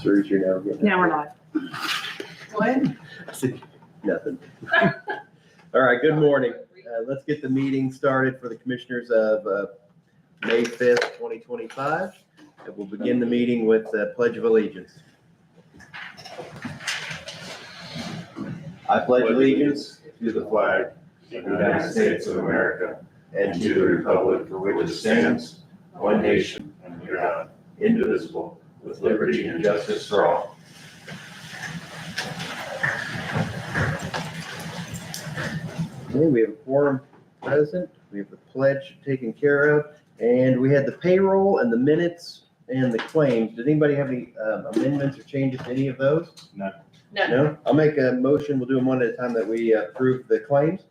Sir, you're now getting. Now we're live. What? Nothing. All right, good morning. Let's get the meeting started for the commissioners of May 5th, 2025. And we'll begin the meeting with the Pledge of Allegiance. I pledge allegiance to the flag of the United States of America and to the republic for which it stands, one nation, under God, indivisible, with liberty and justice for all. Okay, we have a quorum present. We have the pledge taken care of. And we had the payroll and the minutes and the claims. Did anybody have any amendments or changes to any of those? No. No? I'll make a motion. We'll do them one at a time that we approve the claims.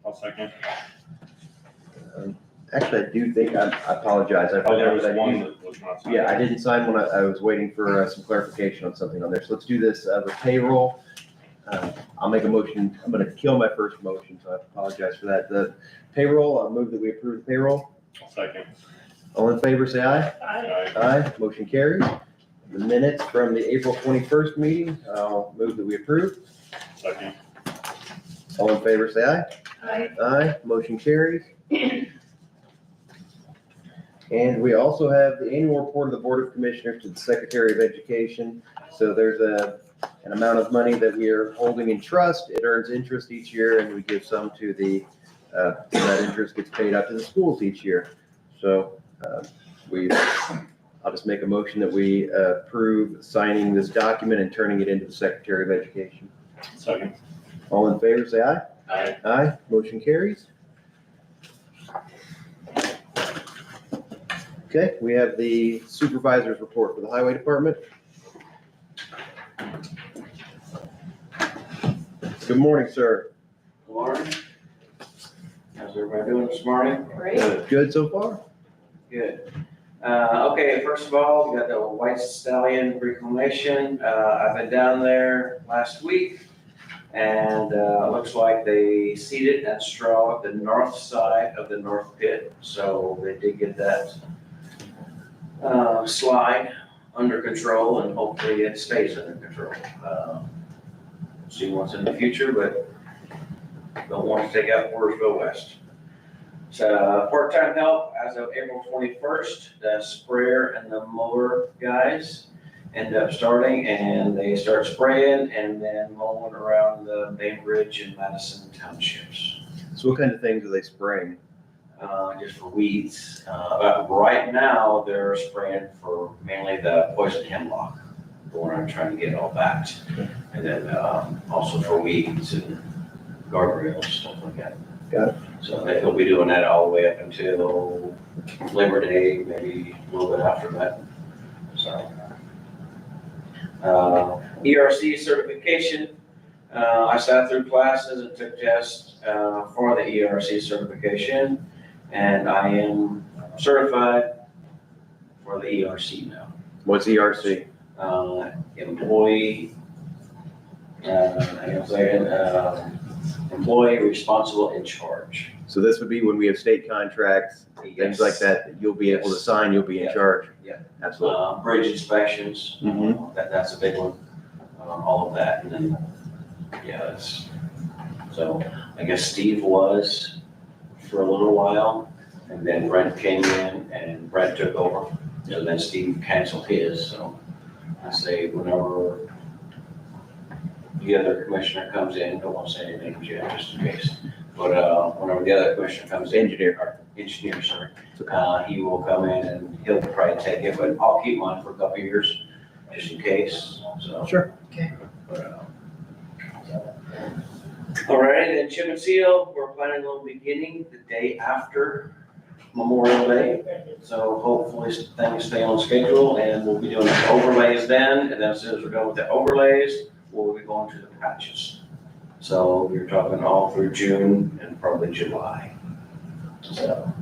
I'll second. Actually, I do think, I apologize. I Oh, there forgot was that I one used- that was not signed. Yeah, I didn't sign one. I was waiting for some clarification on something on there. So let's do this with payroll. I'll make a motion. I'm going to kill my first motion, so I apologize for that. The payroll, I'll move that we approve the payroll. I'll second. All in favor, say aye. Aye. Aye, motion carries. The minutes from the April 21st meeting, I'll move that we approve. Second. All in favor, say aye. Aye. Aye, motion carries. And we also have the annual report of the Board of Commissioners to the Secretary of Education. So there's an amount of money that we are holding in trust. It earns interest each year, and we give some to the, that interest gets paid out to the schools each year. So I'll just make a motion that we approve signing this document and turning it into the Secretary of Education. Second. All in favor, say aye. Aye. Aye, motion carries. Okay, we have the supervisor's report for the highway department. Good morning, sir. Good morning. How's everybody doing this morning? Great. Good so far? Good. Okay, first of all, we got the White Stallion reclamation. I've been down there last week, and it looks like they seeded and straw the north side of the north pit. So they did get that slide under control, and hopefully it stays under control. See what's in the future, but don't want to take out Portersville West. So part-time help as of April 21st, the sprayer and the mower guys end up starting, and they start spraying and then mowing around the Bainbridge and Madison townships. So what kind of things are they spraying? Just for weeds. But right now, they're spraying for mainly the poison hemlock, the one I'm trying to get all back. And then also for weeds and guardrails, stuff like that. Got it. So he'll be doing that all the way up until Labor Day, maybe a little bit after that. So. ERC certification. I sat through classes and took tests for the ERC certification, and I am certified for the ERC now. What's ERC? Employee, employee responsible in charge. So this would be when we have state contracts, things like that you'll be able to sign, you'll be in Yeah. charge. Yeah. Absolutely. Bridge inspections, Mhm. that's a big one, all of that, and then, so I guess Steve was for a little while, and then Brent came in and Brent took over, so then Steve canceled his, so I say whenever the other commissioner comes in, don't want to say anything yet, just in case, but whenever the other commissioner comes in, engineer, sorry, he will come in and he'll probably take it, but I'll keep mine for a couple of years, just in case, so. Sure. All right, then chip and seal, we're planning on beginning the day after Memorial Day. So hopefully things stay on schedule, and we'll be doing the overlays then, and then as soon as we're done with the overlays, we'll be going to the patches. So you're talking all through June and probably July. So,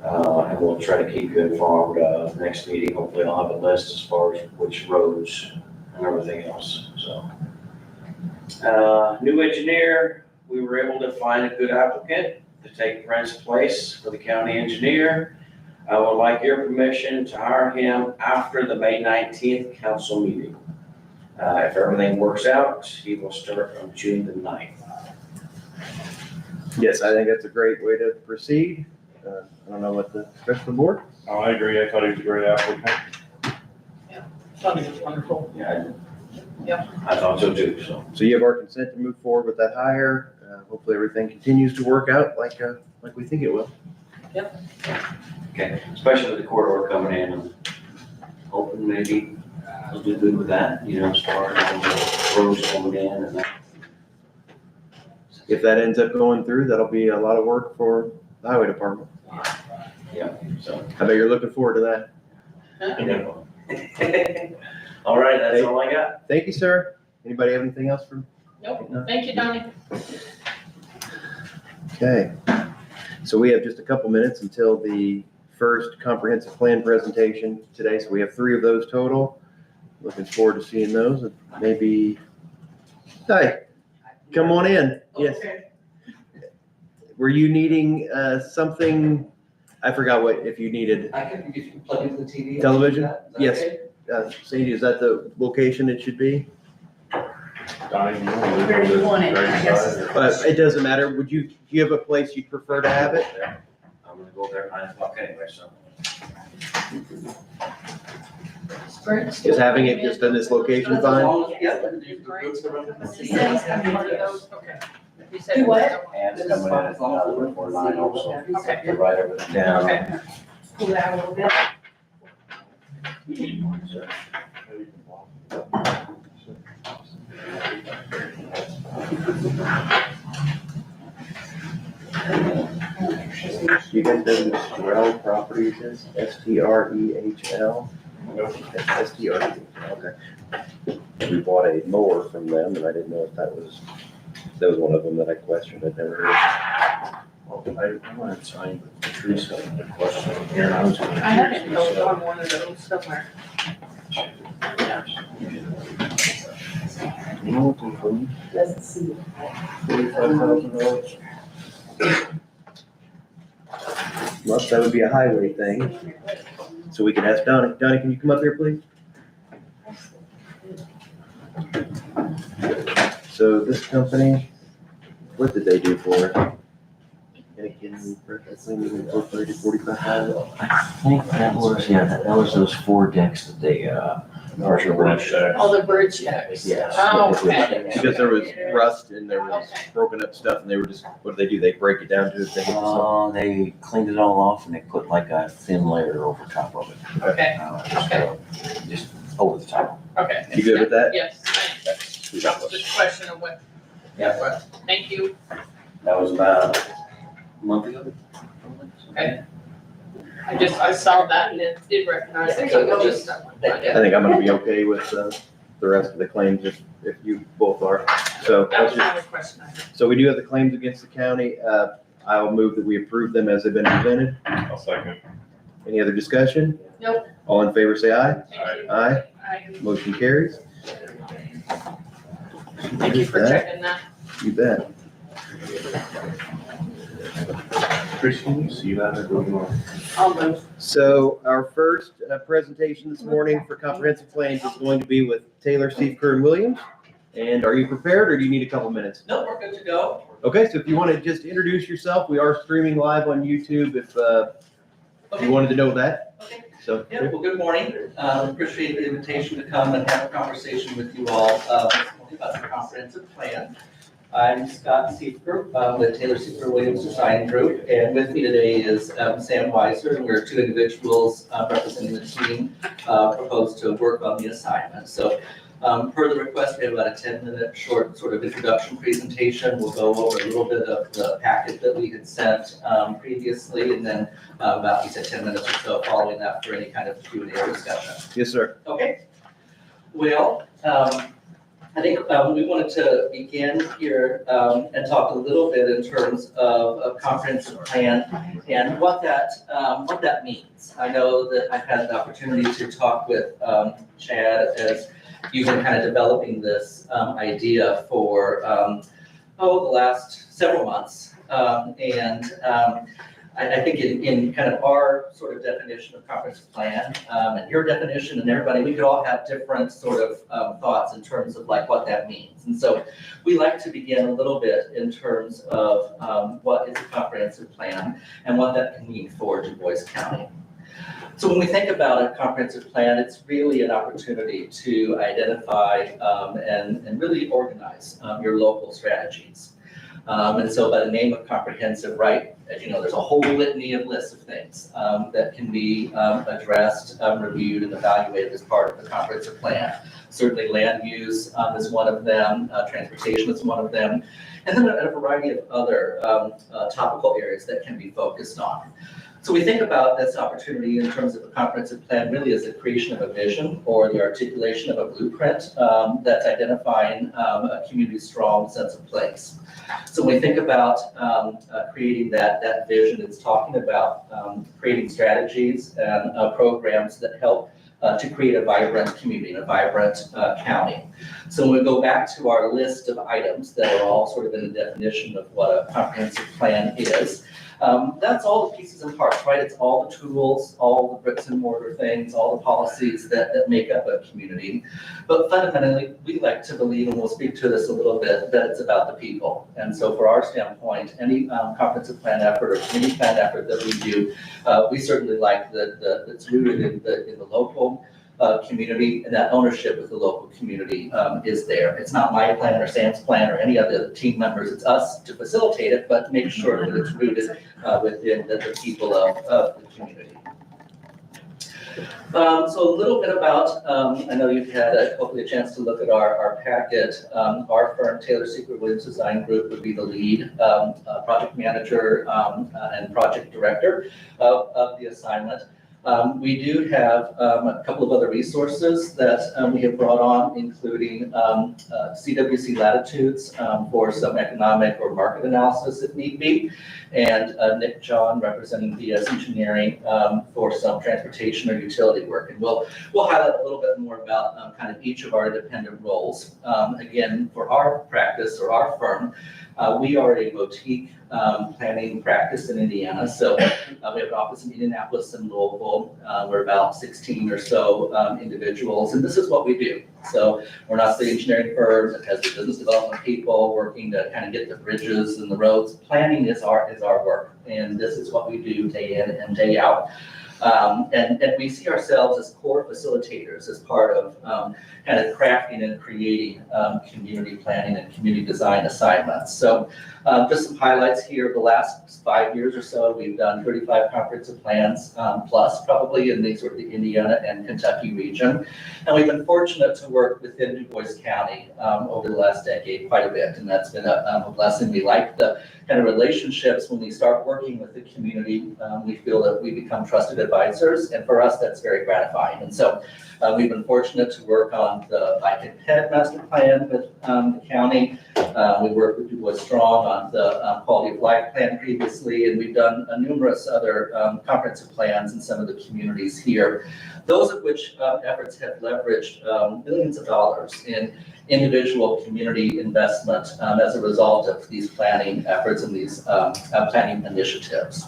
and we'll try to keep you informed, next meeting, hopefully I'll have a list as far as which roads and everything else, so. New engineer, we were able to find a good applicant to take Brent's place for the county engineer. I would like your permission to hire him after the May 19th council meeting. If everything works out, he will start on June the 9th. Yes, I think that's a great way to proceed. I don't know what the rest of the board. Oh, I agree. I thought he was a great applicant. Thought it was wonderful. Yeah. Yep. I thought so too, so. So you have our consent to move forward with that hire. Hopefully everything continues to work out like we think it will. Okay, especially with the corridor coming in and hoping maybe he'll do good with that, you know, as far as the roads coming in and that. If that ends up going through, that'll be a lot of work for the highway department. So. I bet you're looking forward to that. All right, that's all I got. Thank you, sir. Anybody have anything else for? Nope, thank you, Donnie. Okay. So we have just a couple minutes until the first comprehensive plan presentation today. So we have 3 of those total. Looking forward to seeing those. And maybe, hi, come on in. Yes. Were you needing something? I forgot if you needed I can, if you plug into the TV. television. Is that Yes. okay? Sandy, is that the location it should be? Donnie, you want to Where do you live on want it? the I right guess. side or- It doesn't matter. Do you have a place you'd prefer to have it? I'm gonna go there at 9 o'clock anyway, so. Is having it just in this location As fine? long as- Yeah. the groups are running the He TV. says I'm part of those, okay. He said. Do what? And it's coming in at before 9 also. Okay. To write everything down. Okay. Cool that a little bit. You guys know who Strel Properties is? S-T-R-E-H-L? S-T-R-E-H-L, okay. We bought a mower from them, and I didn't know if that was one of them that I questioned. I'd never heard. Well, I want to sign with Teresa a question here, and I was gonna. I had it noted on one of those somewhere. You know what they're from? Doesn't see. $45,000. Well, that would be a highway thing, so we can ask Donnie. Donnie, can you come up here, please? So this company, what did they do for it? Incorporated 45,000. I think that was, yeah, that was those 4 decks that they, Marshall Bridge tax. Oh, the bridge decks. yes. Oh, okay. Because there was rust and there was broken up stuff, and they were just, what do? They break it down to it. They cleaned it all off and they put like a thin layer over top of it. Okay, Just over the top. okay. You good with that? Yes, thanks. That was just a question of what. Yeah. Thank you. That was about a month ago. Okay. I saw that and it did recognize it, so it just that one. I think I'm gonna be okay with the rest of the claims if you both are. So That let's was my just, other question I had. so we do have the claims against the county. I'll move that we approve them as they've been presented. I'll second. Any other discussion? Nope. All in favor, say aye. Thank you. Aye. I- Motion carries. Thank you for checking that. You bet. Chris, can you see that? I'll move. So our first presentation this morning for comprehensive plans is going to be with Taylor, Steve, Kerr, and Williams. And are you prepared, or do you need a couple minutes? No, we're good to go. Okay, so if you want to just introduce yourself, we are streaming live on YouTube if you wanted to know that. Okay. So, Yeah, well, good morning. Appreciate the invitation to come and have a conversation with you all this morning about the comprehensive plan. I'm Scott Seifert with Taylor Seifert Williams Design Group, and with me today is Sam Weiser, and we're 2 individuals representing the team proposed to work on the assignment. So per the request, we have about a 10-minute short sort of introduction presentation. We'll go over a little bit of the packet that we had sent previously, and then about, we said 10 minutes or so following that for any kind of Q&A discussion. yes, sir. Okay. Well, I think we wanted to begin here and talk a little bit in terms of a comprehensive plan and what that means. I know that I've had the opportunity to talk with Chad as you've been kind of developing this idea for the last several months. I think in kind of our sort of definition of comprehensive plan, and your definition and everybody, we could all have different sort of thoughts in terms of like what that means. And so we like to begin a little bit in terms of what is a comprehensive plan and what that can mean for Du Bois County. So when we think about a comprehensive plan, it's really an opportunity to identify and really organize your local strategies. And so by the name of comprehensive, right, as you know, there's a whole litany of lists of things that can be addressed, reviewed, and evaluated as part of the comprehensive plan. Certainly land use is one of them, transportation is one of them, and then a variety of other topical areas that can be focused on. So we think about this opportunity in terms of a comprehensive plan really as the creation of a vision or the articulation of a blueprint that's identifying a community's strong sense of place. So when we think about creating that vision, it's talking about creating strategies and programs that help to create a vibrant community and a vibrant county. So when we go back to our list of items that are all sort of in the definition of what a comprehensive plan is, that's all the pieces and parts, right? It's all the tools, all the bricks and mortar things, all the policies that make up a community. But fundamentally, we like to believe, and we'll speak to this a little bit, that it's about the people. And so for our standpoint, any comprehensive plan effort or any plan effort that we do, we certainly like that it's rooted in the local community, and that ownership with the local community is there. It's not my plan or Sam's plan or any other team members. It's us to facilitate it, but make sure that it's rooted within the people of the community. So a little bit about, I know you've had hopefully a chance to look at our packet. Our firm, Taylor Secret Williams Design Group, would be the lead project manager and project director of the assignment. We do have a couple of other resources that we have brought on, including CWC Latitudes for some economic or market analysis if need be, and Nick John representing VS Engineering for some transportation or utility work. And we'll highlight a little bit more about kind of each of our independent roles. Again, for our practice or our firm, we are a boutique planning practice in Indiana. So we have an office in Indianapolis and Louisville. We're about 16 or so individuals, and this is what we do. So we're not the engineering firm that has the business development people working to kind of get the bridges and the roads. Planning is our work, and this is what we do day in and day out. And we see ourselves as core facilitators as part of kind of crafting and creating community planning and community design assignments. So just some highlights here. The last 5 years or so, we've done 35 comprehensive plans plus probably in the sort of the Indiana and Kentucky region. And we've been fortunate to work within Du Bois County over the last decade quite a bit. And that's been a blessing. We like the kind of relationships when we start working with the community. We feel that we become trusted advisors, and for us, that's very gratifying. And so we've been fortunate to work on the Bike and Ped Master Plan with the county. We worked with Du Bois Strong on the Quality of Life Plan previously, and we've done numerous other comprehensive plans in some of the communities here, those of which efforts have leveraged millions of dollars in individual community investment as a result of these planning efforts and these planning initiatives.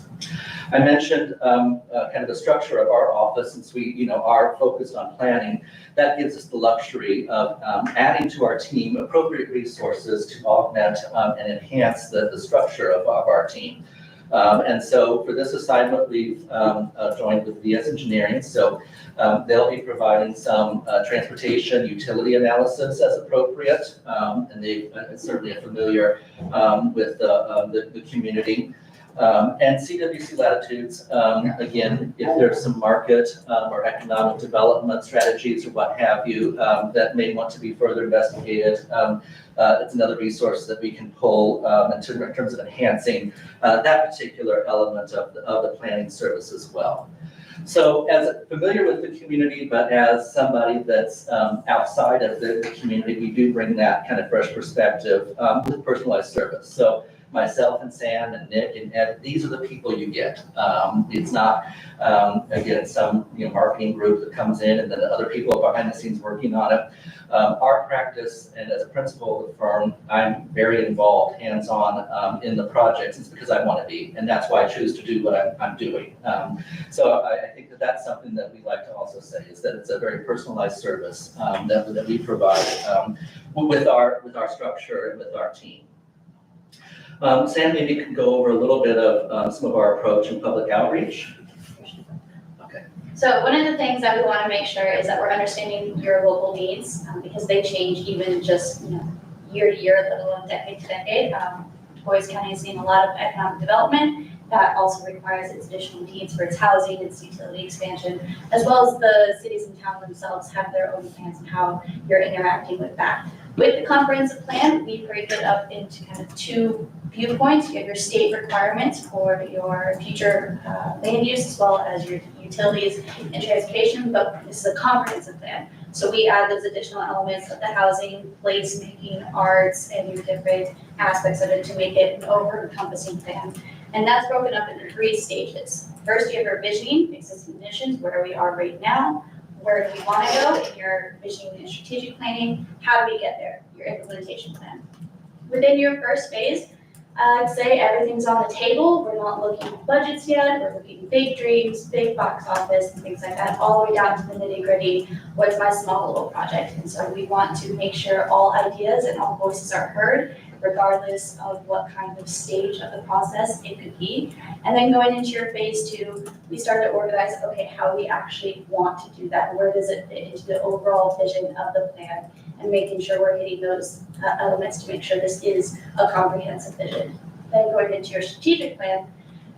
I mentioned kind of the structure of our office, since we are focused on planning. That gives us the luxury of adding to our team appropriate resources to augment and enhance the structure of our team. And so for this assignment, we've joined with VS Engineering. So they'll be providing some transportation utility analysis as appropriate. And they certainly are familiar with the community. And CWC Latitudes, again, if there's some market or economic development strategies or what have you that may want to be further investigated, it's another resource that we can pull in terms of enhancing that particular element of the planning service as well. So as familiar with the community, but as somebody that's outside of the community, we do bring that kind of fresh perspective with personalized service. So myself and Sam and Nick and Ed, these are the people you get. It's not, again, some, marketing group that comes in and then the other people behind the scenes working on it. Our practice, and as a principal of the firm, I'm very involved, hands-on, in the projects. It's because I want to be, and that's why I choose to do what I'm doing. So I think that that's something that we like to also say, is that it's a very personalized service that we provide with our structure and with our team. Sam, maybe you can go over a little bit of some of our approach in public outreach. So one of the things that we want to make sure is that we're understanding your local needs, because they change even just, year to year, let alone decade to decade. Boys County has seen a lot of economic development that also requires its additional needs for its housing, its utility expansion, as well as the cities and towns themselves have their own plans and how you're interacting with that. With the comprehensive plan, we break it up into kind of two viewpoints. You have your state requirements for your future land use, as well as your utilities and transportation, but this is a comprehensive plan. So we add those additional elements of the housing, placemaking, arts, and your different aspects of it to make it an over-encompassing plan. And that's broken up into 3 stages. First, you have your visioning, existing conditions, where we are right now, where do we want to go, in your visioning and strategic planning, how do we get there, your implementation plan. Within your first phase, I'd say everything's on the table. We're not looking at budgets yet. We're looking at big dreams, big box office, and things like that, all the way down to the nitty gritty. What's my small little project? And so we want to make sure all ideas and all voices are heard, regardless of what kind of stage of the process it could be. And then going into your phase 2, we start to organize, okay, how we actually want to do that. Where does it fit into the overall vision of the plan? And making sure we're hitting those elements to make sure this is a comprehensive vision. Then going into your strategic plan,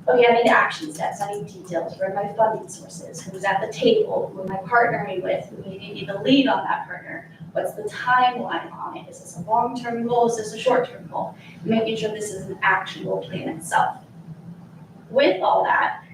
okay, I need action steps, I need details, where are my funding sources, who's at the table, who am I partnering with, who may be the lead on that partner, what's the timeline on it, is this a long-term goal, is this a short-term goal, making sure this is an actionable plan itself. With all that,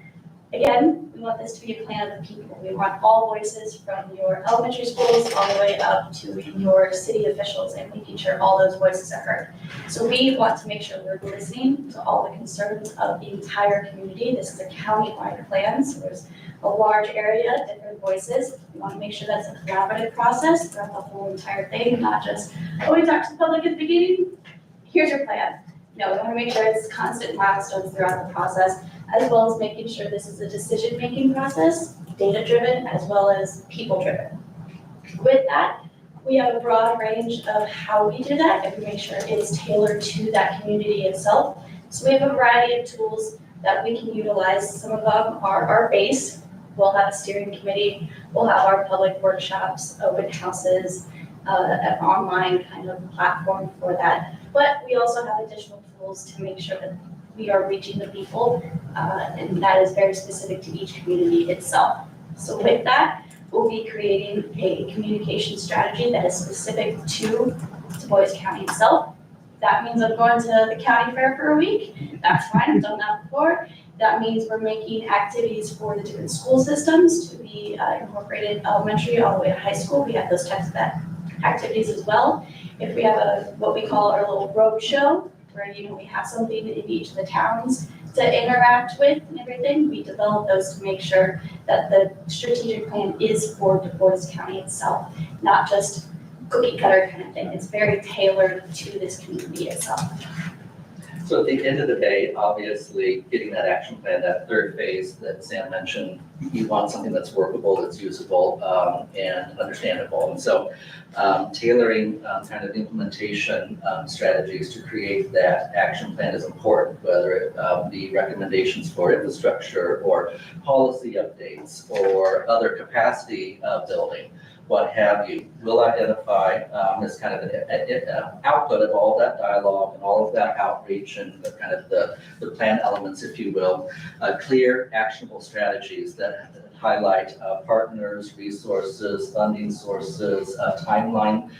again, we want this to be a plan of the people. We want all voices from your elementary schools all the way up to your city officials and making sure all those voices are heard. So we want to make sure we're listening to all the concerns of the entire community. This is a county-wide plan, so there's a large area, different voices. We want to make sure that's a collaborative process throughout the whole entire thing, not just, oh, we talked to the public at the beginning, here's your plan. No, we want to make sure it's constant milestones throughout the process, as well as making sure this is a decision-making process, data-driven as well as people-driven. With that, we have a broad range of how we do that, and we make sure it's tailored to that community itself. So we have a variety of tools that we can utilize. Some of them are our base. We'll have a steering committee, we'll have our public workshops, open houses, an online kind of platform for that. But we also have additional tools to make sure that we are reaching the people, and that is very specific to each community itself. So with that, we'll be creating a communication strategy that is specific to Boise County itself. That means I'm going to the county fair for a week. That's fine, I've done that before. That means we're making activities for the different school systems to be incorporated elementary all the way to high school. We have those types of activities as well. If we have what we call our little road show, where we have something in each of the towns to interact with and everything, we develop those to make sure that the strategic plan is for Du Bois County itself, not just cookie cutter kind of thing. It's very tailored to this community itself. So at the end of the day, obviously, getting that action plan, that third phase that Sam mentioned, you want something that's workable, that's usable, and understandable. And so tailoring kind of implementation strategies to create that action plan is important, whether it be recommendations for infrastructure or policy updates or other capacity building, what have you. We'll identify as kind of an output of all that dialogue and all of that outreach and the kind of the plan elements, if you will, clear, actionable strategies that highlight partners, resources, funding sources, timeline,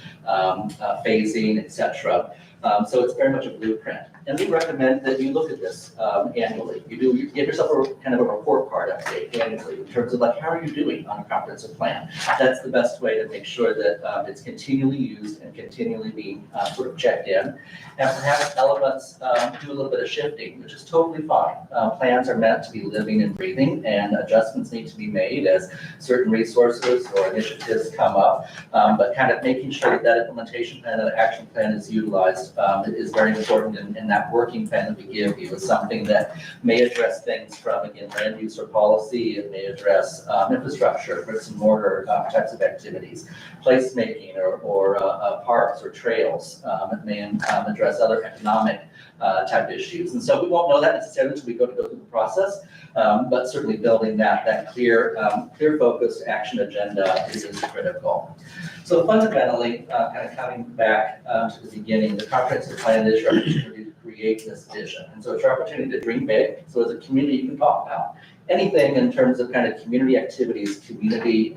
phasing, et cetera. So it's very much a blueprint. And we recommend that you look at this annually. You give yourself a kind of a report card update annually in terms of like, how are you doing on a comprehensive plan? That's the best way to make sure that it's continually used and continually being sort of checked in. And perhaps elements do a little bit of shifting, which is totally fine. Plans are meant to be living and breathing, and adjustments need to be made as certain resources or initiatives come up. But kind of making sure that implementation plan, that action plan is utilized is very important. And that working plan that we give you is something that may address things from, again, land use or policy. It may address infrastructure, bricks and mortar types of activities, placemaking or parks or trails. It may address other economic type issues. And so we won't know that necessarily until we go through the process, but certainly building that clear focused action agenda is critical. So fundamentally, kind of coming back to the beginning, the comprehensive plan is your opportunity to create this vision. And so it's your opportunity to dream big. So as a community, you can talk about anything in terms of kind of community activities, community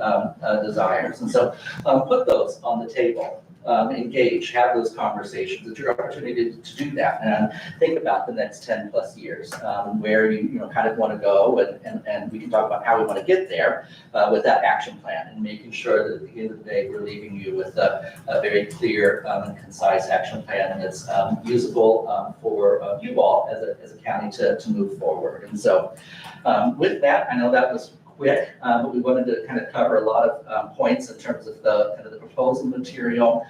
desires. And so put those on the table. Engage, have those conversations. It's your opportunity to do that and think about the next 10 plus years, where you kind of want to go, and we can talk about how we want to get there with that action plan, and making sure that at the end of the day, we're leaving you with a very clear and concise action plan that's usable for you all as a county to move forward. And so with that, I know that was quick, but we wanted to kind of cover a lot of points in terms of the kind of the proposal material,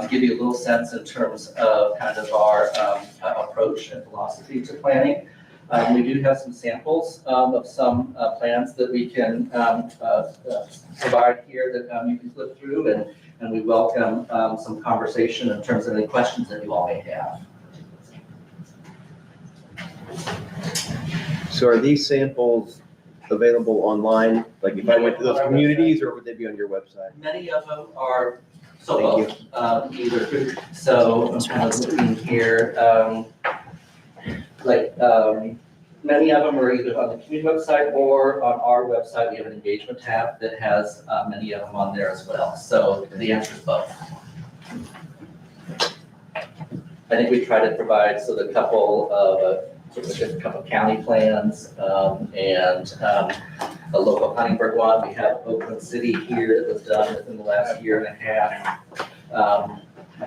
give you a little sense in terms of kind of our approach and philosophy to planning. We do have some samples of some plans that we can provide here that you can flip through, and we welcome some conversation in terms of any questions that you all may have. So are these samples available online? Like if I went to those communities, or would they be on your website? Many of them are solo, either. So I'm kind of looking here, many of them are either on the community website or on our website. We have an engagement tab that has many of them on there as well. So the answer is both. I think we try to provide the couple of just a couple of county plans and a local Huntingburg one. We have Oakland City here that was done within the last year and a half.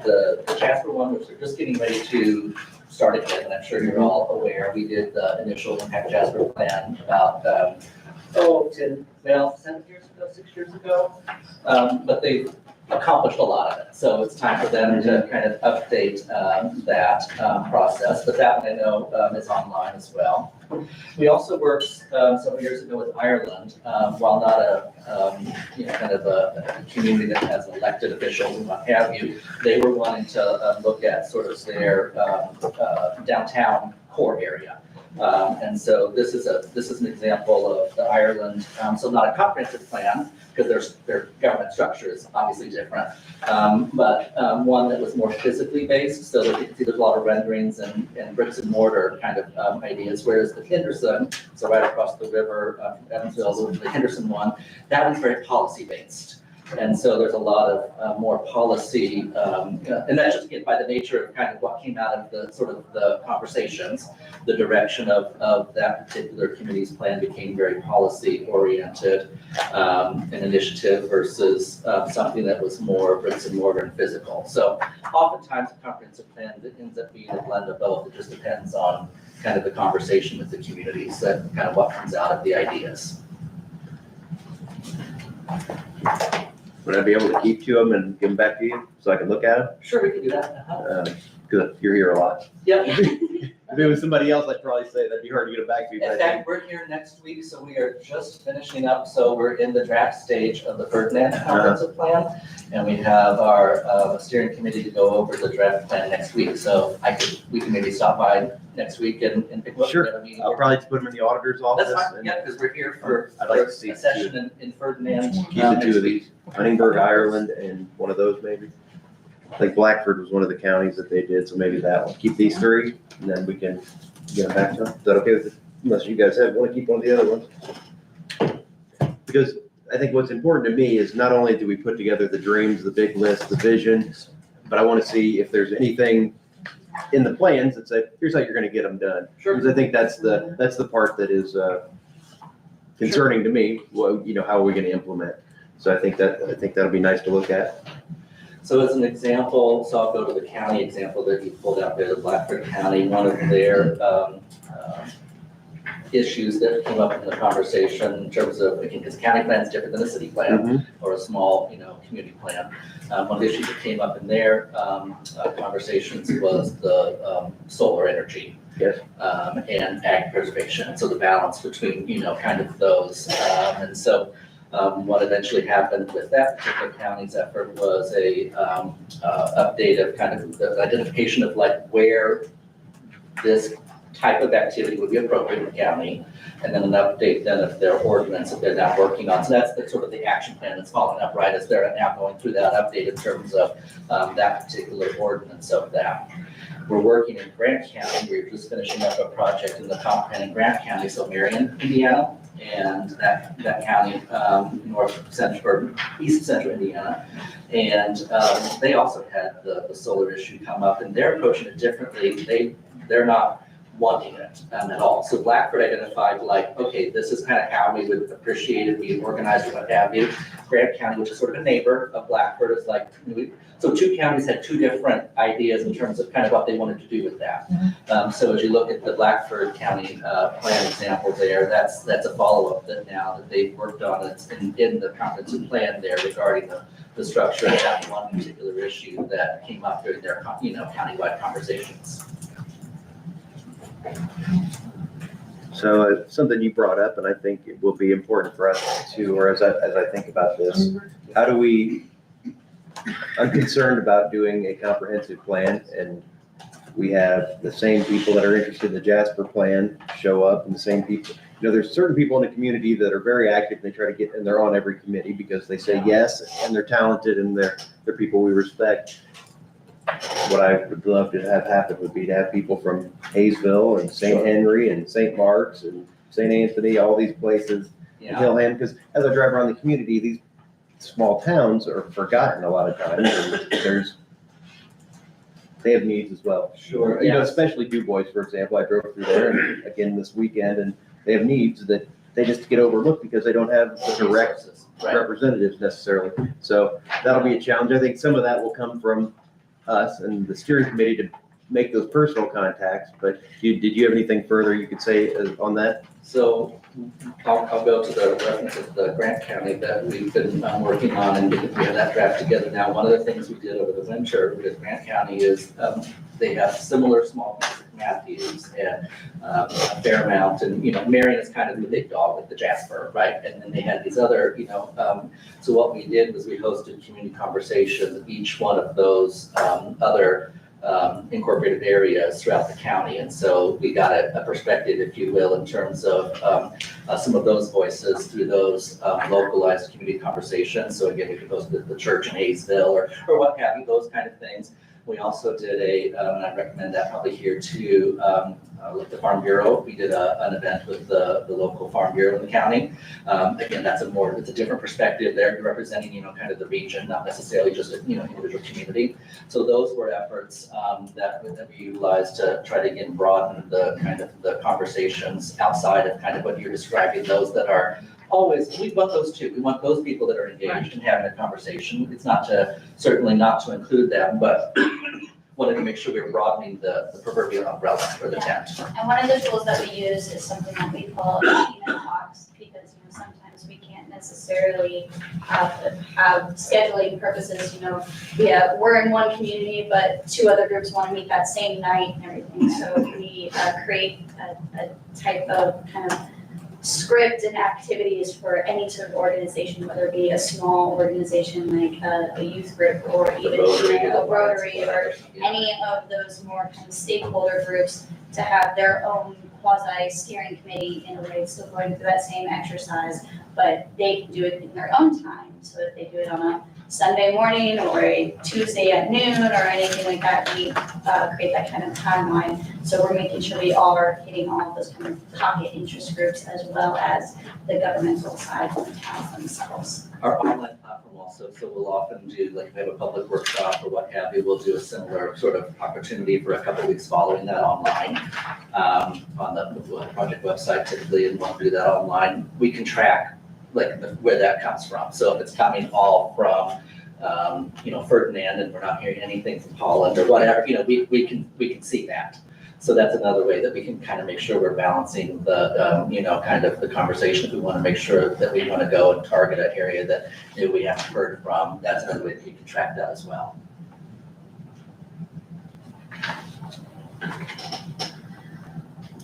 The Jasper one, which they're just getting ready to start again, and I'm sure you're all aware, we did the initial Impact Jasper plan about 7 years ago, 6 years ago. But they've accomplished a lot of it. So it's time for them to kind of update that process, but that one I know is online as well. We also worked several years ago with Ireland, while not a kind of a community that has elected officials and what have you. They were wanting to look at sort of their downtown core area. And so this is an example of the Ireland, so not a comprehensive plan, because their government structure is obviously different, but one that was more physically based, so that you can see there's a lot of renderings and bricks and mortar kind of ideas, whereas the Henderson, so right across the river, Evansville, the Henderson one, that one's very policy based. And so there's a lot of more policy, and that's just again by the nature of kind of what came out of the sort of the conversations. The direction of that particular committee's plan became very policy oriented, an initiative versus something that was more bricks and mortar and physical. So oftentimes a comprehensive plan that ends up being a blend of both. It just depends on kind of the conversation with the communities and kind of what comes out of the ideas. Would I be able to keep to them and give them back to you so I can look at them? Sure, we can do that. Good, you're here a lot. Yep. If it was somebody else, I'd probably say that'd be hard to get it back to you. In but I fact, we're here next week, so we are just finishing up, so we're in the draft stage of the Ferdinand comprehensive plan. And we have our steering committee to go over the draft plan next week, so we can maybe stop by next week and pick up. Sure. a meeting. I'll probably put them in the auditor's office. That's fine, and yeah, because we're here for I'd like for to see a session in Ferdinand. Keep the next two of week. these, Huntingburg, Ireland, and one of those maybe. I think Blackford was one of the counties that they did, so maybe that one. Keep these three, and then we can get them back to them. Is that okay with it? Unless you guys want to keep one of the other ones. Because I think what's important to me is not only do we put together the dreams, the big list, the vision, but I want to see if there's anything in the plans that say, here's how you're gonna get them done. Sure. Because I think that's the part that is concerning to me, well, how are we gonna implement? So I think that'll be nice to look at. So as an example, so I'll go to the county example that you pulled out there, the Blackford County, one of their issues that came up in the conversation in terms of, again, because county plan is different than a city plan or a small, community plan. One of the issues that came up in their conversations was the solar energy. Yes. And ag preservation, so the balance between, kind of those. And so what eventually happened with that particular county's effort was a update of kind of the identification of like where this type of activity would be appropriate in the county, and then an update then of their ordinance that they're now working on. So that's the sort of the action plan that's following up, right, as they're now going through that update in terms of that particular ordinance of that. We're working in Grant County. We're just finishing up a project in the comp plan in Grant County, so Marion, Indiana, and that county, north central, or east central Indiana. And they also had the solar issue come up, and they're approaching it differently. They're not wanting it at all. So Blackford identified like, okay, this is kind of how we would appreciate it being organized or what have you. Grant County, which is sort of a neighbor of Blackford, is like, so two counties had two different ideas in terms of kind of what they wanted to do with that. So as you look at the Blackford County plan example there, that's a follow-up that now that they've worked on, it's in the comprehensive plan there regarding the structure of that one particular issue that came up during their, countywide conversations. So something you brought up, and I think it will be important for us to, or as I think about this, I'm concerned about doing a comprehensive plan, and we have the same people that are interested in the Jasper plan show up, and the same people, there's certain people in the community that are very active, and they try to get, and they're on every committee because they say yes, and they're talented, and they're people we respect. What I would love to have happen would be to have people from Hayesville and St. Henry and St. Mark's and St. Anthony, all these places, and Hillham, because as I drive around the community, these small towns are forgotten a lot of times, and they have needs as well. Sure. Especially Du Bois, for example, I drove through there and again this weekend, and they have needs that they just get overlooked because they don't have the direct representatives necessarily. So that'll be a challenge. I think some of that will come from us and the steering committee to make those personal contacts, but did you have anything further you could say on that? So I'll go to the reference of the Grant County that we've been working on, and we have that draft together now. One of the things we did over the winter with Grant County is they have similar small towns like Matthews and Fairmount, and Marion is kind of the big dog with the Jasper, right? And then they had these other, so what we did was we hosted community conversation with each one of those other incorporated areas throughout the county. And so we got a perspective, if you will, in terms of some of those voices through those localized community conversations. So again, we could host the church in Hayesville or what have you, those kind of things. We also did and I recommend that probably here too, with the Farm Bureau. We did an event with the local Farm Bureau in the county. Again, it's a different perspective there. You're representing, kind of the region, not necessarily just a, individual community. So those were efforts that we utilized to try to, again, broaden the kind of the conversations outside of kind of what you're describing, those that are always, we want those too. We want those people that are engaged in having a conversation. It's certainly not to include them, but wanted to make sure we were broadening the proverbial umbrella for the tent. And one of the tools that we use is something that we call email talks, because sometimes we can't necessarily have scheduling purposes. We're in one community, but two other groups want to meet that same night and everything. So we create a type of kind of script and activities for any sort of organization, whether it be a small organization like a youth group or even a Rotary or any of those more kind of stakeholder groups, to have their own quasi steering committee in a way, still going through that same exercise, but they can do it in their own time. So if they do it on a Sunday morning or a Tuesday at noon or anything like that, we create that kind of timeline. So we're making sure we are hitting all of those kind of pocket interest groups as well as the governmental side of the towns themselves. Our online platform also, so we'll often do, like, if we have a public workshop or what have you, we'll do a similar sort of opportunity for a couple of weeks following that online. On the project website typically, and we'll do that online. We can track like where that comes from. So if it's coming all from, Ferdinand, and we're not hearing anything from Holland or whatever, we can see that. So that's another way that we can kind of make sure we're balancing the, kind of the conversation. If we want to make sure that we want to go and target an area that maybe we haven't heard from, that's another way that we can track that as well.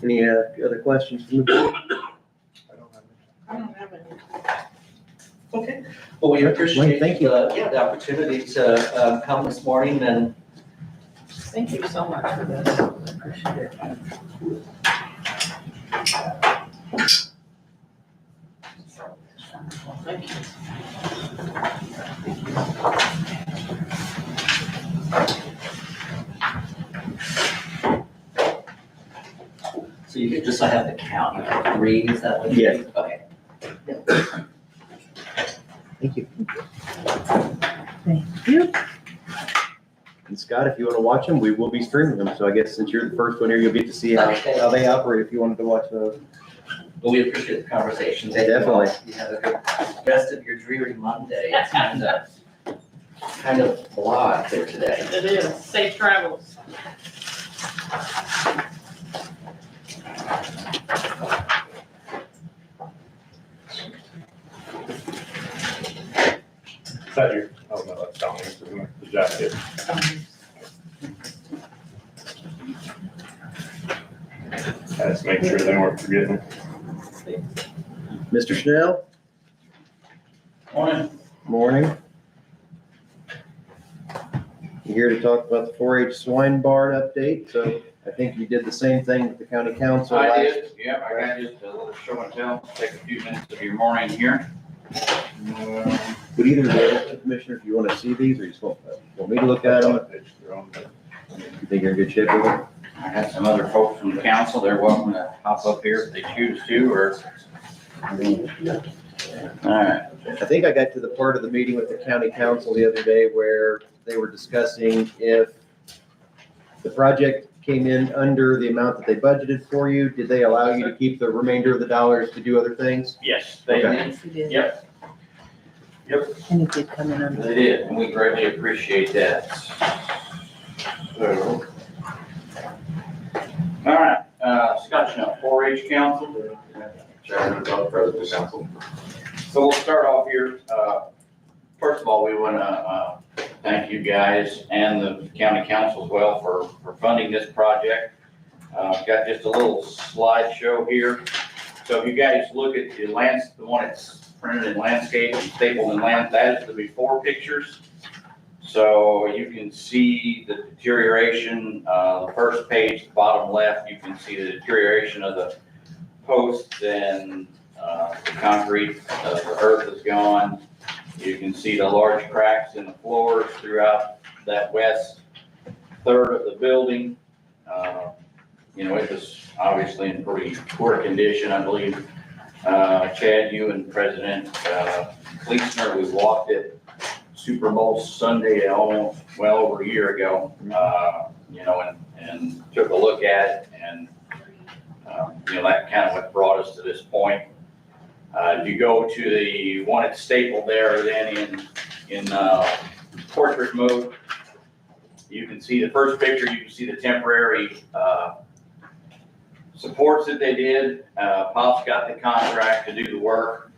Any other questions from the board? I don't have any. Okay, well, we appreciate Wayne, thank you. the opportunity to come this morning and Thank you so much for this. Appreciate it. Thank you. so you can just, I have the count, you have 3, is that what? Yeah. Okay. Thank you. Thank you. And Scott, if you want to watch them, we will be streaming them. So I guess since you're the first one here, you'll get to see how they operate if you wanted to watch those. Well, we appreciate the conversation. Thank you all. Definitely. You have a good rest of your dreary Monday. It's kind of blah there today. It is. Safe travels. Is that your, oh no, that's down there, the jacket. Let's make sure they weren't forgetting. Mr. Schnell? Morning. Morning. You here to talk about the 4-H swine barn update, so I think you did the same thing with the county council. I last- did, yeah, I got just a little show and tell, take a few minutes of your morning here. Would either of the commissioner, if you want to see these, or you just want me to look at them? You think you're in good shape with them? I got some other folks from the council, they're welcome to hop up here if they choose to, or. All right, I think I got to the part of the meeting with the county council the other day where they were discussing if the project came in under the amount that they budgeted for you, did they allow you to keep the remainder of the dollars to do other things? yes, they Okay. did, Yes, you did. yep, And it did come in under. they did, and we greatly appreciate that. So. All right, Scott Schnell, 4-H council. Chairman, President of the council. So we'll start off here. First of all, we want to thank you guys and the county council as well for funding this project. Got just a little slideshow here. So if you guys look at the one that's printed in landscape and stapled in land, that is the before pictures. So you can see the deterioration, the first page, the bottom left, you can see the deterioration of the posts and the concrete, the earth is gone. You can see the large cracks in the floors throughout that west third of the building. It was obviously in pretty poor condition, I believe. Chad, you and President Kleesner, we walked it Super Bowl Sunday almost well over a year ago, and took a look at it, and that kind of what brought us to this point. If you go to the one that's stapled there, then in portrait mode, you can see the first picture, you can see the temporary supports that they did. Pops got the contract to do the work.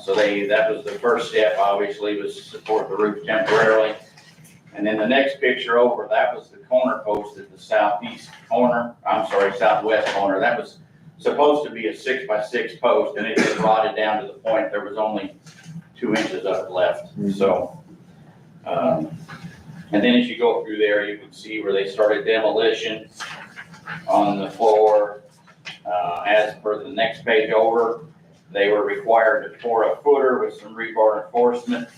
So that was the first step, obviously, was to support the roof temporarily. And then the next picture over, that was the corner post at the southwest corner. That was supposed to be a 6x6 post, and it just rotted down to the point there was only 2 inches of it left. So, and then as you go through there, you can see where they started demolition on the floor. As per the next page over, they were required to pour a footer with some rebar reinforcement,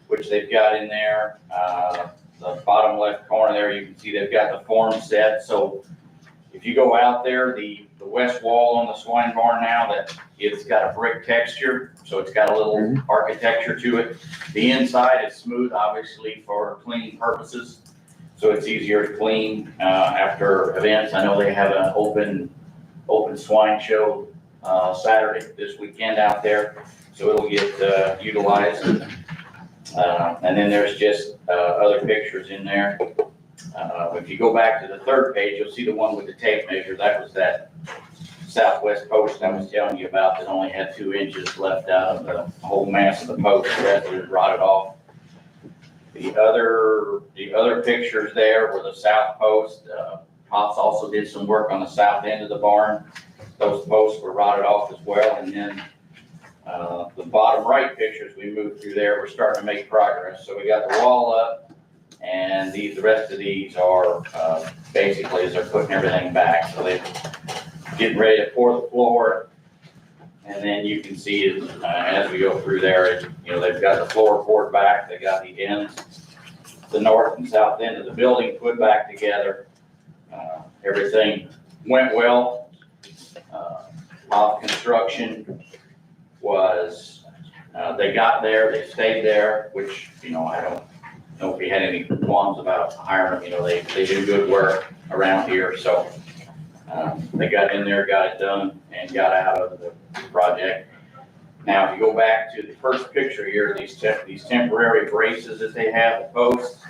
which they've got in there. the bottom left corner there, you can see they've got the form set. So if you go out there, the west wall on the swine barn now, that it's got a brick texture, so it's got a little architecture to it. The inside is smooth, obviously, for cleaning purposes, so it's easier to clean after events. I know they have an open swine show Saturday this weekend out there, so it'll get utilized. And then there's just other pictures in there. If you go back to the third page, you'll see the one with the tape measure. That was that southwest post I was telling you about that only had 2 inches left out of the whole mass of the post. The rest of it rotted off. The other pictures there were the south post. Pops also did some work on the south end of the barn. Those posts were rotted off as well. And then the bottom right pictures we moved through there, we're starting to make progress. So we got the wall up, and the rest of these are basically as they're putting everything back. So they're getting ready to pour the floor. And then you can see as we go through there, they've got the floor poured back. They got the ends, the north and south end of the building put back together. Everything went well. Construction was, they got there, they stayed there, which, I don't know if we had any qualms about hiring them. They do good work around here. So they got in there, got it done, and got out of the project. Now, if you go back to the first picture here, these temporary braces that they have, the posts,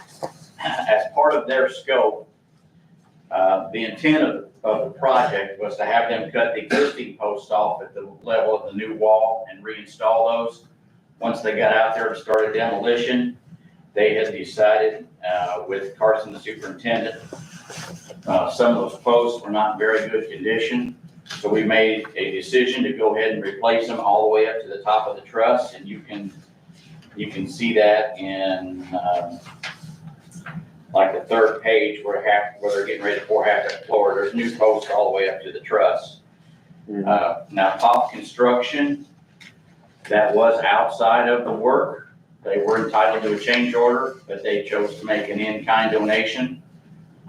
as part of their scope, the intent of the project was to have them cut the existing posts off at the level of the new wall and reinstall those. Once they got out there and started demolition, they had decided with Carson, the superintendent, some of those posts were not in very good condition. So we made a decision to go ahead and replace them all the way up to the top of the truss, and you can see that in like the third page where they're getting ready to pour half that floor. There's new posts all the way up to the truss. Now, Pop Construction, that was outside of the work. They were entitled to a change order, but they chose to make an in-kind donation.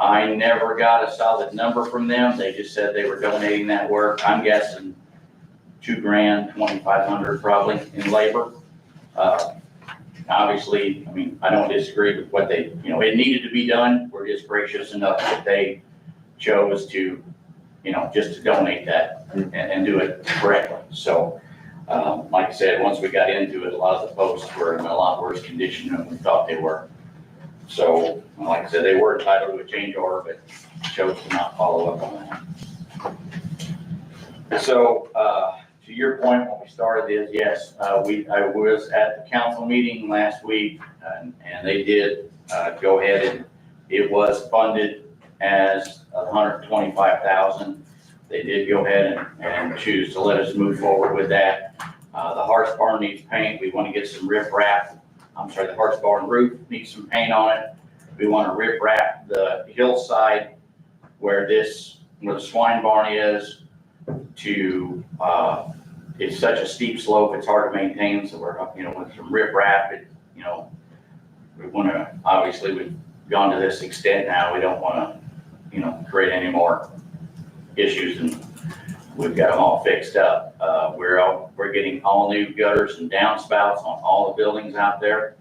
I never got a solid number from them. They just said they were donating that work. I'm guessing $2,000, $2,500 probably in labor. Obviously, I don't disagree with what they, it needed to be done. We're just gracious enough that they chose to, just to donate that and do it correctly. So, like I said, once we got into it, a lot of the posts were in a lot worse condition than we thought they were. So, like I said, they were entitled to a change order, but chose to not follow up on that. So, to your point, when we started this, yes, I was at the council meeting last week, and they did go ahead and it was funded as $125,000. They did go ahead and choose to let us move forward with that. The horse barn needs paint. We want to get some riprap. The horse barn roof needs some paint on it. We want to riprap the hillside where the swine barn is to, it's such a steep slope, it's hard to maintain. So we're, with some riprap, we want to, obviously we've gone to this extent now. We don't want to, create any more issues, and we've got them all fixed up. We're getting all new gutters and downspouts on all the buildings out there.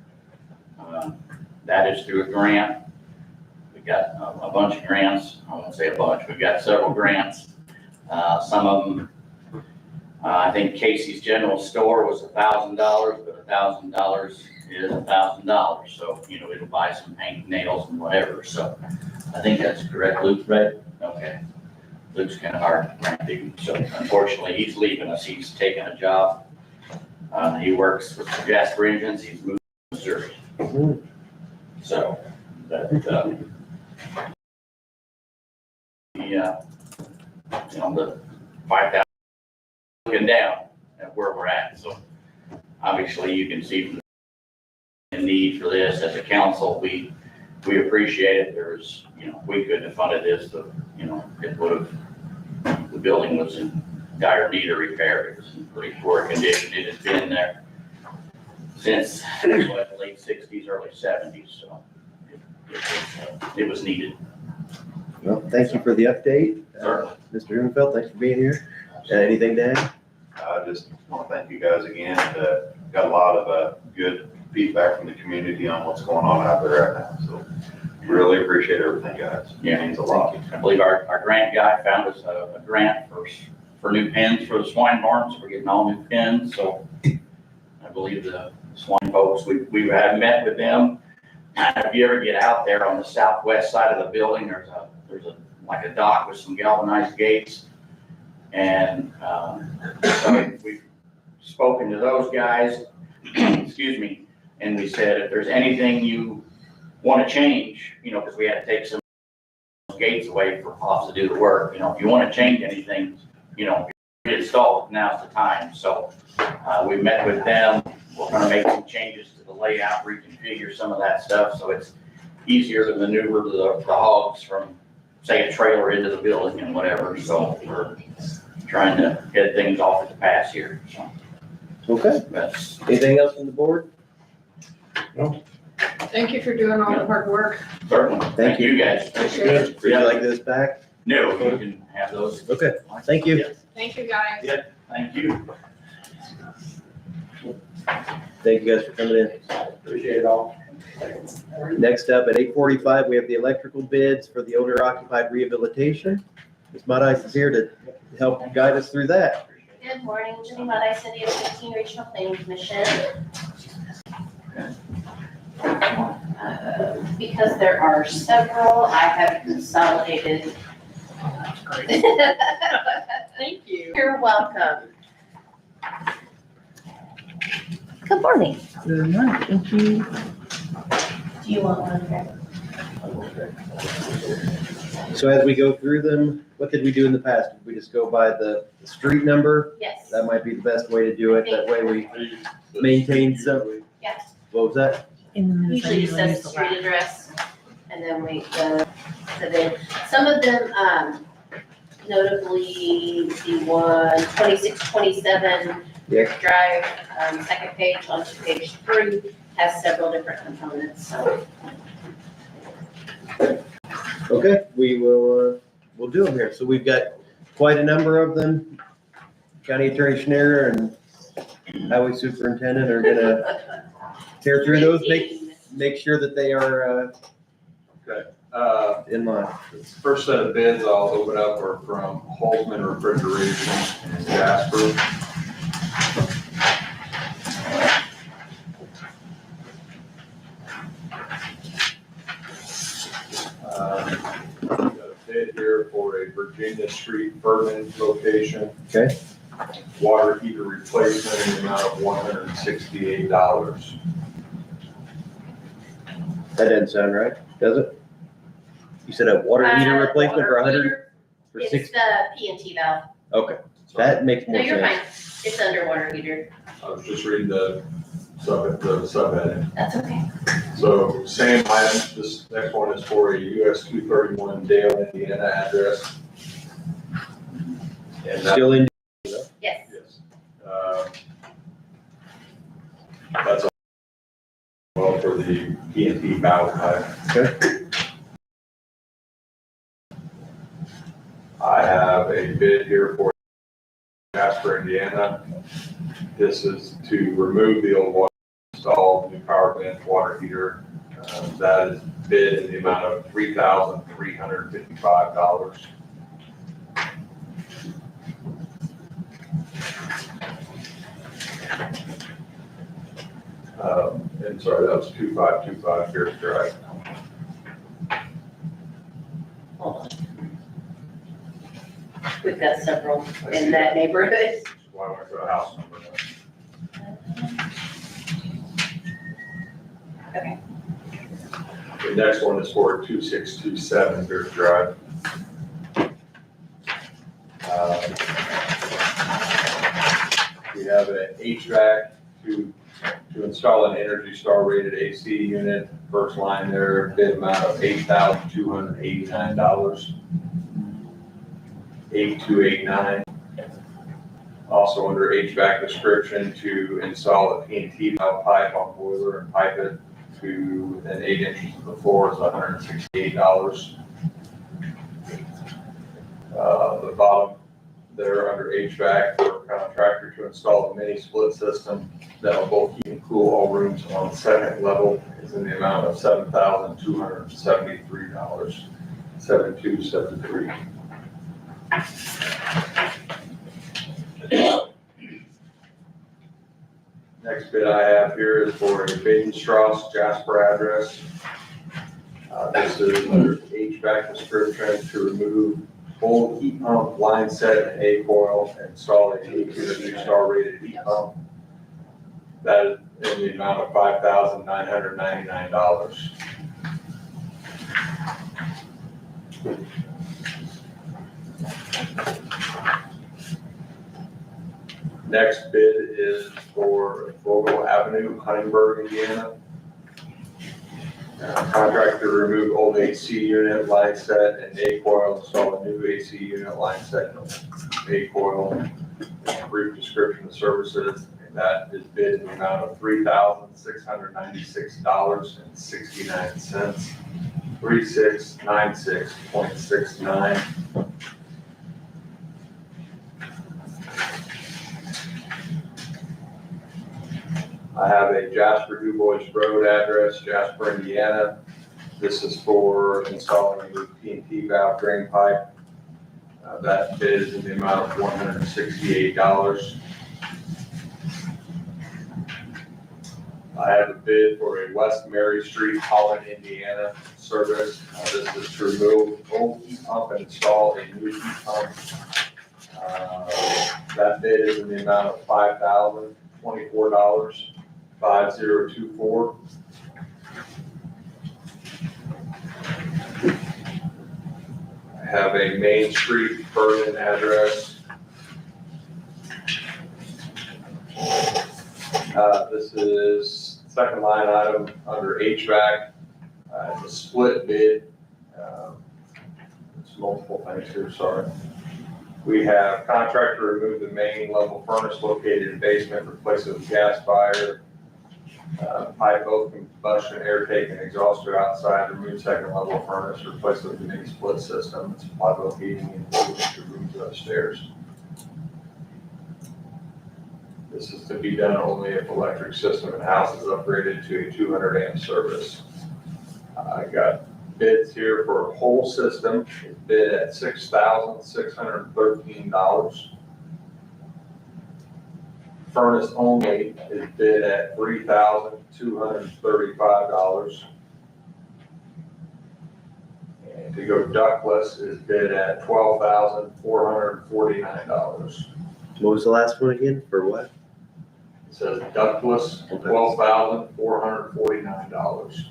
That is through a grant. We've got a bunch of grants. I won't say a bunch. We've got several grants. Some of them, I think Casey's General Store was $1,000, but $1,000 is $1,000. So, it'll buy some paint, nails, and whatever. So I think that's correct, Luke, right? Okay. Luke's kind of hard grant digging. So unfortunately, he's leaving us. He's taking a job. He works with Jasper Engines. He's moved to Missouri. So, the 5,000 looking down at where we're at. So obviously you can see from the need for this as a council, we appreciate it. There's, we couldn't have funded this, but, it would have, the building was in dire need of repair. It was in pretty poor condition. It has been there since the late 60s, early 70s. So it was needed. Well, thank you for the update. Certainly. Mr. Rubenfeld, thanks for being here. Anything to add? I just want to thank you guys again, and got a lot of good feedback from the community on what's going on out there right now, so really appreciate everything, guys. Yeah. It means a lot. I believe our grant guy found us a grant for new pens for the swine barns. We're getting all new pens, so I believe the swine folks, we have met with them. If you ever get out there on the southwest side of the building, there's like a dock with some galvanized gates. And, so we've spoken to those guys, excuse me, and we said, if there's anything you want to change, because we had to take some gates away for Pops to do the work, if you want to change anything, install it, now's the time. So, we met with them. We're going to make some changes to the layout, reconfigure some of that stuff, so it's easier to maneuver the hogs from, say, a trailer into the building and whatever. So we're trying to get things off at the pass here. So Okay. that's Anything else from the board? Thank you for doing all the hard work. certainly. Thank you. Guys. Appreciate it. Would you like this back? No, you can have those. Okay, thank you. Thank you, guys. Thank you. Thank you guys for coming in. Appreciate it all. Next up at 8:45, we have the electrical bids for the owner occupied rehabilitation. Ms. Muddice is here to help guide us through that. Good morning, Jenny Muddice, City of 15 Regional Planning Commission. Because there are several, I have consolidated. Thank you. You're welcome. Good morning. Good morning. Thank you. Do you want one, Greg? So as we go through them, what did we do in the past? Did we just go by the street number? Yes. That might be the best way to do it. That way we maintain some, Yes. what was that? In the minutes, I Usually it usually use says the street last. address, and then we go to the, some of them, notably the one, 2627 Yeah. Drive, second page onto page 3, has several different components, so. Okay, we will, we'll do them here. So we've got quite a number of them. County Attorney Schneider and Highway Superintendent are gonna tear through those, make sure that they are, in line. First set of bids I'll open up are from Holzman Refrigeration in Jasper. Got a bid here for a Virginia Street Furman location. Okay. Water heater replacement in the amount of $168. That doesn't sound right, does it? You said a water heater replacement for Water 100, heater, for It's 60? the P&T valve. Okay, that makes No, more you're sense. fine. It's underwater heater. I was just reading the subheading. That's okay. So same item, this next one is for a US 231 Dale, Indiana address. And that, Still in, Yes. yes. That's all well for the P&T valve pipe. Okay. I have a bid here for Jasper, Indiana. This is to remove the old water, install new power bench water heater. That is bid in the amount of $3,355. And sorry, that was 2525 Pierce Drive. Hold on. We've got several in that neighborhood. Why don't I put a house number in? Okay. The next one is for 2627 Pierce Drive. We have an HVAC to install an Energy Star rated AC unit. First line there, bid amount of $8,289. 8289. Also under HVAC description to install a P&T valve pipe on boiler and pipe it. to within 8 inches of the floor is $168. The bottom there under HVAC for a contractor to install a mini split system that will both heat and cool all rooms on the second level is in the amount of $7,273, $7,273. Next bid I have here is for a Baden-Strauss Jasper address. This is under HVAC description to remove old heat pump, line set, and A-coil, and install a new Star rated heat pump. That is in the amount of $5,999. Next bid is for Vogel Avenue, Huntingburg, Indiana. Contractor to remove old AC unit, line set, and A-coil, install a new AC unit, line set, and A-coil. Brief description of services, and that is bid in the amount of $3,696.69, 3696.69. I have a Jasper Du Bois Road address, Jasper, Indiana. This is for installing a new P&T valve drain pipe. That bid is in the amount of $168. I have a bid for a West Mary Street, Holland, Indiana service. This is to remove old heat pump and install a new heat pump. That bid is in the amount of $5,024. 5024. I have a Main Street, Vernon address. This is second line item under HVAC. It's a split bid. It's multiple things here, sorry. We have contractor remove the main level furnace located in basement, replace it with gas fire. Pipe both combustion, air take, and exhauster outside, remove second level furnace, replace it with a mini split system, supply both heating and cooling to rooms upstairs. This is to be done only if electric system in house is upgraded to a 200 amp service. I got bids here for a whole system. It's bid at $6,613. Furnace only is bid at $3,235. And to go ductless is bid at $12,449. What was the last one again? For what? It says ductless, $12,449.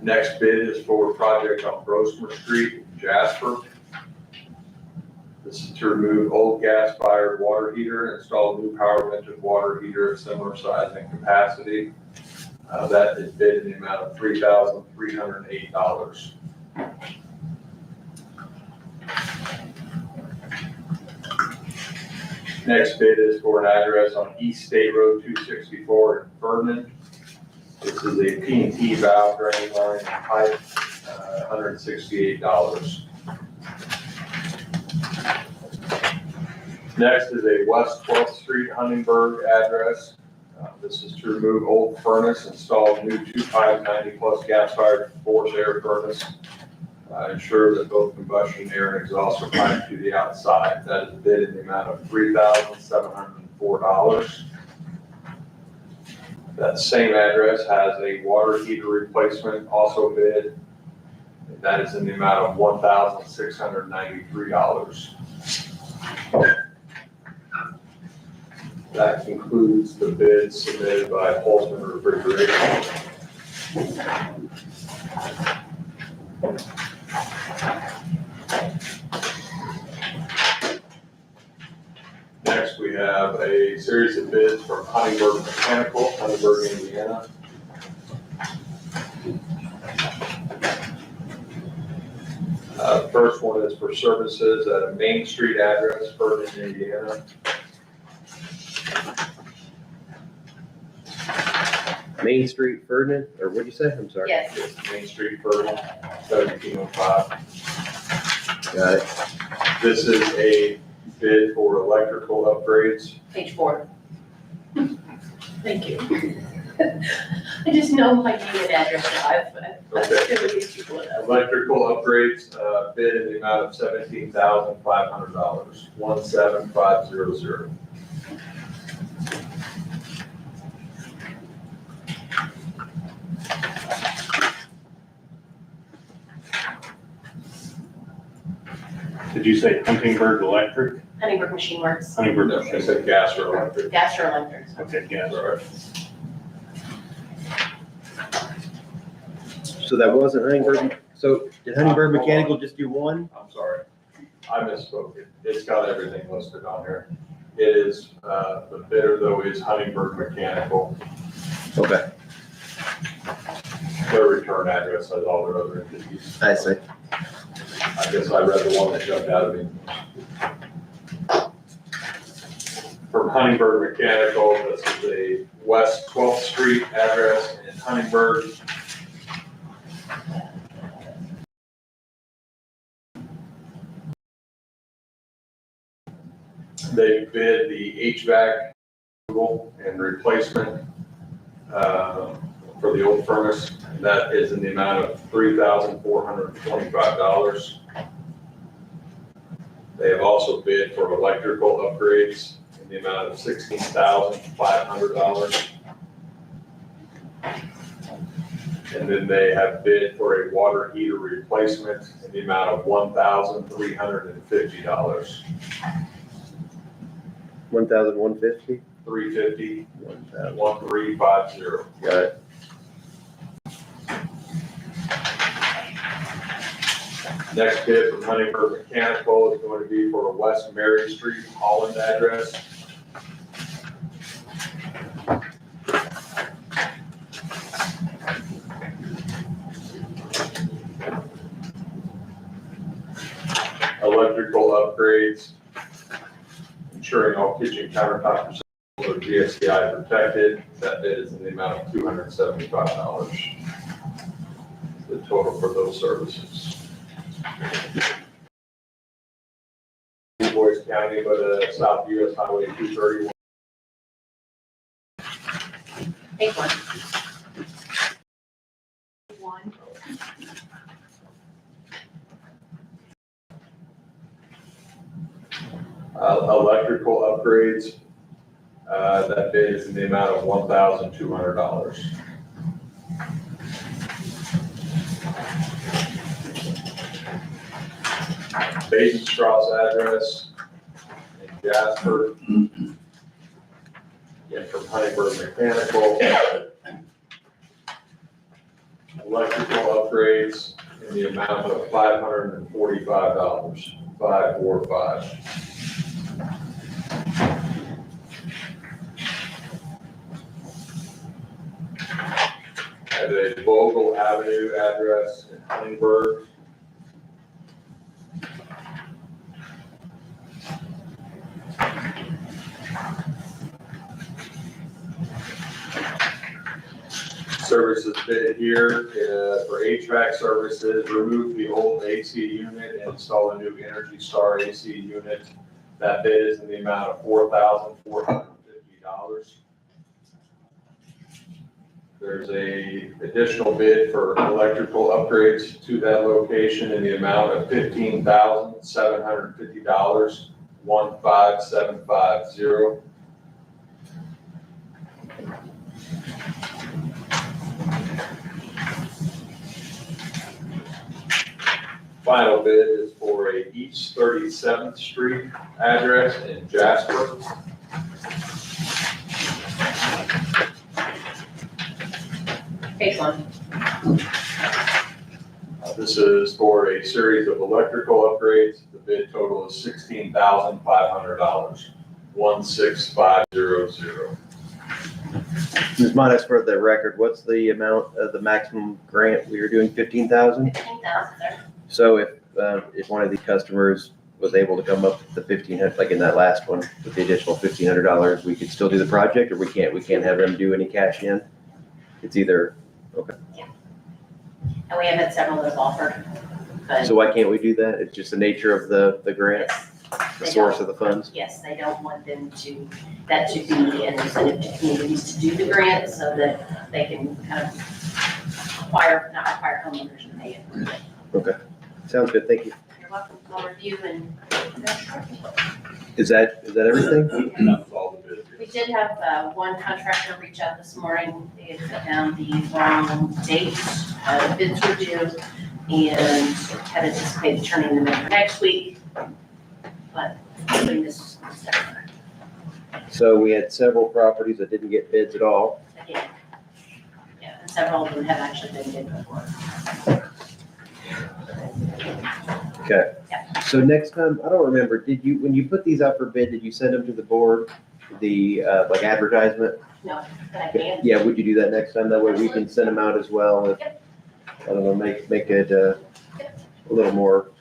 Next bid is for a project on Grosvenor Street, Jasper. This is to remove old gas-fired water heater and install new power-vented water heater of similar size and capacity. That is bid in the amount of $3,308. Next bid is for an address on East State Road 264 in Vernon. This is a P&T valve drain line and pipe, $168. Next is a West 12th Street Huntingburg address. This is to remove old furnace, install new 2.90 plus gas-fired forced air furnace. Ensure that both combustion air and exhaust are piped to the outside. That is bid in the amount of $3,704. That same address has a water heater replacement also bid. That is in the amount of $1,693. That concludes the bids submitted by Holzman Refrigeration. Next, we have a series of bids from Huntingburg Mechanical, Huntingburg, Indiana. First one is for services at a Main Street address, Vernon, Indiana. Main Street, Ferdinand, or what'd you say? I'm sorry. Yes. It's Main Street, Ferdinand, 1705. Got it. This is a bid for electrical upgrades. Page 4. Thank you. I just know my unit address now. I've Okay. given these people enough. Electrical upgrades, bid in the amount of $17,500, 17500. Did you say Huntingburg Electric? Huntingburg Machine Works, Huntingburg. No, I said gas or electric. gas or electric. Okay, yes. Sorry. So that wasn't Huntingburg, so did Huntingburg Mechanical just do one? I'm sorry, I misspoke. It's got everything listed on here. It is, the bidder though is Huntingburg Mechanical. Okay, Their return address has all their other entities. I see. I guess I read the one that jumped out of me. From Huntingburg Mechanical, this is a West 12th Street address in Huntingburg. They bid the HVAC and replacement for the old furnace. That is in the amount of $3,425. They have also bid for electrical upgrades in the amount of $16,500. And then they have bid for a water heater replacement in the amount of $1,350. 1,150? 350, 1,000. 1350. Got it. Next bid from Huntingburg Mechanical is going to be for a West Mary Street, Holland address. Electrical upgrades, ensuring all kitchen countertops are GSCI protected. That bid is in the amount of $275. The total for those services. Boys County, but South US Highway 231. Page 1. Electrical upgrades, that bid is in the amount of $1,200. Basinstrasse address in Jasper. Again, from Huntingburg Mechanical. Electrical upgrades in the amount of $545, 545. At a Vogel Avenue address in Huntingburg. Services bid here for HVAC services, remove the old AC unit and install a new Energy Star AC unit. That bid is in the amount of $4,450. There's a additional bid for electrical upgrades to that location in the amount of $15,750, 15750. Final bid is for a East 37th Street address in Jasper. Page 1. This is for a series of electrical upgrades. The bid total is $16,500, 16500. Ms. Modest, for the record, what's the amount of the maximum grant? We were doing 15,000? 15,000, sir. So if one of the customers was able to come up with the 1,500, like in that last one, with the additional $1,500, we could still do the project, or we can't have them do any cash in? It's either, And we have had several that have offered, but. so why can't we do that? It's just the nature of the grant, Yes, the they source don't. of the funds? Yes, they don't want them to, that to be an incentive to communities to do the grant so that they can kind of not require homeowners to pay it. Sounds good, thank you. You're welcome, I'll review and. Is that everything? And that was all the bids. We did have one contractor reach out this morning. They had put down the wrong date. The bids were due and had anticipated turning them in for next week. But doing this separate So we had several properties that didn't get bids at all. again. Yeah, and several of them have actually been bid before. Okay. So next time, I don't remember, when you put these out for bid, did you send them to the board, the, like advertisement? No, but I can. Yeah, would you do that next time? That way we can send them out as well. I don't know, make it a little more,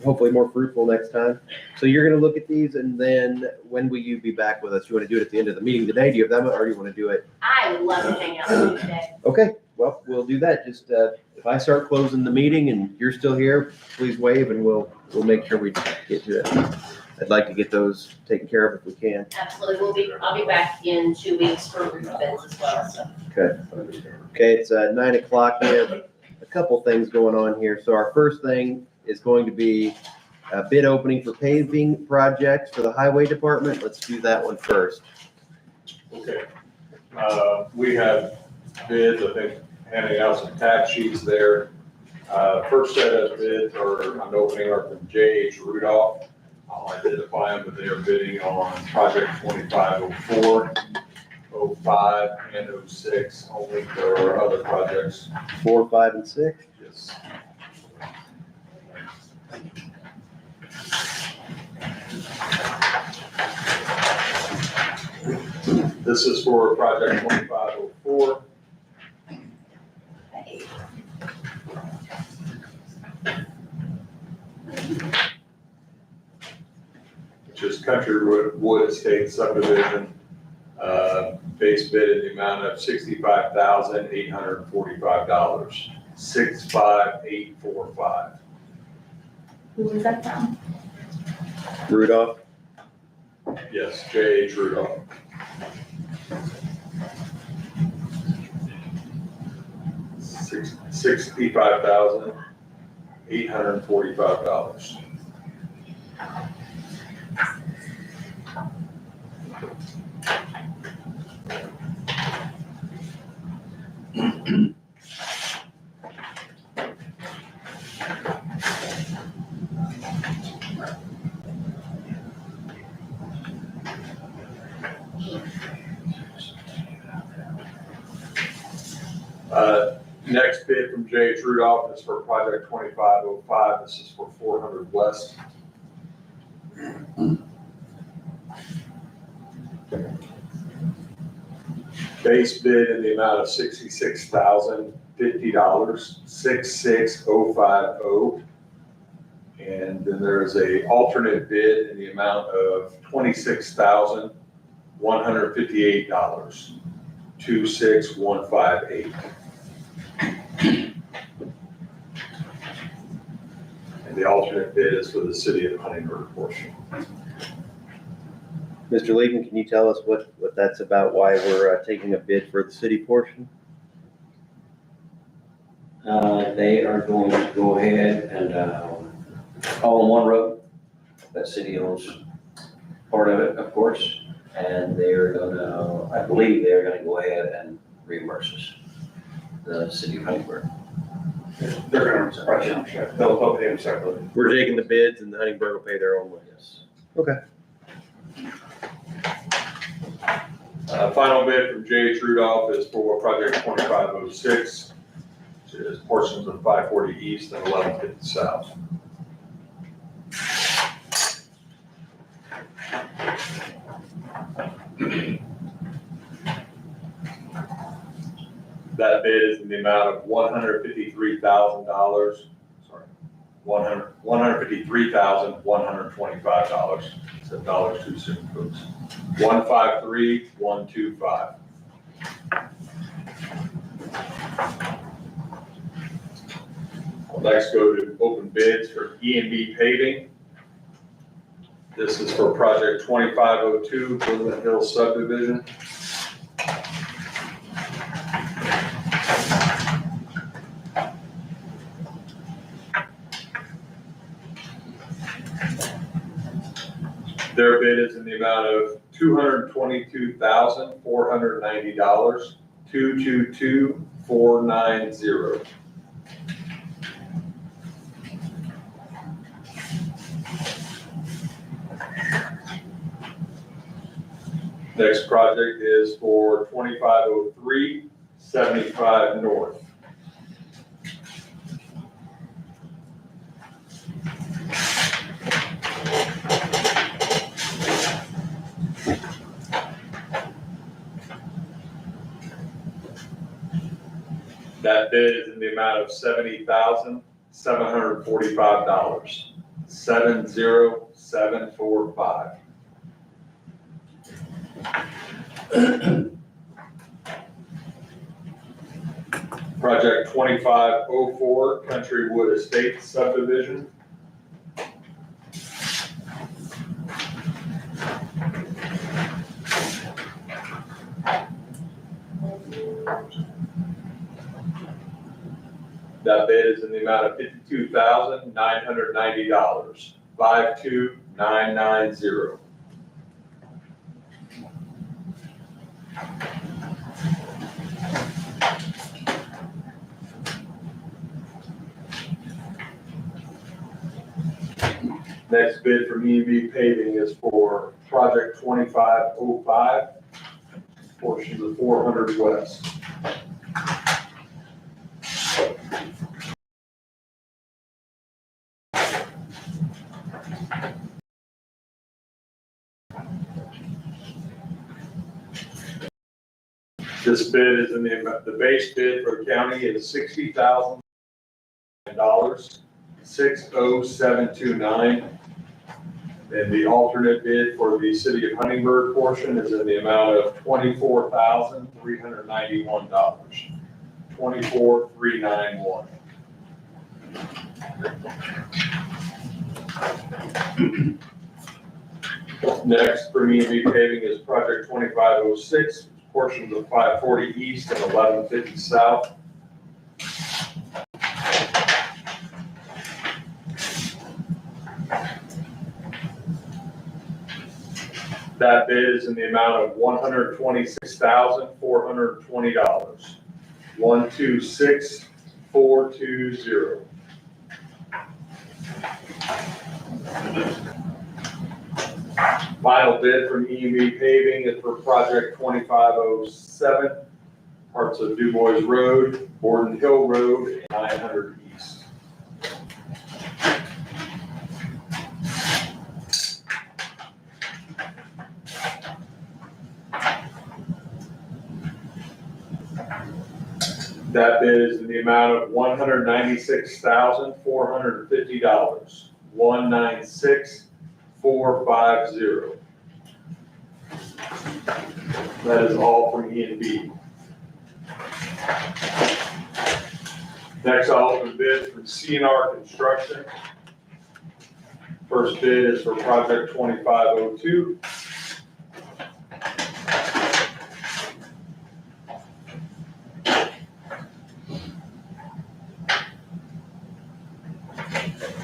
hopefully more fruitful next time. So you're gonna look at these and then when will you be back with us? You wanna do it at the end of the meeting today? Do you have that much, or do you wanna do it? I would love to hang out with you today. Okay, well, we'll do that. Just, if I start closing the meeting and you're still here, please wave and we'll make sure we get to it. I'd like to get those taken care of if we can. Absolutely, I'll be back in 2 weeks for roof bids as well, so. Okay, it's 9 o'clock. We have a couple things going on here. So our first thing is going to be a bid opening for paving projects for the highway department. Let's do that one first. Okay. We have bids, I think, handing out some tab sheets there. First set of bids I'm opening are from J.H. Rudolph. I'll identify them, but they are bidding on project 2504, 05, and 06 only. There are other projects. 4, 5, and 6. Yes. This is for project 2504. Which is Country Wood Estate subdivision. Base bid in the amount of $65,845. 65845. Who was that from? Rudolph. Yes, J.H. Rudolph. $65,845. Next bid from J.H. Rudolph is for project 2505. This is for 400 West. Base bid in the amount of $66,050, 66050. And then there is a alternate bid in the amount of $26,158, 26158. And the alternate bid is for the city of Huntingburg portion. Mr. Leaden, can you tell us what that's about, why we're taking a bid for the city portion? They are going to go ahead and, all in one road. That city owns part of it, of course, and they're gonna, I believe they're gonna go ahead and reimburse us, the city of Huntingburg. They're gonna, they'll pay them separately. We're taking the bids and Huntingburg will pay their own way. Yes. Okay. Final bid from J.H. Rudolph is for project 2506, which is portions of 540 East and 1150 South. That bid is in the amount of $153,000, sorry, $153,125. It's $1 too soon, folks. 153,125. I'll next go to open bids for E&B paving. This is for project 2502 Woodland Hills subdivision. Their bid is in the amount of $222,490, 222490. Next project is for 2503 75 North. That bid is in the amount of $70,745, 70745. Project 2504 Country Wood Estates subdivision. That bid is in the amount of $52,990, 52990. Next bid from E&B paving is for project 2505, portions of 400 West. This bid is in the base bid for the county is $60,000, 60729. And the alternate bid for the city of Huntingburg portion is in the amount of $24,391, 24391. Next for E&B paving is project 2506, portions of 540 East and 1150 South. That bid is in the amount of $126,420, 126420. Final bid from E&B paving is for project 2507, parts of Du Bois Road, Borden Hill Road, and 900 East. That bid is in the amount of $196,450, 196450. That is all from E&B. Next, I'll open bids from CNR Construction. First bid is for project 2502.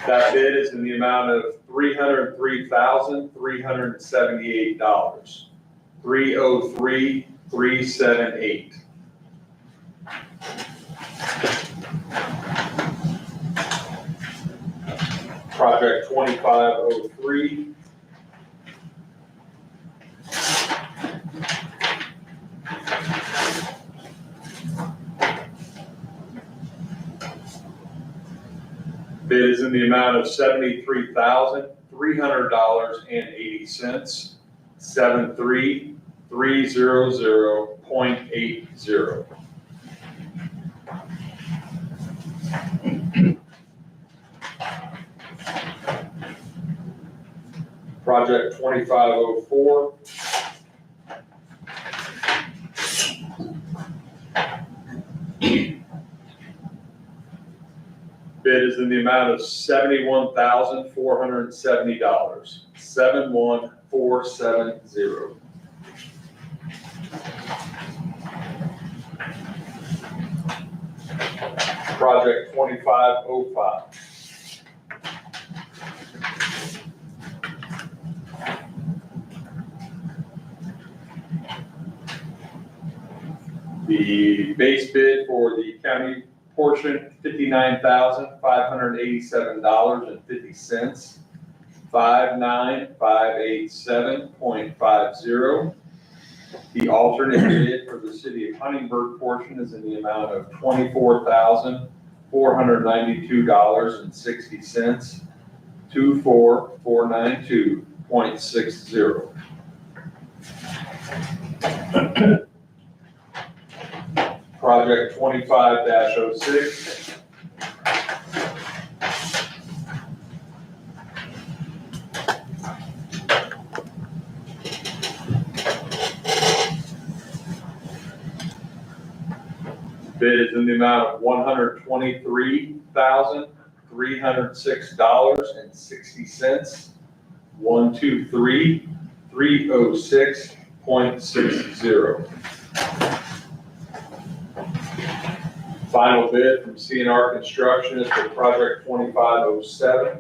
That bid is in the amount of $303,378, 303,378. Project 2503. Bid is in the amount of $73,300.80, 73300.80. Project 2504. Bid is in the amount of $71,470, 71470. Project 2505. The base bid for the county portion, $59,587.50, 59587.50. The alternate bid for the city of Huntingburg portion is in the amount of $24,492.60, 24492.60. Project 25-06. Bid is in the amount of $123,306.60, 123,306.60. Final bid from CNR Construction is for project 2507.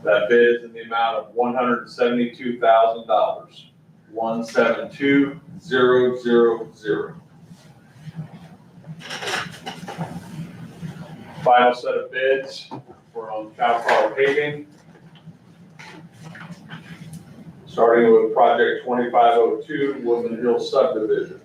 That bid is in the amount of $172,000, 172,000. Final set of bids from CalPower Paving. Starting with project 2502, Woodland Hill subdivision.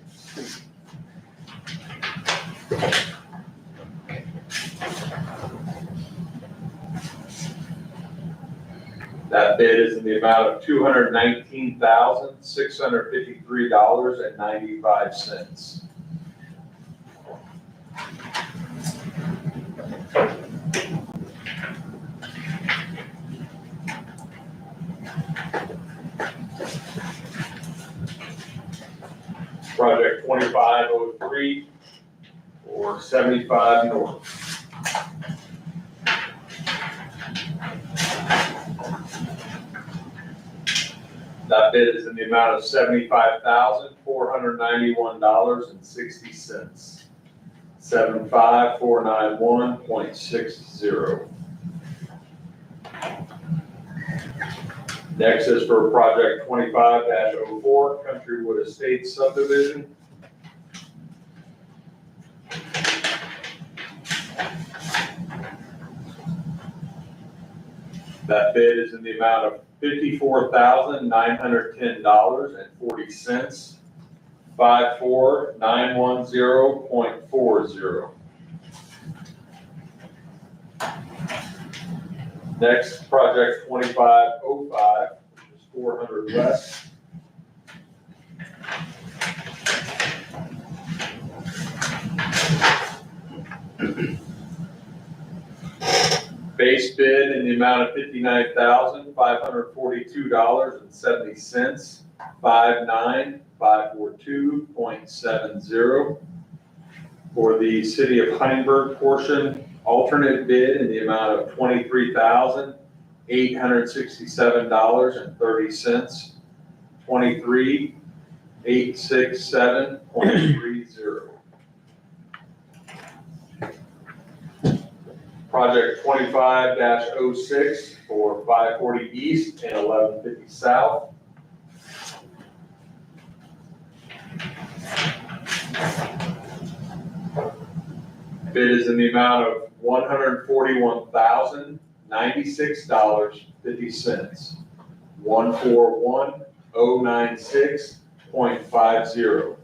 That bid is in the amount of $219,653.95. Project 2503 or 75 North. That bid is in the amount of $75,491.60, 75491.60. Next is for project 25-04, Countrywood Estates subdivision. That bid is in the amount of $54,910.40, 54910.40. Next, project 2505, which is 400 West. Base bid in the amount of $59,542.70, 59542.70. For the city of Huntingburg portion, alternate bid in the amount of $23,867.30, 23,867.30. Project 25-06 for 540 East and 1150 South. Bid is in the amount of $141,096.50, 141,096.50.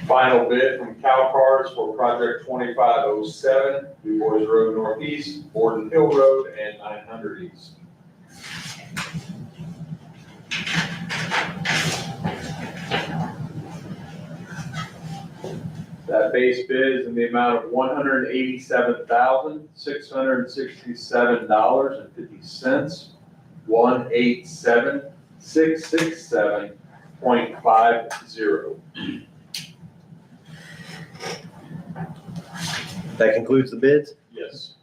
Final bid from CalCars for project 2507, Du Bois Road Northeast, Borden Hill Road, and 900 East. That base bid is in the amount of $187,667.50. 187,667.50. That concludes the bids. Yes.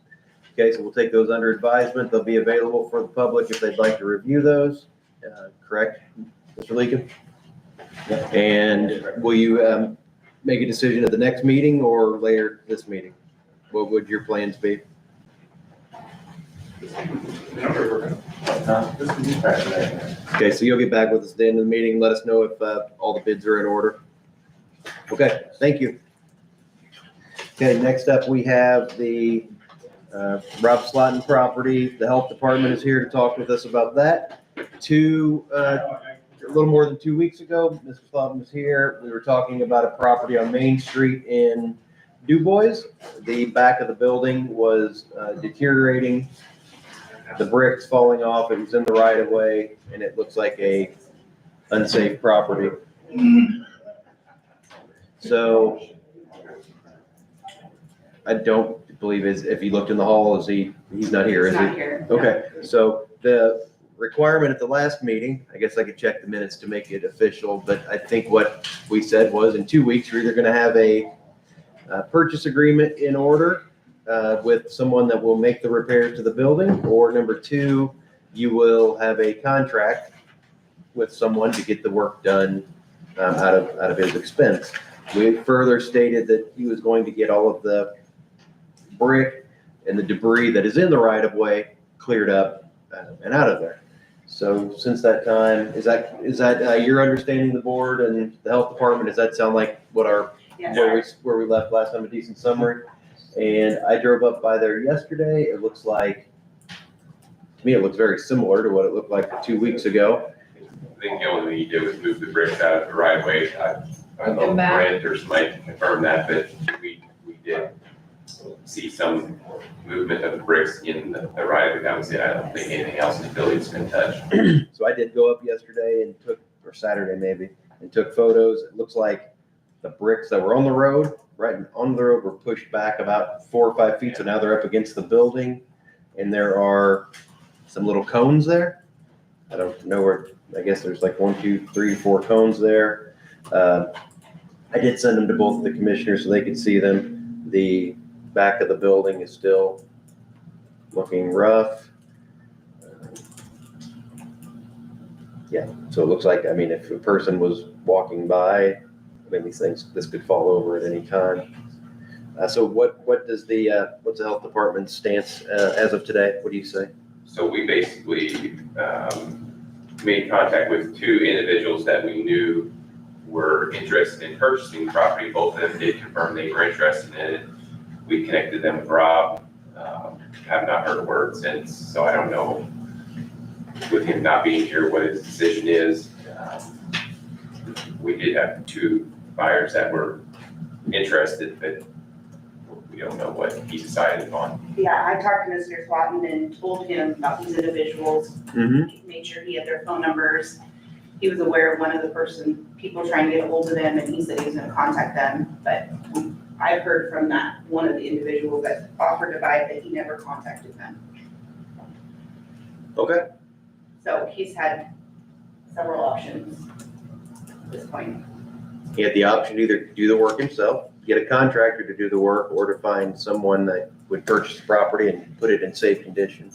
Okay, so we'll take those under advisement. They'll be available for the public if they'd like to review those. Correct, Mr. Leakin? And will you make a decision at the next meeting or later this meeting? What would your plans be? Okay, so you'll get back with us at the end of the meeting. Let us know if all the bids are in order. Okay, thank you. Okay, next up, we have the Rob Slotin property. The health department is here to talk with us about that. A little more than 2 weeks ago, Mr. Slotin was here. We were talking about a property on Main Street in DuBois. The back of the building was deteriorating. The bricks falling off. It was in the right of way, and it looks like a unsafe property. So I don't believe if he looked in the hall, he's not here, is he? He's not here. Okay, so the requirement at the last meeting, I guess I could check the minutes to make it official, but I think what we said was in 2 weeks, you're either gonna have a purchase agreement in order with someone that will make the repairs to the building, or number two, you will have a contract with someone to get the work done out of his expense. We further stated that he was going to get all of the brick and the debris that is in the right of way cleared up and out of there. So since that time, is that your understanding, the board and the health department? Does that sound like what where we left last time, a decent summary? And I drove up by there yesterday. It looks like, to me, it looks very similar to what it looked like 2 weeks ago. I think the only thing you did was move the bricks out of the right of way. I don't know, Come back. Brent or somebody can confirm that, but we did see some movement of the bricks in the right of way. That was it. I don't think anything else in the building's been touched. So I did go up yesterday and or Saturday maybe, and took photos. It looks like the bricks that were on the road, right on the road, were pushed back about 4 or 5 feet. So now they're up against the building, and there are some little cones there. I don't know where, I guess there's like 1, 2, 3, 4 cones there. I did send them to both of the commissioners so they could see them. The back of the building is still looking rough. Yeah, so it looks like, I mean, if a person was walking by, I mean, this could fall over at any time. So what does what's the health department's stance as of today? What do you say? So we basically made contact with 2 individuals that we knew were interested in purchasing the property. Both of them did confirm they were interested in it. We connected them with Rob. Have not heard a word since, so I don't know, with him not being here, what his decision is. We did have 2 buyers that were interested, but we don't know what he decided on. Yeah, I talked to Mr. Swatton and told him about these individuals, made sure he had their phone numbers. He was aware of one of the people trying to get a hold of them, and he said he was gonna contact them, but I've heard from that one of the individuals that offered to buy that he never contacted them. Okay. So he's had several options at this point. He had the option to either do the work himself, get a contractor to do the work, or to find someone that would purchase the property and put it in safe condition.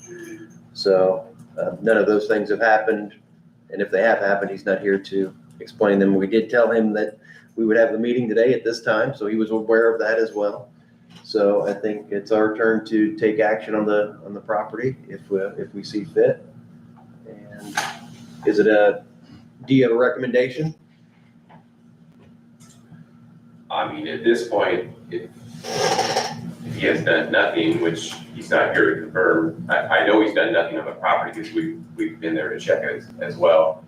So none of those things have happened. And if they have happened, he's not here to explain them. We did tell him that we would have the meeting today at this time, so he was aware of that as well. So I think it's our turn to take action on the property if we see fit. And do you have a recommendation? I mean, at this point, if he has done nothing, which he's not here to confirm, I know he's done nothing on the property because we've been there to check it as well.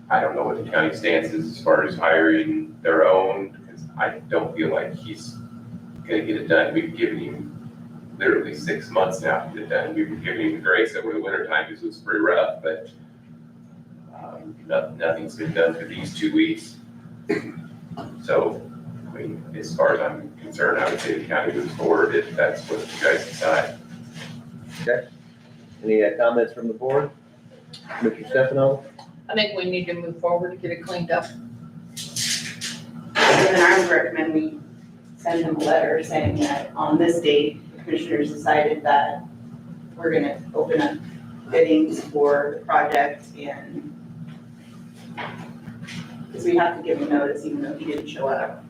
I don't know what the county stance is as far as hiring their own, because I don't feel like he's gonna get it done. We've given him literally 6 months now to get it done. We've given him grace over the winter time because it was pretty rough, but nothing's been done for these 2 weeks. So mean, as far as I'm concerned, I would say the county moves forward if that's what you guys decide. Any comments from the board? Mr. Stefano? I think we need to move forward to get it cleaned up. And then I would recommend we send them a letter saying that on this date, the commissioners decided that we're gonna open up biddings for the project and because we have to give him notice even though he didn't show up.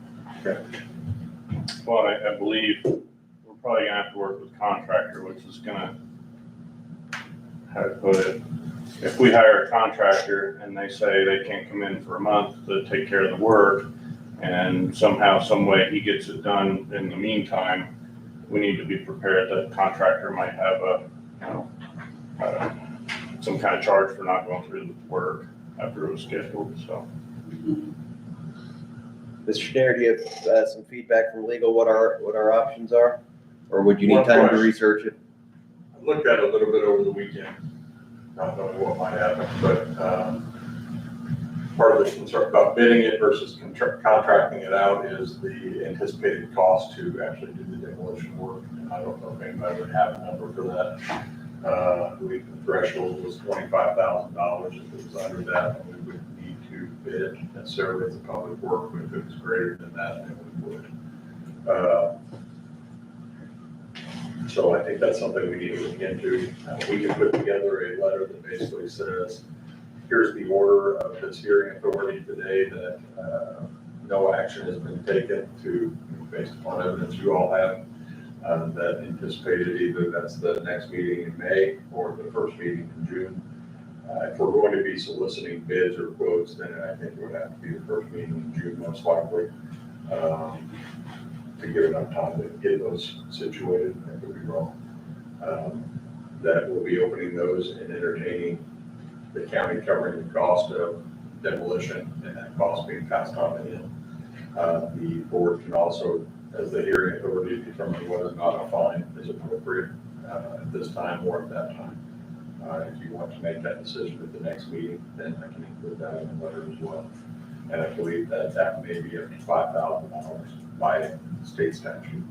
Well, I believe we're probably gonna have to work with contractor, which is gonna, how to put it, if we hire a contractor and they say they can't come in for a month to take care of the work, and somehow, some way he gets it done in the meantime, we need to be prepared that the contractor might have a, you know, some kind of charge for not going through the work after it was scheduled, so. Mr. Schneider, do you have some feedback from legal, what our options are? Or would you need time to research it? I looked at it a little bit over the weekend, not knowing what might happen, but part of the concern about bidding it versus contracting it out is the anticipated cost to actually do the demolition work. And I don't know if anybody would have a number for that. I believe the threshold was $25,000. If it was under that, we would need to bid necessarily as a public work, but if it was greater than that, then we would. So I think that's something we need to look into. We can put together a letter that basically says, here's the order of this hearing authority today that no action has been taken to, based upon evidence you all have, that anticipated either that's the next meeting in May or the first meeting in June. If we're going to be soliciting bids or quotes, then I think it would have to be the first meeting in June most likely, to give enough time to get those situated. I could be wrong. That we'll be opening those and entertaining the county covering the cost of demolition and that cost being passed on to him. The board can also, as the hearing authority, determine whether or not a fine is appropriate at this time or at that time. If you want to make that decision at the next meeting, then I can include that in the letter as well. And I believe that that may be up to $5,000 by state statute.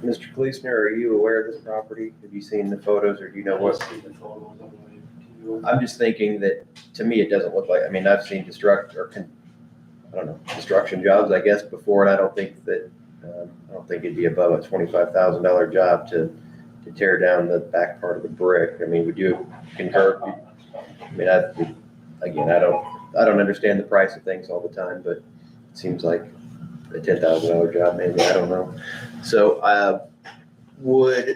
Mr. Gleason, are you aware of this property? Have you seen the photos or do you know what? I'm just thinking that, to me, it doesn't look like, I mean, I've seen destruction jobs, I guess, before, and I don't think it'd be above a $25,000 job to tear down the back part of the brick. I mean, would you concur? I mean, I don't understand the price of things all the time, but it seems like a $10,000 job, maybe, I don't know. So, Mr.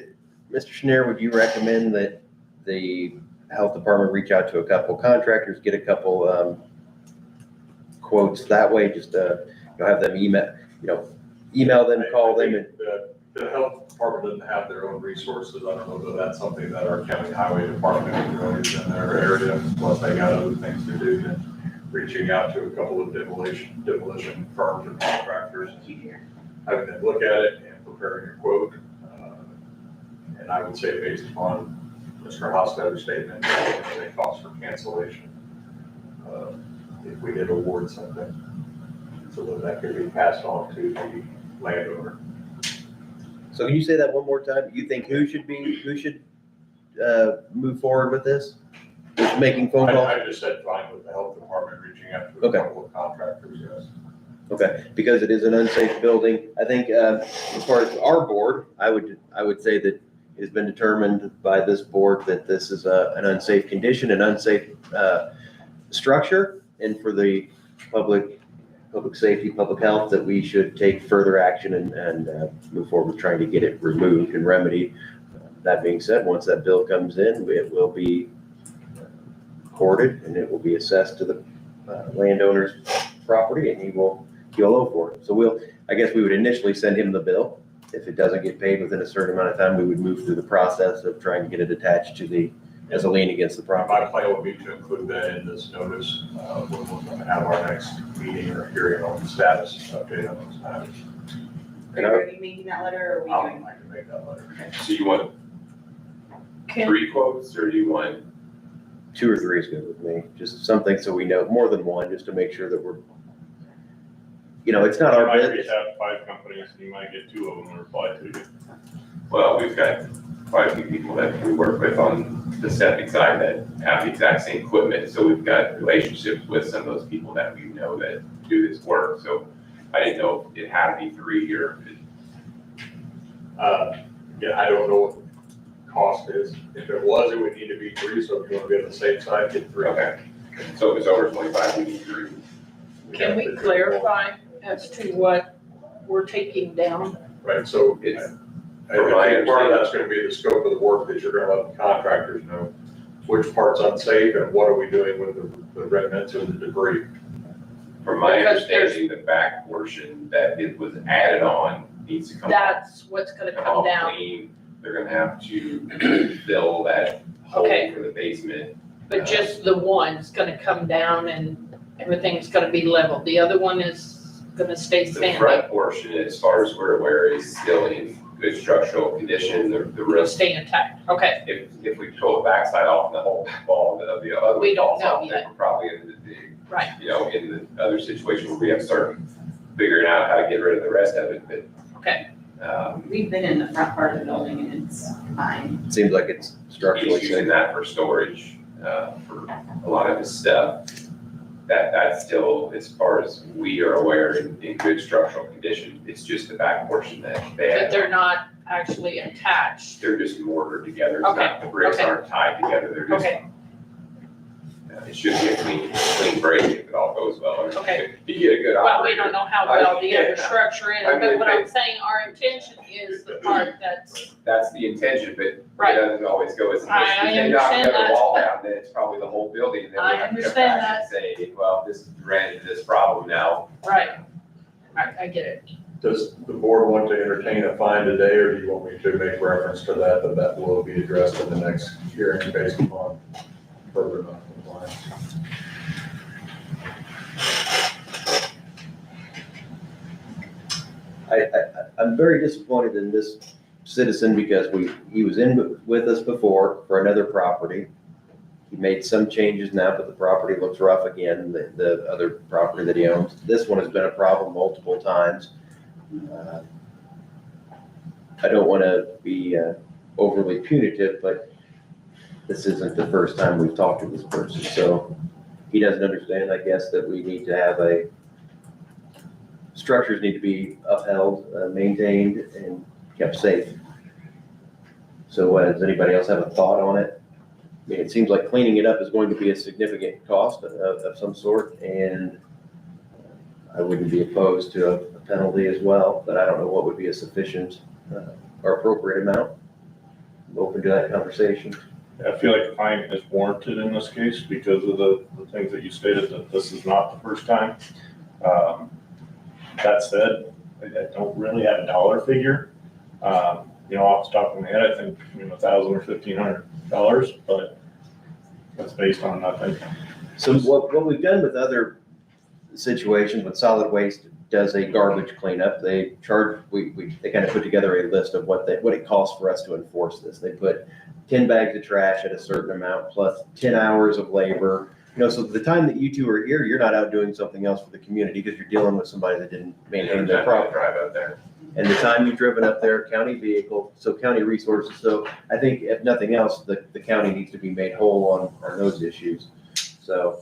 Schneer, would you recommend that the health department reach out to a couple contractors, get a couple, quotes that way, just, have them email them, call them and. The health department doesn't have their own resources. I don't know that that's something that our county highway department is in their area, plus they got other things to do than reaching out to a couple of demolition firms or contractors. Having them look at it and preparing a quote. And I would say based upon Mr. Hostetler's statement, a cost for cancellation. If we did award something, so that could be passed on to the landowner. So can you say that one more time? You think who should move forward with this? Just making phone calls? I just said fine with the health department reaching out to a couple of contractors, yes. Okay, because it is an unsafe building. I think, as far as our board, I would say that it's been determined by this board that this is an unsafe condition, an unsafe, structure, and for the public safety, public health, that we should take further action and move forward with trying to get it removed and remedied. That being said, once that bill comes in, it will be recorded and it will be assessed to the landowner's property, and he'll owe for it. So I guess we would initially send him the bill. If it doesn't get paid within a certain amount of time, we would move through the process of trying to get it attached to as a lien against the property. My plan would be to include that in this notice, when we're going to have our next meeting or hearing on the status, update on those matters. Are you making that letter or are we doing? I can make that letter. So you want 3 quotes or do you want 2 or 3 is good with me, just something so we know, more than one, just to make sure that we're, it's not You our might business. reach out to 5 companies, and you might get 2 of them to reply to you. Well, we've got quite a few people that we work with on the septic side that have the exact same equipment. So we've got relationships with some of those people that we know that do this work. So I didn't know if it had to be 3 or if it. Yeah, I don't know what the cost is. If it was, it would need to be 3, so if you want to be on the safe side, get 3. Okay. So if it's over 25, we need 3. Can we clarify as to what we're taking down? Right, so It's, I think part of that's gonna be the scope of the work that you're gonna let the contractors know, which part's unsafe and what are we doing with the remnants and the debris. from my Because understanding, the back portion that it was added on needs to come. That's what's gonna come all down, clean. They're gonna have to fill that hole Okay. for the basement. but just the one's gonna come down and everything's gonna be level. The other one is gonna stay The standing, front portion, as far as we're aware, is still in good structural condition. The it'll roof, stay intact. Okay, if we pull the backside off and the whole wall of the other We one don't falls know off, then yet. we're probably in the, right, in the other situation where we have to start figuring out how to get rid of the rest of it, but. okay. We've been in the front part of the building and it's fine. It seems like it's structurally He's using safe. that for storage, for a lot of his stuff. That's still, as far as we are aware, in good structural condition. It's just the back portion that they But have. they're not actually attached. They're just mortared together. It's Okay, not, the bricks okay. aren't tied together. They're just, Okay, it should be a clean break if it all goes well. Okay. You get a good well, we operator. don't know how well the other Yeah. structure is, I mean, but what I'm they- saying, our intention is the part that's, That's the intention, but it Right. doesn't always go as. I If they knock understand the other that. wall down, then it's probably the whole building, and then I we have to come understand back and say, well, this ran into this problem now. right. I get it. Does the board want to entertain a fine today, or do you want me to make reference to that will be addressed in the next hearing based upon further non-compliance? I'm very disappointed in this citizen because he was in with us before for another property. He made some changes now, but the property looks rough again, the other property that he owns. This one has been a problem multiple times. I don't want to be overly punitive, but this isn't the first time we've talked to this person. So he doesn't understand, I guess, that we need to have structures need to be upheld, maintained, and kept safe. So does anybody else have a thought on it? I mean, it seems like cleaning it up is going to be a significant cost of some sort, and I wouldn't be opposed to a penalty as well, but I don't know what would be a sufficient or appropriate amount. I'm open to that conversation. I feel like a fine is warranted in this case because of the things that you stated, that this is not the first time. That said, I don't really have a dollar figure. Off the top of my head, I think $1,000 or $1,500, but that's based on nothing. So what we've done with other situations, when solid waste does a garbage cleanup, they kind of put together a list of what it costs for us to enforce this. They put 10 bags of trash at a certain amount, plus 10 hours of labor. So the time that you two are here, you're not out doing something else for the community because you're dealing with somebody that didn't maintain their property. Drive out there. And the time you've driven up there, county vehicle, so county resources. So I think if nothing else, the county needs to be made whole on those issues. So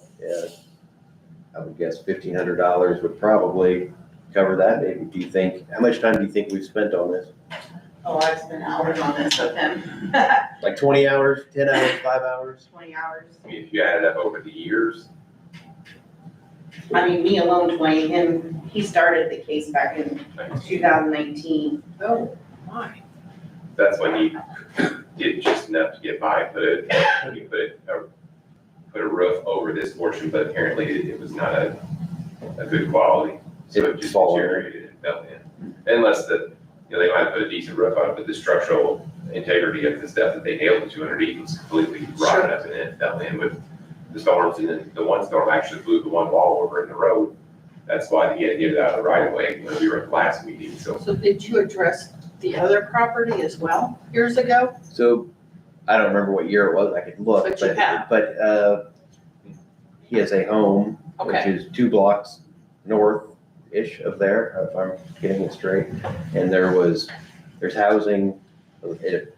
I would guess $1,500 would probably cover that. Maybe, do you think, how much time do you think we've spent on this? Oh, I've spent hours on this with him. Like 20 hours, 10 hours, 5 hours? 20 hours. I mean, if you add it up over the years, I mean, me alone 20, he started the case back in 2019. Oh, my. that's when he did just enough to get by, put a roof over this portion, but apparently it was not a good quality. So it just deteriorated and fell in. Unless they might have put a decent roof on it, but the structural integrity of the stuff that they nailed it to underneath was completely rotten up and it fell in with the storms, and then the one storm actually blew the one wall over in the road. That's why he had to get it out of the right of way when we were at the last meeting, so. So did you address the other property as well years ago? So I don't remember what year it was, I could look, But you have. but he has a home, which Okay. is 2 blocks north-ish of there, if I'm getting it straight. And there's housing,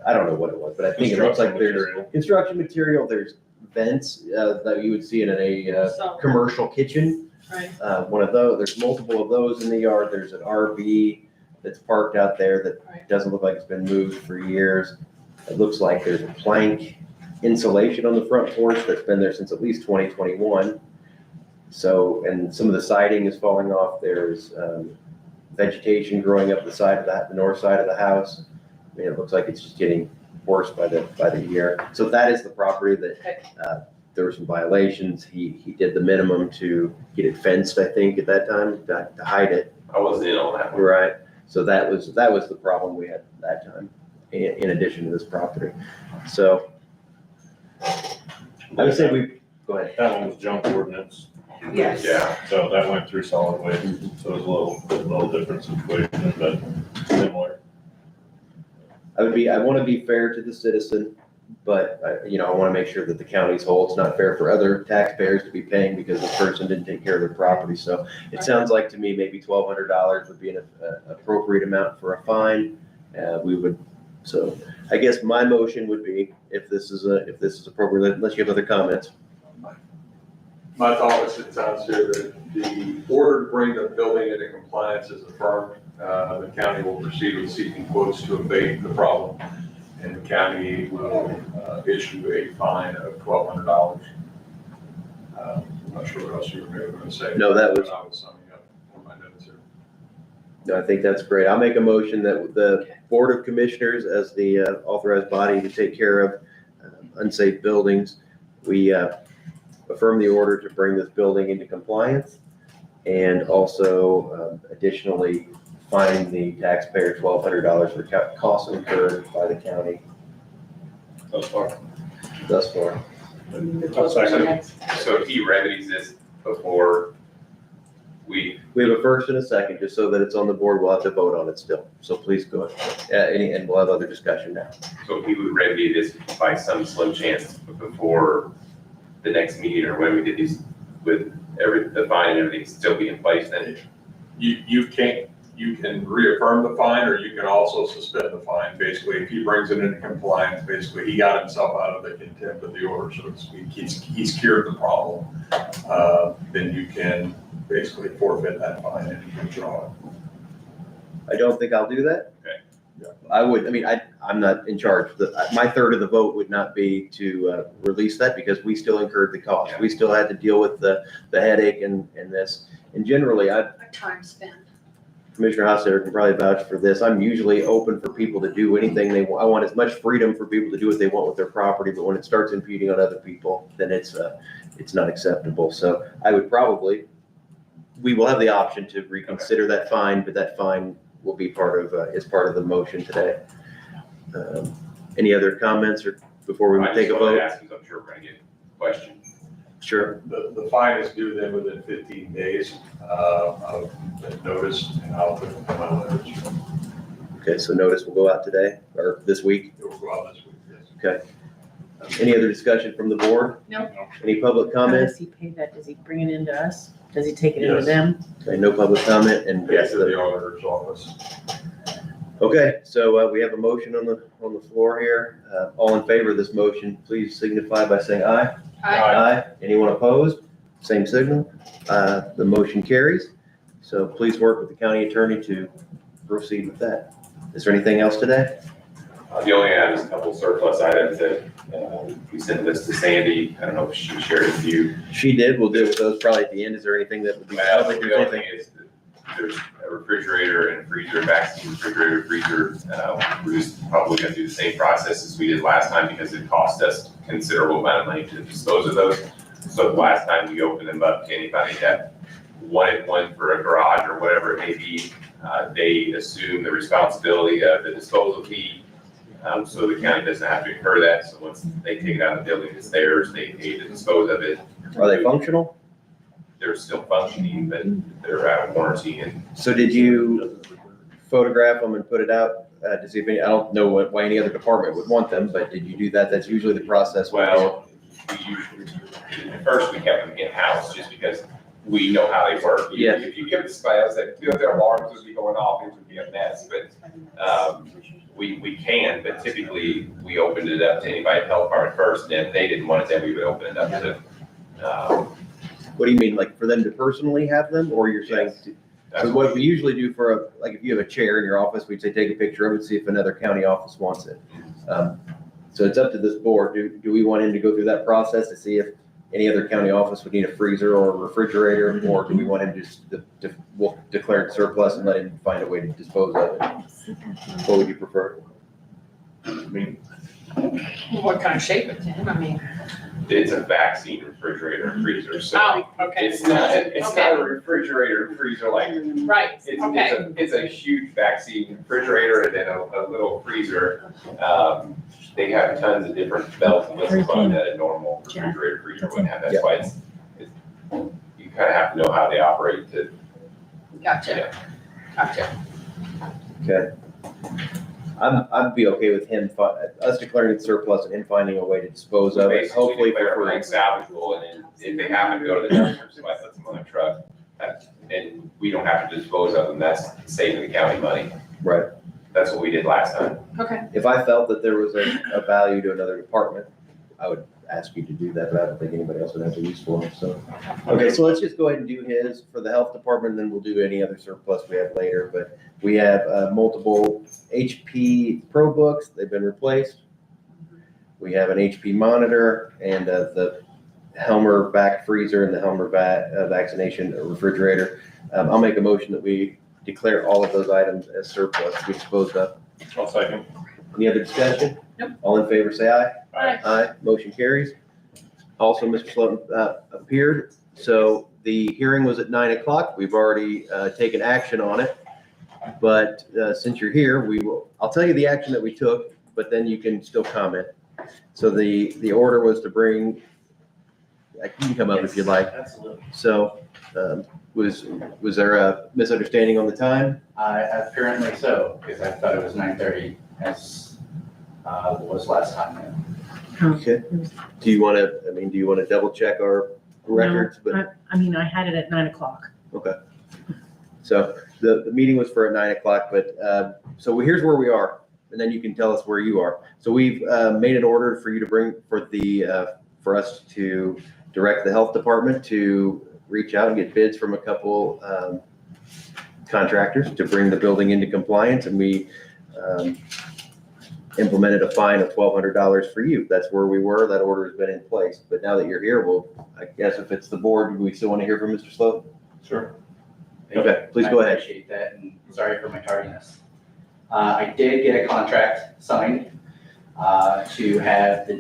I don't know what it was, but I think it looks like there's construction material, there's vents, that you would see in a, So, commercial kitchen. right, One of those, there's multiple of those in the yard, there's an RV that's parked out there that Right. doesn't look like it's been moved for years. It looks like there's a plank insulation on the front porch that's been there since at least 2021. So, and some of the siding is falling off, there's vegetation growing up the side of the north side of the house. I mean, it looks like it's just getting worse by the year. So that is the property that, there were some violations. He did the minimum to get it fenced, I think, at that time, to hide it. I wasn't in on that one. Right, so that was the problem we had at that time, in addition to this property. So I would say go ahead. That one was junk ordinance, Yes. Yeah, so that went through solid waste, so it was a little different situation, but similar. I want to be fair to the citizen, but, I want to make sure that the county's whole. It's not fair for other taxpayers to be paying because this person didn't take care of their property. So it sounds like to me, maybe $1,200 would be an appropriate amount for a fine. So I guess my motion would be, if this is appropriate, unless you have other comments. My thought is, it sounds here that the order to bring the building into compliance is affirmed. The county will proceed with seeking quotes to abate the problem, and the county will issue a fine of $1,200. I'm not sure what else you were going to say. No, that was- I was summing up on my notes here. No, I think that's great. I'll make a motion that the Board of Commissioners, as the authorized body to take care of unsafe buildings, we affirm the order to bring this building into compliance, and also additionally fine the taxpayer $1,200 for costs incurred by the county Thus far. thus far. I'll second. so he remedies this before we, We have a first and a second, just so that it's on the board. We'll have to vote on it still. So please go ahead. And we'll have other discussion now. so he would remedy this by some slim chance before the next meeting, or when we did these, with the fine and everything still be in place then? You can reaffirm the fine, or you can also suspend the fine. Basically, if he brings it into compliance, basically, he got himself out of the contempt of the order, so to speak. He's cured the problem. Then you can basically forfeit that fine and you can withdraw it. I don't think I'll do that. Okay. I'm not in charge. My third of the vote would not be to release that, because we still incurred the cost. We still had to deal with the headache and this. And generally, our time spent. Commissioner Hosstetter can probably vouch for this. I'm usually open for people to do anything they want. I want as much freedom for people to do what they want with their property, but when it starts impeding on other people, then it's not acceptable. So I would we will have the option to reconsider that fine, but that fine will be part of the motion today. Any other comments or before we I take a just wanted vote? to ask, because I'm sure we're gonna get questions. Sure. The fine is due then within 15 days of the notice, and I'll put it in my letters. Okay, so notice will go out today or this week. It will go out this week, yes. Okay. Any other discussion from the board? No. Any public How comment? does he pay that? Does he bring it into us? Does he take it into Yes. them? Okay, no public comment, and yes, Yes, to the auditor's office. okay, so we have a motion on the floor here. All in favor of this motion, please signify by saying aye. Aye. Anyone opposed? Same signal. The motion carries. So please work with the county attorney to proceed with that. Is there anything else today? The only item is a couple surplus items that we sent this to Sandy. I don't know if she shared with you. She did. We'll deal with those probably at the end. Is there anything that would be? I don't think The there's only anything. thing is that there's a refrigerator and a freezer, vaccine refrigerator, freezer. We're just probably gonna do the same process as we did last time, because it cost us considerable amount of money to dispose of those. So the last time we opened them up, anybody that wanted one for a garage or whatever it may be, they assume the responsibility of the disposal fee. So the county doesn't have to incur that. So once they take it out of the building, it's theirs. They pay to dispose of it. Are they functional? They're still functioning, but they're out of warranty, and So did you photograph them and put it out to see if any, I don't know why any other department would want them, but did you do that? That's usually the process. Well, we usually, at first we kept them in-house just because we know how they work. Yeah. If you give the spies that, their alarms would be going off, it would be a mess, but, we can, but typically we opened it up to anybody at the health department first, and if they didn't want it, then we would open it up to, What do you mean, like for them to personally have them, or you're saying? Yes. So what we usually do for like if you have a chair in your office, we'd say take a picture of it, see if another county office wants it. So it's up to this board. Do we want him to go through that process to see if any other county office would need a freezer or a refrigerator, or do we want him to we'll declare it surplus and let him find a way to dispose of it? What would you prefer? I mean, What kind of shape it's in, I mean. it's a vaccine refrigerator and freezer, so Oh, okay. it's not a refrigerator and freezer like, Right, it's, okay. it's a huge vaccine refrigerator and then a little freezer. They have tons of different bells and whistles on that a normal refrigerator freezer wouldn't have. That's why it's, you kind of have to know how they operate to. Gotcha, gotcha. Okay. I'd be okay with him, us declaring it surplus and him finding a way to dispose of it, Basically hopefully declare for it like free. salvageable, and then if they happen to go to the dumpster, somebody puts them on a truck. And we don't have to dispose of them, that's saving the county money. Right. That's what we did last time. Okay. If I felt that there was a value to another department, I would ask you to do that, but I don't think anybody else would have a use for him, so. Okay, so let's just go ahead and do his for the health department, then we'll do any other surplus we have later, but we have multiple HP Pro books, they've been replaced. We have an HP monitor and the Helmer back freezer and the Helmer vaccination refrigerator. I'll make a motion that we declare all of those items as surplus to be disposed of. I'll second. Any other discussion? Nope. All in favor, say aye. Aye. Aye, motion carries. Also, Mr. Sloan appeared, so the hearing was at 9 o'clock. We've already taken action on it. But since you're here, I'll tell you the action that we took, but then you can still comment. So the order was to bring, you can come up if you'd like. Absolutely. So was there a misunderstanding on the time? Apparently so, because I thought it was 9:30 as was last time. Okay. Do you want to double check our records? But I mean, I had it at 9 o'clock. okay. So the meeting was for at 9 o'clock, but so here's where we are, and then you can tell us where you are. So we've made an order for you to bring for us to direct the health department to reach out and get bids from a couple contractors to bring the building into compliance, and we implemented a fine of $1,200 for you. That's where we were. That order has been in place. But now that you're here, I guess if it's the board, do we still want to hear from Mr. Sloat? Sure. Okay, please go ahead. I appreciate that, and sorry for my tardiness. I did get a contract signed to have the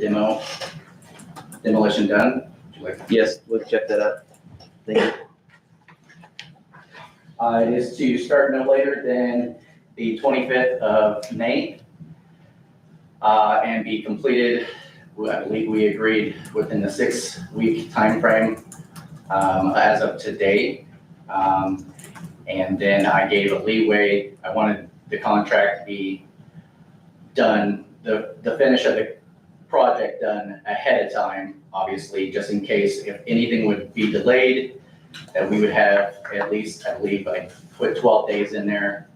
demolition done. Would you like? Yes, let's check that out. Thank you. It is to start no later than the 25th of May and be completed, I believe we agreed, within the 6-week timeframe as of today. And then I gave a leeway. I wanted the contract to be done, the finish of the project done ahead of time, obviously, just in case if anything would be delayed, that we would have at least, I believe, I put 12 days in there.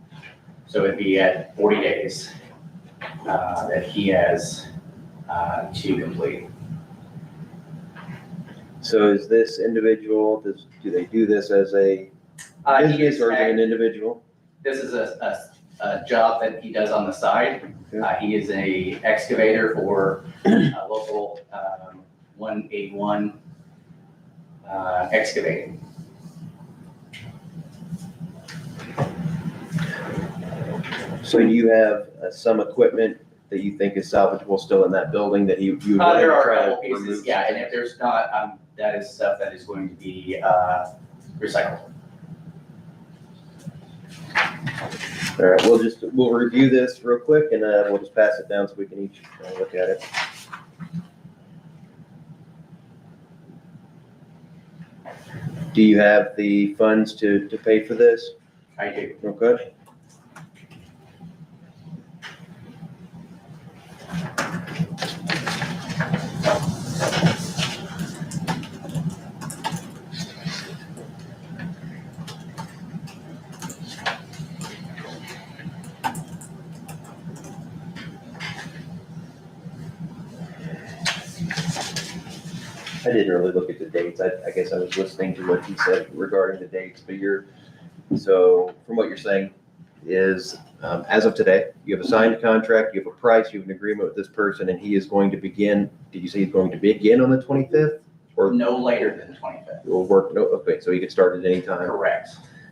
So it'd be at 40 days that he has to complete. So is this individual, do they do this as a business or as an individual? This is a job that he does on the side. He is a excavator for local 181 excavating. So you have some equipment that you think is salvageable still in that building that you would want to There are a try couple to pieces, remove? yeah, and if there's not, that is stuff that is going to be recycled. All right, we'll review this real quick and we'll just pass it down so we can each look at it. Do you have the funds to pay for this? I do. Okay. I didn't really look at the dates. I guess I was listening to what he said regarding the dates, but so from what you're saying is, as of today, you have a signed contract, you have a price, you have an agreement with this person, and he is going to begin, did you say he's going to begin on the 25th? Or No later than the 25th. will work, no, okay, so he could start at any time. Correct.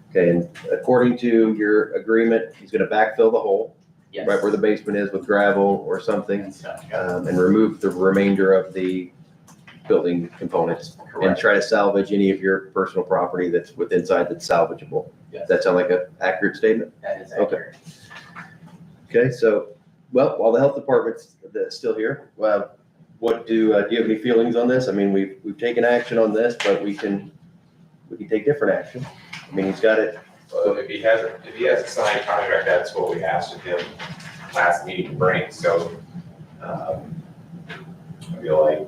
Okay, and according to your agreement, he's gonna backfill the hole, Yes. right where the basement is with gravel or something, And stuff, yeah. and remove the remainder of the building components. And Correct. try to salvage any of your personal property that's inside that's salvageable. Yes. Does that sound like an accurate statement? That is Okay. accurate. Okay, so, well, while the health department's still here, well, do you have any feelings on this? I mean, we've taken action on this, but we can take different action. I mean, he's got it, Well, if he has a signed contract, that's what we asked of him last meeting to bring, so, I feel like,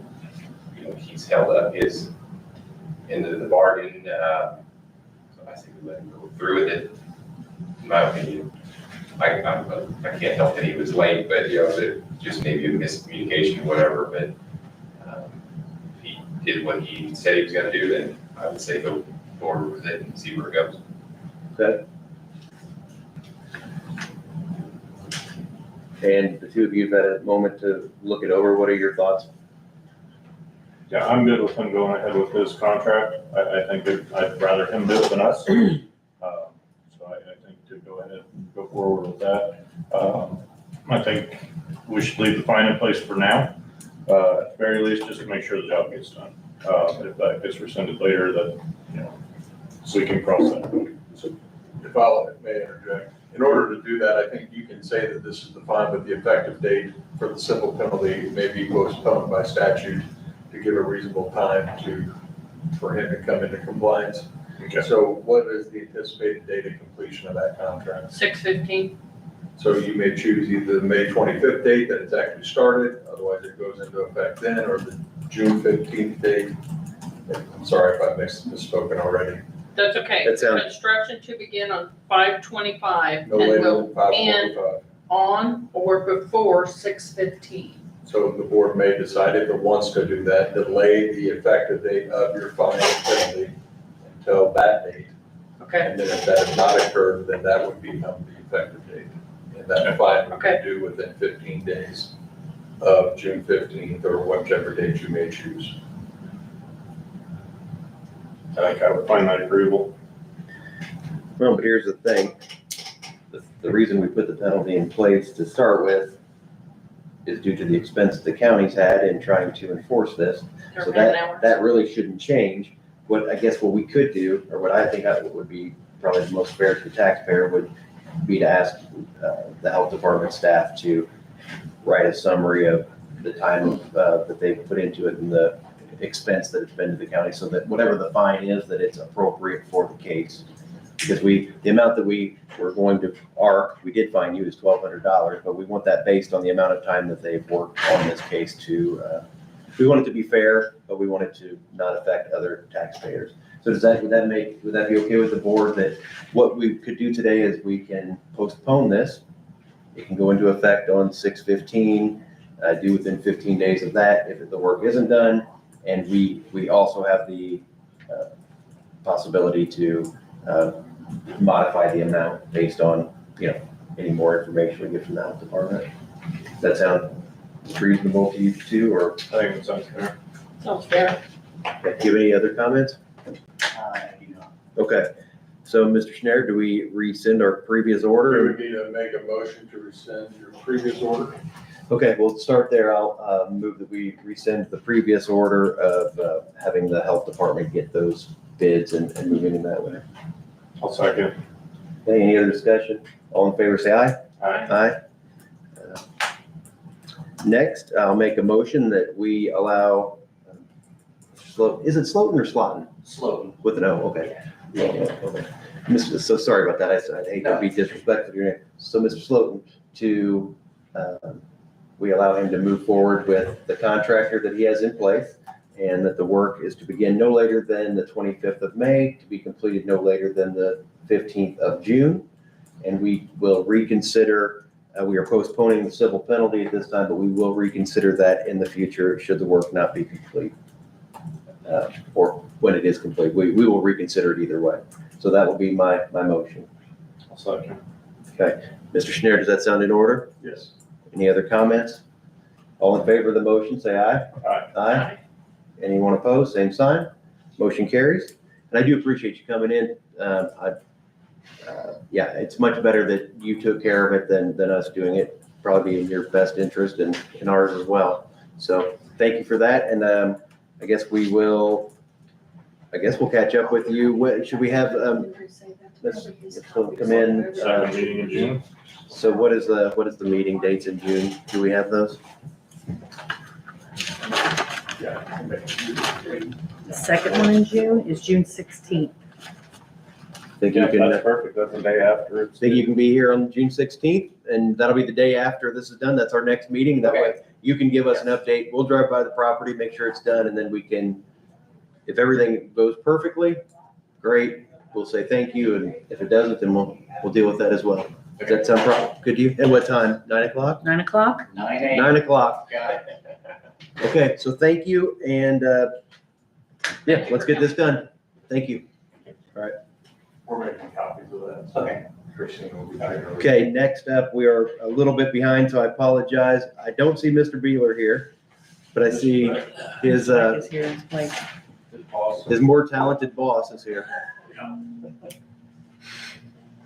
he's held up his end of the bargain, so I think we let him go through with it, in my opinion. I can't help that he was late, but, it just maybe a miscommunication or whatever, but, if he did what he said he was gonna do, then I would say go forward with it and see where it goes. okay? And the two of you have had a moment to look it over. What are your thoughts? Yeah, I'm good with him going ahead with his contract. I think I'd rather him do it than us. So I think to go ahead and go forward with that. I think we should leave the fine in place for now, at the very least, just to make sure the job gets done. If that gets rescinded later, that, so we can cross that bridge. If I may interject, in order to do that, I think you can say that this is the fine, but the effective date for the civil penalty may be postponed by statute to give a reasonable time for him to come into compliance. Okay. So what is the anticipated date of completion of that contract? 6:15. So you may choose either the May 25th date that it's actually started, otherwise it goes into effect then, or the June 15th date. I'm sorry if I misspoken already. That's okay. That sounds- Construction to begin on 5/25 No and later go than 5/25. on or before 6:15. So the board may decide if it wants to do that, delay the effective date of your final penalty until that date. Okay, And then if that has not occurred, then that would become the effective date. And that fine would be due within 15 days of June 15th or whichever date you may choose. I think I would find that agreeable. Well, but here's the thing. The reason we put the penalty in place to start with is due to the expense the county's had in trying to enforce this. So that really shouldn't change. What we could do, or what I think would be probably the most fair to the taxpayer, would be to ask the health department staff to write a summary of the time that they put into it and the expense that it's been to the county, so that whatever the fine is, that it's appropriate for the case. Because the amount that we did fine you is $1,200, but we want that based on the amount of time that they've worked on this case we want it to be fair, but we want it to not affect other taxpayers. So would that be okay with the board, that what we could do today is we can postpone this? It can go into effect on 6/15, due within 15 days of that if the work isn't done. And we also have the possibility to modify the amount based on, any more information we get from the health department. Does that sound reasonable to you too, or? I think it sounds fair. sounds fair. Okay, do you have any other comments? I do not. Okay, so Mr. Schneider, do we rescind our previous Do order? we need to make a motion to rescind your previous order? Okay, we'll start there. I'll move that we rescind the previous order of having the health department get those bids and moving in that way. I'll second. Okay, any other discussion? All in favor, say aye. Aye. Aye. Next, I'll make a motion that we allow, is it Slotin or Slotin? Slotin. With an O, okay. Okay. So sorry about that. I hate to be disrespectful to your name. So Mr. Slotin, we allow him to move forward with the contractor that he has in place, and that the work is to begin no later than the 25th of May, to be completed no later than the 15th of June. And we will reconsider, we are postponing the civil penalty at this time, but we will reconsider that in the future should the work not be complete. or when it is complete. We will reconsider it either way. So that will be my motion. I'll second. Okay, Mr. Schneider, does that sound in order? Yes. Any other comments? All in favor of the motion, say aye. Aye. Aye. Anyone opposed, same sign. Motion carries. And I do appreciate you coming in. Yeah, it's much better that you took care of it than us doing it. Probably in your best interest and in ours as well. So thank you for that. And I guess we'll catch up with you. Should we have, let's come in. Second meeting in June. So what is the meeting dates in June? Do we have those? The second one in June is June 16th. Think you Yeah, can, that's perfect. That's the day after. It's think you can be here on June 16th? And that'll be the day after this is done. That's our next meeting. That way you can give us an update. We'll drive by the property, make sure it's done, and then we can, if everything goes perfectly, great. We'll say thank you. And if it doesn't, then we'll deal with that as well. Does that sound good to you? At what time? 9 o'clock? 9 o'clock? 9 a.m. 9 o'clock. Got it. Okay, so thank you. And yeah, let's get this done. Thank you. We're making copies of that. Okay. Christine will be back. Okay, next up, we are a little bit behind, so I apologize. I don't see Mr. Beeler here, but I see his, Mike is here in his place. his more talented boss is here.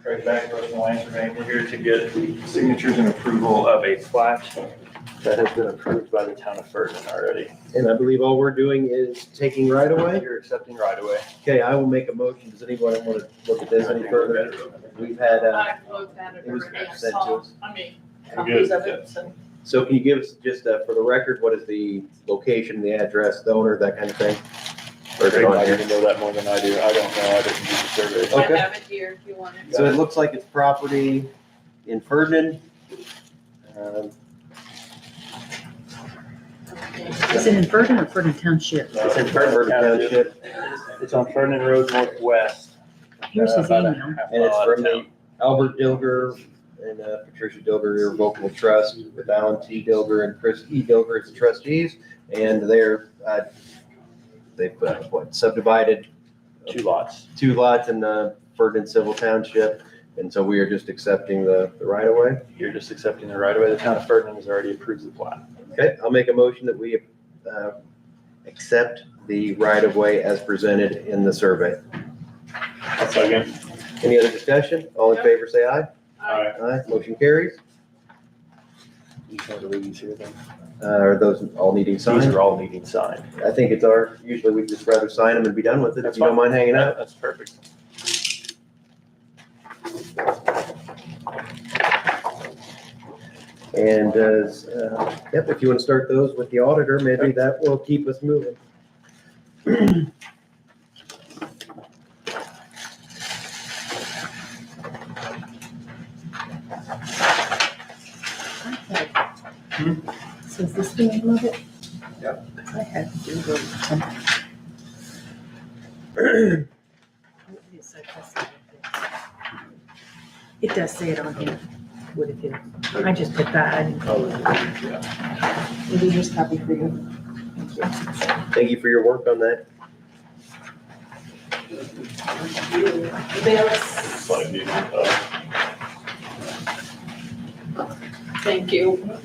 Craig Beck, personal answer man, we're here to get signatures and approval of a plat that has been approved by the town of Ferdinand already. And I believe all we're doing is taking right away. You're accepting right away. Okay, I will make a motion. Does anybody want to look at this any further? We've had, I've looked at it it was already, I sent to saw, us. I mean, Good. copies of it, so. So can you give us just, for the record, what is the location, the address, the owner, that kind of thing? Or is it Craig on might here? even know that more than I do. I don't know. I didn't do the survey. I Okay. have it here if you want it. So it looks like it's property in Ferdinand. Is it in Ferdinand or Ferdinand Township? It's in Ferdinand Township, It's on Ferdinand Road Northwest. Here's his About a email. half and it's mile out of from the town. Albert Dilger and Patricia Dilger Irrevocable Trust with Alan T. Dilger and Chris E. Dilger as the trustees. And they've subdivided Two lots. 2 lots in Ferdinand Civil Township. And so we are just accepting the right of way. You're just accepting the right of way. The town of Ferdinand has already approved the plat. Okay, I'll make a motion that we accept the right of way as presented in the survey. Second. Any other discussion? All in favor, say aye. Aye. Aye, motion carries. You just want to read these here then? Are those all needing These signed? are all needing signed. I think usually we'd just rather sign them and be done with it, if That's you don't mind hanging out. That's perfect. And if you want to start those with the auditor, maybe that will keep us moving. So is this the name of it? Yep. I had to do something. It does say it on here. Would it do? I just put that. I didn't. Maybe just copy for you. Thank you for your work on that. It's like, Thank you.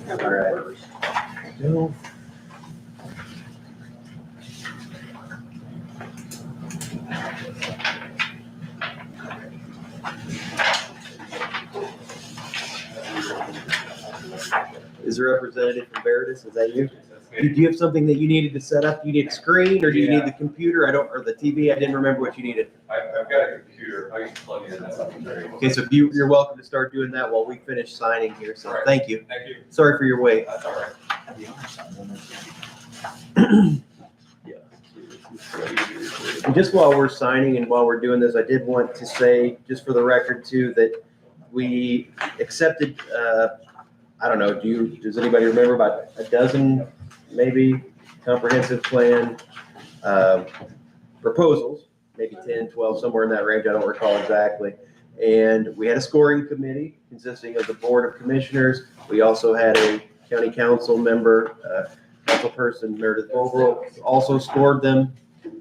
All right. No. Is there a representative from Veritas? Is that you? Do you have something that you needed to set up? You need a screen or do you need the computer? Or the TV? I didn't remember what you needed. I've got a computer, I can plug in that something very. Okay, so you're welcome to start doing that while we finish signing here. So thank you. Thank you. Sorry for your wait. That's all right. And just while we're signing and while we're doing this, I did want to say, just for the record too, that we accepted, I don't know, does anybody remember about a dozen, maybe, comprehensive plan proposals, maybe 10, 12, somewhere in that range, I don't recall exactly. And we had a scoring committee consisting of the Board of Commissioners. We also had a county council member, councilperson Meredith Vogel also scored them.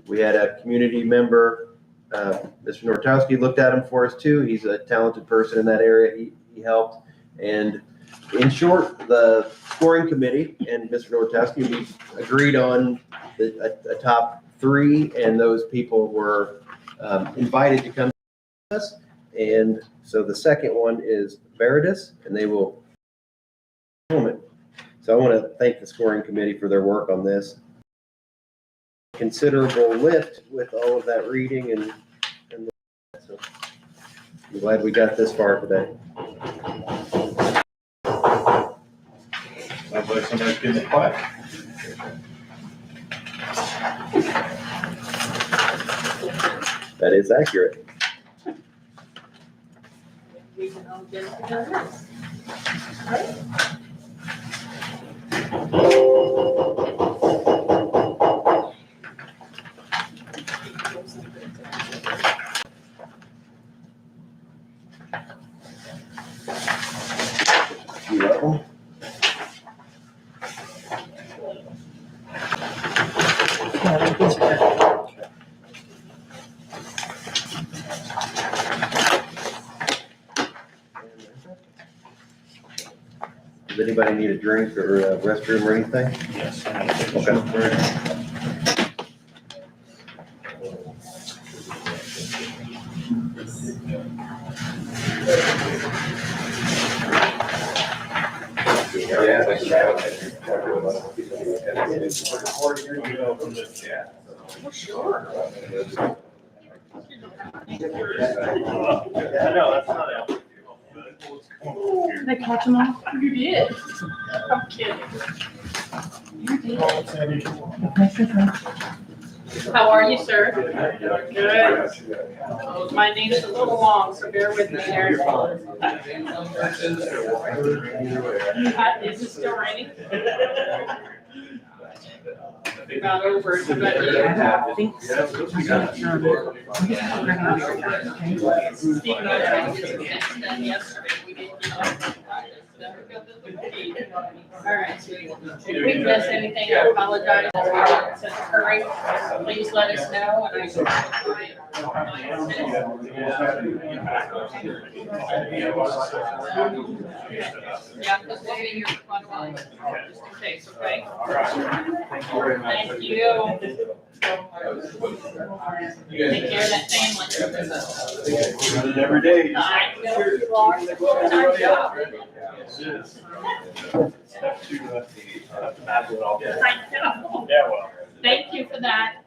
We had a community member, Mr. Nortowski looked at them for us too. He's a talented person in that area. He helped. And in short, the scoring committee and Mr. Nortowski, we agreed on a top 3, and those people were invited to come to us. And so the second one is Veritas, and they will film it. So I want to thank the scoring committee for their work on this. Considerable lift with all of that reading and so I'm glad we got this far today. Sounds like somebody's getting quiet. That is accurate. We can all get together. You're welcome. Yeah, these are- Does anybody need a drink or a restroom or anything? Yes. Okay. Yeah, thanks for having me. I know, that's not it. Did I catch them all? You did. I'm kidding. How are you, sir? Good. My name's a little long, so bear with me there. Is it still raining? About over, how about you? I think so. I'm not sure. I'm just not running out of time, okay? Steve and I tried to get some things done yesterday. We didn't get on. All right, so if we missed anything, I apologize. Since hurry, please let us know and I yeah, because we'll be here for quite a while, just in case, okay? Thank you very much. Thank you. Take care of that family. Run it every day. I know you are. Nice job. Have to map it all. I know. Yeah, well. Thank you for that.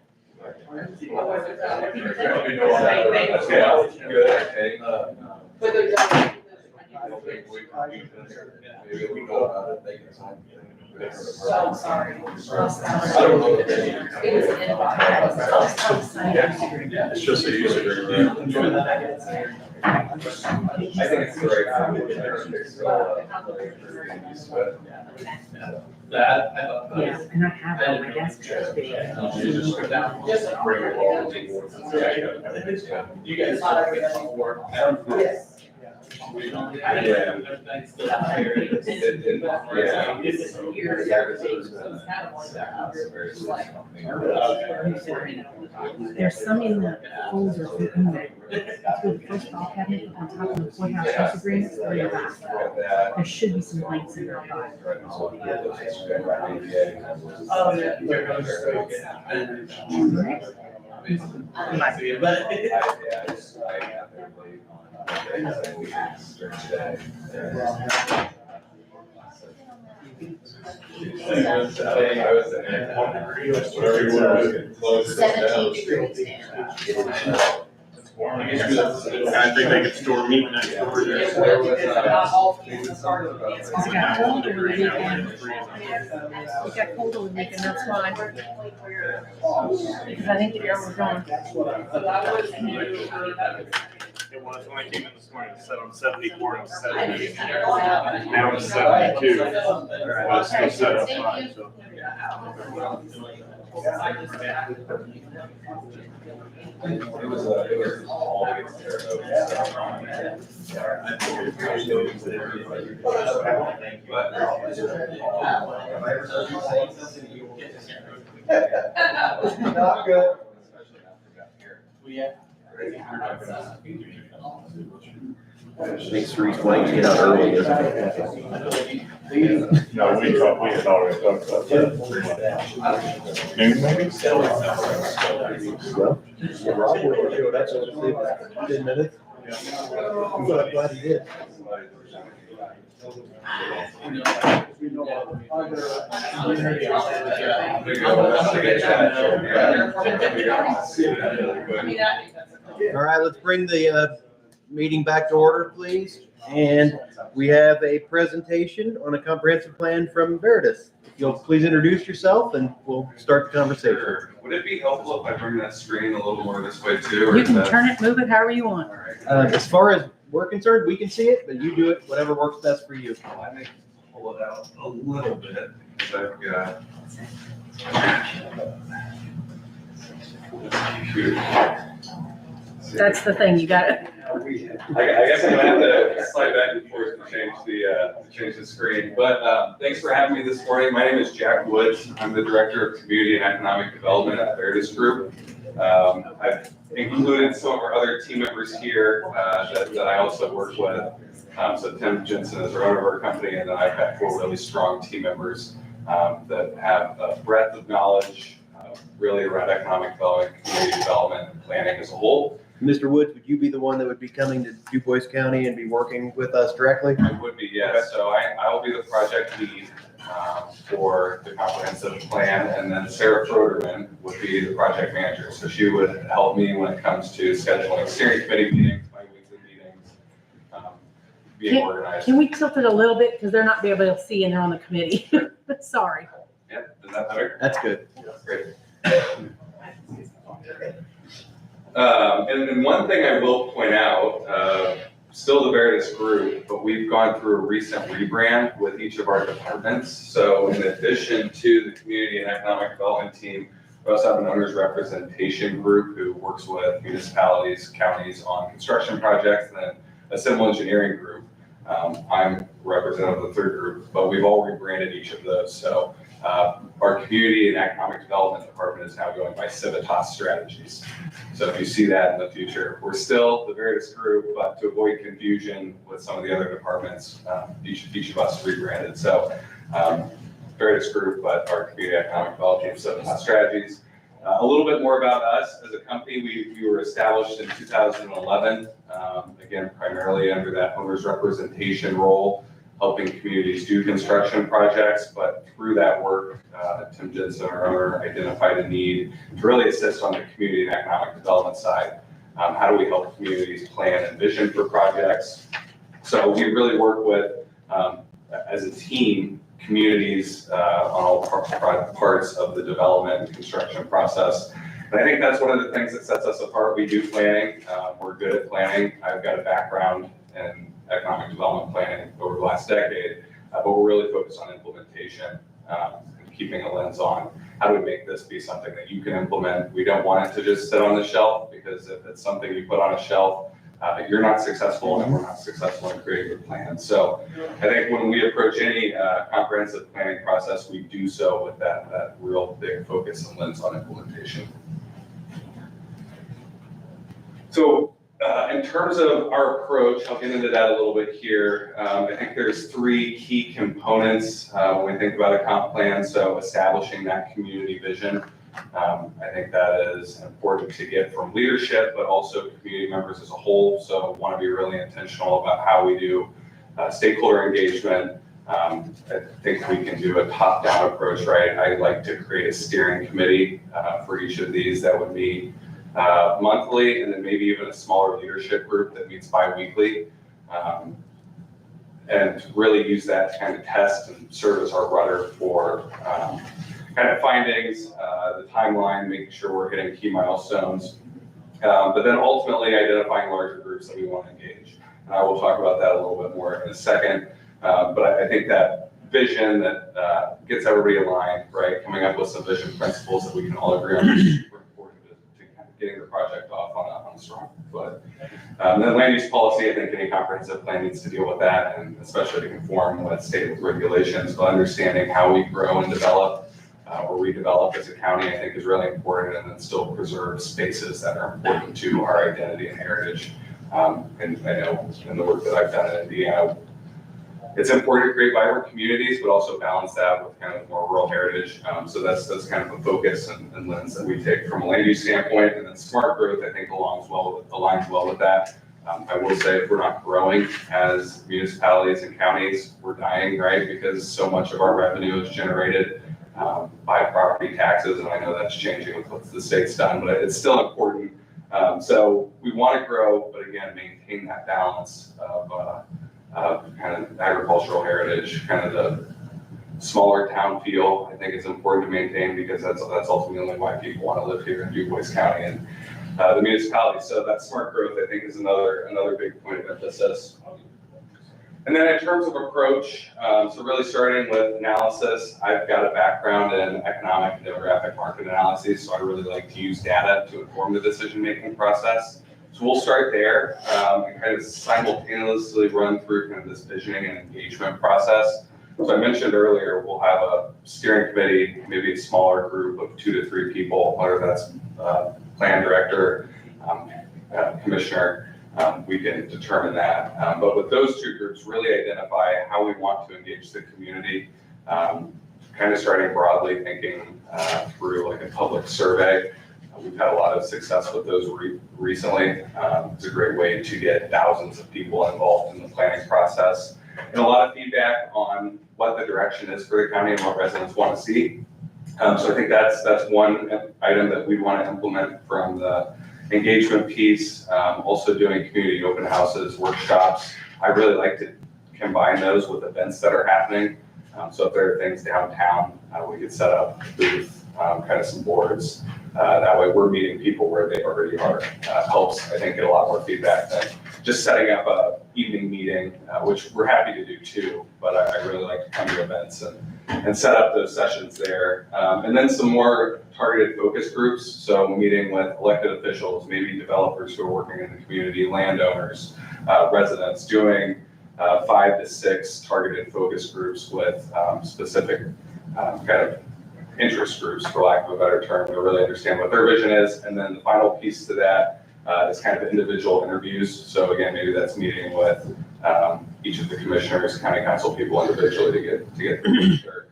So sorry. I don't know. It's just a user agreement. I think it's the right That, Yeah, and I have it on my desk. today. you guys saw everything work. Yes. There's some in the folder in there. Between the first file cabinet on top of the courthouse use agreements, or in the back. There should be some blanks in there. I think they could store meat next door there. Is it got cold or we making? It got cold or we making, that's fine. Because I think the air was gone. It was, when I came in this morning, it said on 74 and 70. Now it's 72. Well, it's still set up fine, so. It was all against Terre Not good. Makes 3:20 get out early, doesn't it? No, we had already talked about that. Noon maybe? Well, Rob will show that, so it'll save 10 minutes. I'm glad he did. All right, let's bring the meeting back to order, please. And we have a presentation on a comprehensive plan from Veritas. If you'll please introduce yourself and we'll start the conversation. Would it be helpful if I bring that screen a little more this way too? or You is can that- turn it, move it however you want. All right. As far as we're concerned, we can see it, but you do it whatever works best for you. I may pull it out a little bit, because I've got. That's the thing, you got it. I guess I'm gonna have to slide back and forth to change the screen, but, thanks for having me this morning. My name is Jack Woods. I'm the Director of Community and Economic Development at Veritas Group. I've included some of our other team members here, that I also work with. So Tim Jensen is our owner of our company, and then I've got 4 really strong team members, that have a breadth of knowledge, really around economic development, community development, and planning as a whole. Mr. Woods, would you be the one that would be coming to DuBois County and be working with us directly? It would be, yes. So I will be the project lead for the comprehensive plan, and then Sarah Froderman would be the project manager. So she would help me when it comes to scheduling steering committee meetings, bi-weekly meetings, being organized. Can we tilt it a little bit, because they're not be able to see and they're on the committee. Sorry. Yep, is that better? That's good. Great. And then one thing I will point out, still the Veritas Group, but we've gone through a recent rebrand with each of our departments. So in addition to the community and economic development team, we also have an owners representation group who works with municipalities, counties on construction projects, and then a civil engineering group. I'm representative of the third group, but we've all rebranded each of those. So our community and economic development department is now going by Civitas Strategies. So if you see that in the future, we're still the Veritas Group, but to avoid confusion with some of the other departments, each of us rebranded. So Veritas Group, but our community economic development team, Civitas Strategies. A little bit more about us as a company. We were established in 2011, again, primarily under that owner's representation role, helping communities do construction projects. But through that work, Tim Jensen, our owner, identified a need to really assist on the community and economic development side. How do we help communities plan and vision for projects? So we really work with, as a team, communities on all parts of the development and construction process. And I think that's one of the things that sets us apart. We do planning. We're good at planning. I've got a background in economic development planning over the last decade, but we're really focused on implementation, and keeping a lens on how do we make this be something that you can implement. We don't want it to just sit on the shelf, because if it's something you put on a shelf, you're not successful, and we're not successful in creating a plan. So I think when we approach any comprehensive planning process, we do so with that real big focus and lens on implementation. So in terms of our approach, I'll get into that a little bit here. I think there's 3 key components when we think about a comp plan. So establishing that community vision. I think that is important to get from leadership, but also community members as a whole. So want to be really intentional about how we do stakeholder engagement. I think we can do a top-down approach, right? I like to create a steering committee for each of these that would meet monthly, and then maybe even a smaller leadership group that meets bi-weekly. And really use that to kind of test and serve as our rudder for kind of findings, the timeline, making sure we're hitting key milestones, but then ultimately identifying larger groups that we want to engage. And I will talk about that a little bit more in a second. But I think that vision that gets everybody aligned, right? Coming up with some vision principles that we can all agree on is super important to kind of getting the project off on a strong foot. Then land use policy, I think any comprehensive plan needs to deal with that, and especially to conform with state regulations, but understanding how we grow and develop or redevelop as a county, I think is really important, and then still preserve spaces that are important to our identity and heritage. And I know in the work that I've done in Indiana, it's important to create vibrant communities, but also balance that with kind of more rural heritage. So that's kind of a focus and lens that we take from a land use standpoint. And then smart growth, I think, aligns well with that. I will say if we're not growing as municipalities and counties, we're dying, right? Because so much of our revenue is generated by property taxes, and I know that's changing with what the state's done, but it's still important. So we want to grow, but again, maintain that balance of kind of agricultural heritage, kind of the smaller town feel. I think it's important to maintain because that's ultimately why people want to live here in DuBois County and the municipality. So that smart growth, I think, is another big point of emphasis. And then in terms of approach, so really starting with analysis, I've got a background in economic and demographic market analysis, so I really like to use data to inform the decision-making process. So we'll start there and kind of simultaneously run through kind of this visioning and engagement process. So I mentioned earlier, we'll have a steering committee, maybe a smaller group of 2 to 3 people, whether that's plan director, commissioner, we can determine that. But with those 2 groups, really identify how we want to engage the community, kind of starting broadly thinking through like a public survey. We've had a lot of success with those recently. It's a great way to get thousands of people involved in the planning process. And a lot of feedback on what the direction is for the county and what residents want to see. So I think that's one item that we want to implement from the engagement piece. Also doing community open houses, workshops. I really like to combine those with events that are happening. So if there are things downtown, we could set up booth, kind of some boards. That way we're meeting people where they already are. Helps, I think, get a lot more feedback than just setting up a evening meeting, which we're happy to do too, but I really like to come to events and set up those sessions there. And then some more targeted focus groups. So meeting with elected officials, maybe developers who are working in the community, landowners, residents, doing 5 to 6 targeted focus groups with specific kind of interest groups, for lack of a better term, to really understand what their vision is. And then the final piece to that is kind of individual interviews. So again, maybe that's meeting with each of the commissioners, county council people individually to get their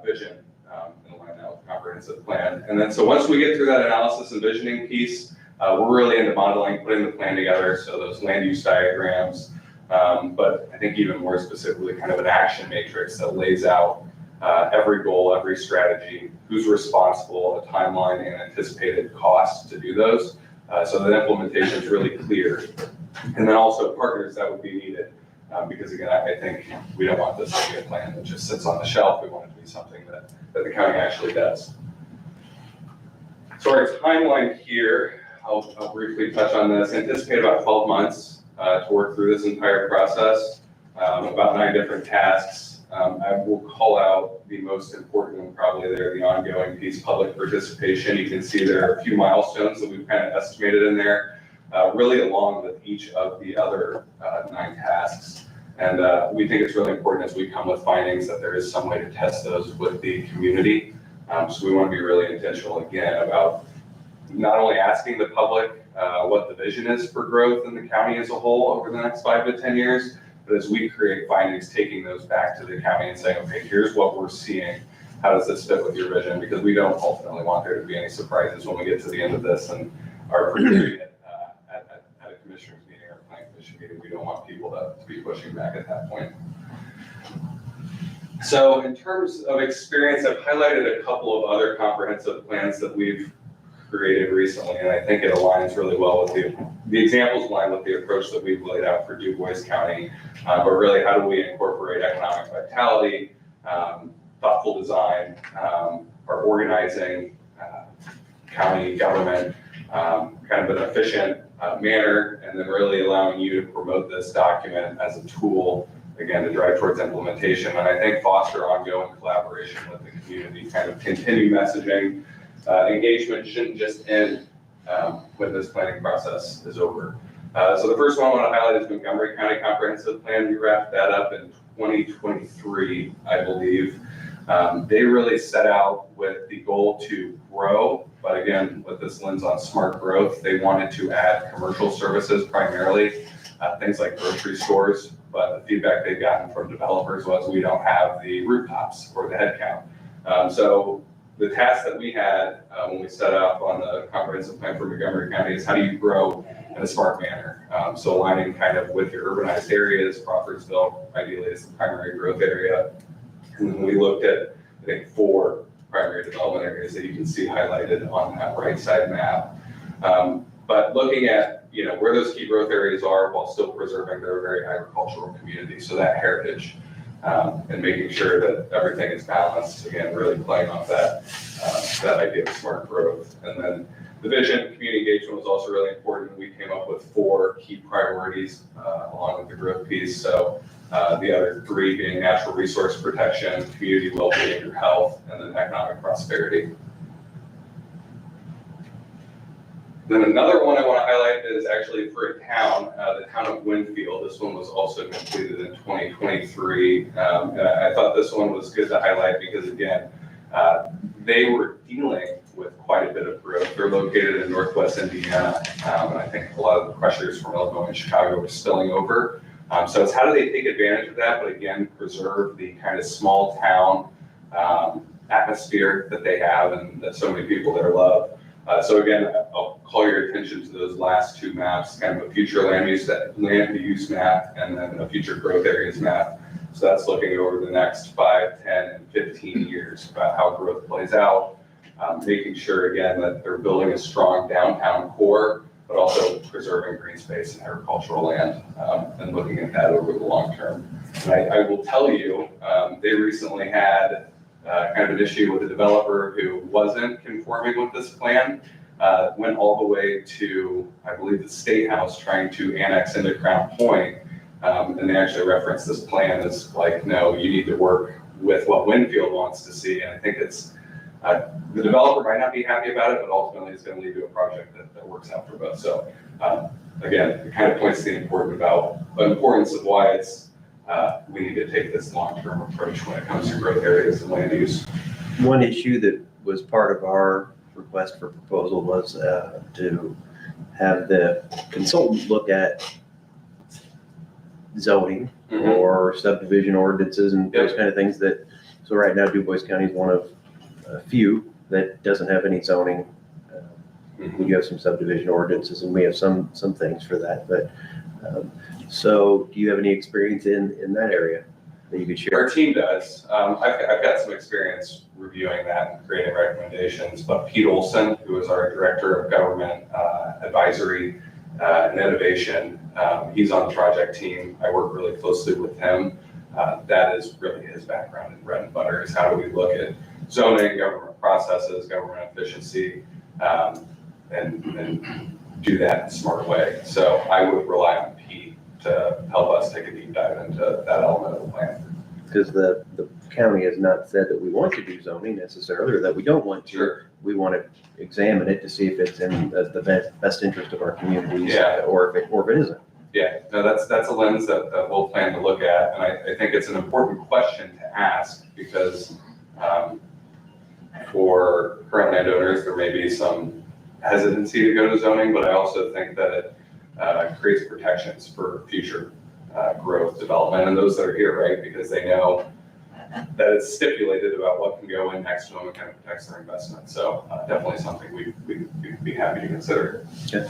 vision and align that with the comprehensive plan. And then so once we get through that analysis and visioning piece, we're really into modeling, putting the plan together. So those land use diagrams, but I think even more specifically, kind of an action matrix that lays out every goal, every strategy, who's responsible, a timeline, and anticipated costs to do those. So that implementation is really clear. And then also partners that would be needed. Because again, I think we don't want this to be a plan that just sits on the shelf. We want it to be something that the county actually does. So our timeline here, I'll briefly touch on this. Anticipate about 12 months to work through this entire process, about 9 different tasks. I will call out the most important one probably there, the ongoing piece, public participation. You can see there are a few milestones that we've kind of estimated in there, really along with each of the other 9 tasks. And we think it's really important as we come with findings that there is some way to test those with the community. So we want to be really intentional again about not only asking the public what the vision is for growth in the county as a whole over the next 5 to 10 years, but as we create findings, taking those back to the county and saying, okay, here's what we're seeing. How does this fit with your vision? Because we don't ultimately want there to be any surprises when we get to the end of this and are preparing it at a commissioner's meeting or a planning commission meeting. We don't want people to be pushing back at that point. So in terms of experience, I've highlighted a couple of other comprehensive plans that we've created recently, and I think it aligns really well with the examples align with the approach that we've laid out for DuBois County. But really, how do we incorporate economic vitality, thoughtful design, our organizing county government, kind of an efficient manner, and then really allowing you to promote this document as a tool again, to drive towards implementation. And I think foster ongoing collaboration with the community, kind of continue messaging. Engagement shouldn't just end when this planning process is over. So the first one I want to highlight is Montgomery County Comprehensive Plan. We wrapped that up in 2023, I believe. They really set out with the goal to grow, but again, with this lens on smart growth, they wanted to add commercial services primarily, things like grocery stores, but the feedback they've gotten from developers was we don't have the rooftops or the headcount. So the task that we had when we set up on the comprehensive plan for Montgomery County is how do you grow in a smart manner? So aligning kind of with your urbanized areas, Crawfordsville ideally is the primary growth area. And then we looked at, I think, 4 primary development areas that you can see highlighted on that right side map. But looking at, where those key growth areas are while still preserving their very agricultural community. So that heritage and making sure that everything is balanced, again, really playing off that idea of smart growth. And then the vision, community engagement was also really important. We came up with 4 key priorities along with the growth piece. So the other 3 being natural resource protection, community well-being or health, and then economic prosperity. Then another one I want to highlight is actually for a town, the town of Winfield. This one was also completed in 2023. And I thought this one was good to highlight because, again, they were dealing with quite a bit of growth. They're located in Northwest Indiana, and I think a lot of the pressures from Illinois and Chicago were spilling over. So it's how do they take advantage of that, but again, preserve the kind of small town atmosphere that they have and that so many people there love. So again, I'll call your attention to those last 2 maps, kind of a future land use map and then a future growth areas map. So that's looking over the next 5, 10, and 15 years about how growth plays out, making sure again that they're building a strong downtown core, but also preserving green space and agricultural land and looking at that over the long term. And I will tell you, they recently had kind of an issue with a developer who wasn't conforming with this plan, went all the way to, I believe, the State House trying to annex into Crown Point. And they actually referenced this plan as like, no, you need to work with what Winfield wants to see. And I think it's, the developer might not be happy about it, but ultimately it's going to lead to a project that works out for both. So again, it kind of points to the importance of why it's, we need to take this long-term approach when it comes to growth areas and land use. One issue that was part of our request for proposal was to have the consultant look at zoning or subdivision ordinances and those kind of things so right now Du Bois County is one of a few that doesn't have any zoning. We do have some subdivision ordinances and we have some things for that, but so do you have any experience in that area that you could share? Our team does. I've got some experience reviewing that and creating recommendations, but Pete Olson, who is our Director of Government Advisory and Innovation, he's on the project team. I work really closely with him. That is really his background in bread and butter is how do we look at zoning, government processes, government efficiency, and do that in a smart way. So I would rely on Pete to help us take a deep dive into that element of the plan. Because the county has not said that we want to do zoning necessarily, or that we don't want to. Sure. We want to examine it to see if it's in the best interest of our communities, Yeah. or if it isn't. Yeah, no, that's a lens that we'll plan to look at, and I think it's an important question to ask because for current landowners, there may be some hesitancy to go to zoning, but I also think that it creates protections for future growth, development, and those that are here, right? Because they know that it's stipulated about what can go in next to them and kind of protects their investment. So definitely something we'd be happy to consider. Okay.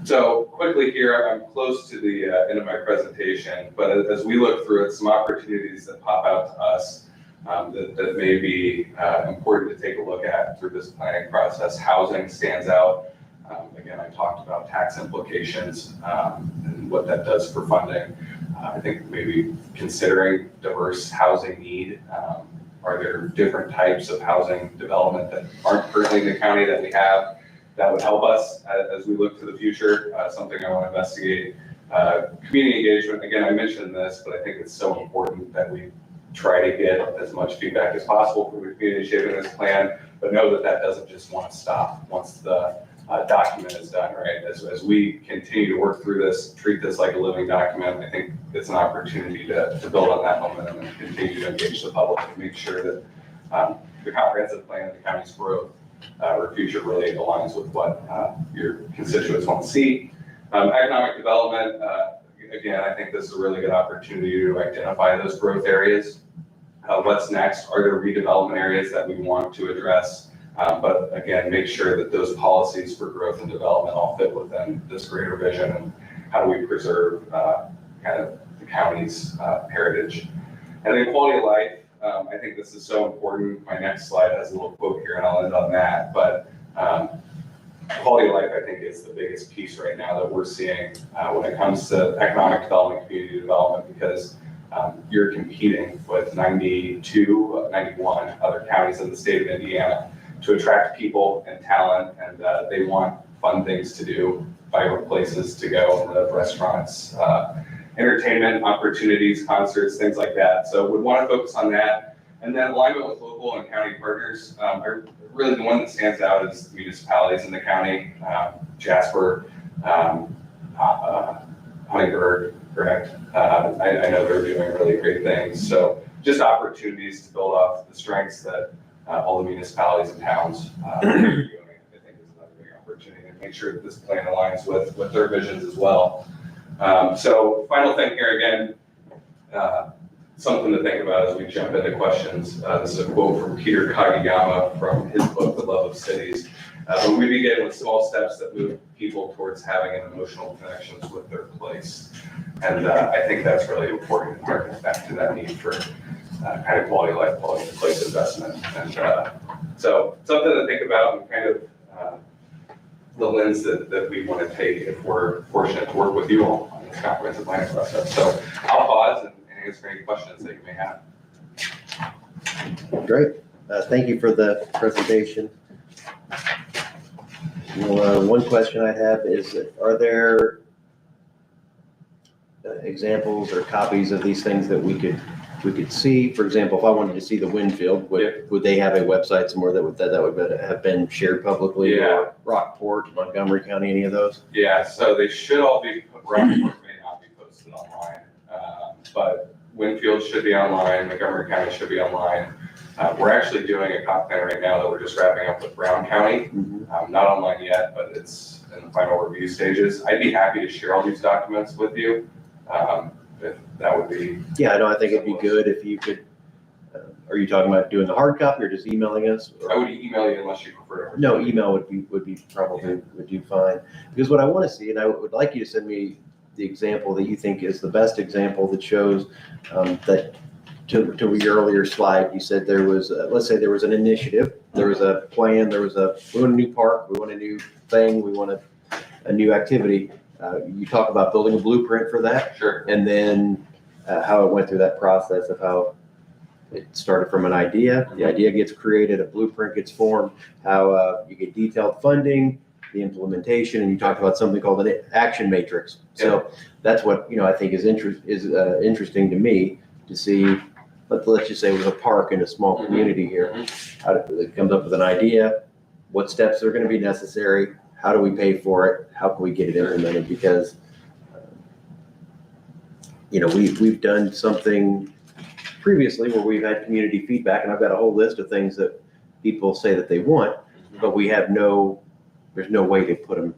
So quickly here, I'm close to the end of my presentation, but as we look through it, some opportunities that pop out to us that may be important to take a look at through this planning process. Housing stands out. Again, I talked about tax implications and what that does for funding. I think maybe considering diverse housing need. Are there different types of housing development that aren't currently in the county that we have that would help us as we look to the future? Something I want to investigate. Community engagement, again, I mentioned this, but I think it's so important that we try to get as much feedback as possible from the community shaping this plan, but know that that doesn't just want to stop once the document is done, right? As we continue to work through this, treat this like a living document, I think it's an opportunity to build on that momentum and continue to engage the public and make sure that the comprehensive plan, the county's growth, or future really aligns with what your constituents want to see. Economic development, again, I think this is a really good opportunity to identify those growth areas. What's next? Are there redevelopment areas that we want to address? But again, make sure that those policies for growth and development all fit within this greater vision, and how do we preserve kind of the county's heritage. And then quality of life, I think this is so important. My next slide has a little quote here, and I'll end on that. But quality of life, I think, is the biggest piece right now that we're seeing when it comes to economic development, community development, because you're competing with 91 other counties in the state of Indiana to attract people and talent, and they want fun things to do, vibrant places to go, restaurants, entertainment opportunities, concerts, things like that. So we want to focus on that. And then alignment with local and county partners. Really the one that stands out is municipalities in the county, Jasper, Huntingburg, correct? I know they're doing really great things. So just opportunities to build off the strengths that all the municipalities and towns are doing, I think is another big opportunity, and make sure that this plan aligns with their visions as well. So final thing here again, something to think about as we jump into questions. This is a quote from Peter Kageyama from his book, The Love of Cities. But we begin with small steps that move people towards having an emotional connections with their place. And I think that's really important, harkens back to that need for kind of quality of life, quality of place investment. And so something to think about, and kind of the lens that we want to take if we're fortunate to work with you all on this comprehensive planning process. So I'll pause and answer any questions that you may have. Great. Thank you for the presentation. Well, one question I have is, are there examples or copies of these things that we could see? For example, if I wanted to see the Winfield, would they have a website somewhere that would have been shared publicly? Yeah. Or Rockport, Montgomery County, any of those? Yeah, so they should all be, Rockport may not be posted online, but Winfield should be online, Montgomery County should be online. We're actually doing a comp plan right now that we're just wrapping up with Brown County. Not online yet, but it's in the final review stages. I'd be happy to share all these documents with you. If that would be. Yeah, I know. I think it'd be good if you could. Are you talking about doing the hard copy or just emailing us? I would email you unless you prefer. No, email would be probably would do fine. Because what I want to see, and I would like you to send me the example that you think is the best example that shows that. To your earlier slide, you said there was, let's say there was an initiative, there was a plan, we want a new park, we want a new thing, we want a new activity. You talk about building a blueprint for that. Sure. And then how it went through that process of how it started from an idea, the idea gets created, a blueprint gets formed, how you get detailed funding, the implementation, and you talked about something called an action matrix. So that's what, I think is interesting to me to see. Let's just say it was a park in a small community here. It comes up with an idea, what steps are going to be necessary, how do we pay for it, how can we get it implemented? Because, we've done something previously where we've had community feedback, and I've got a whole list of things that people say that they want, but there's no way to put them.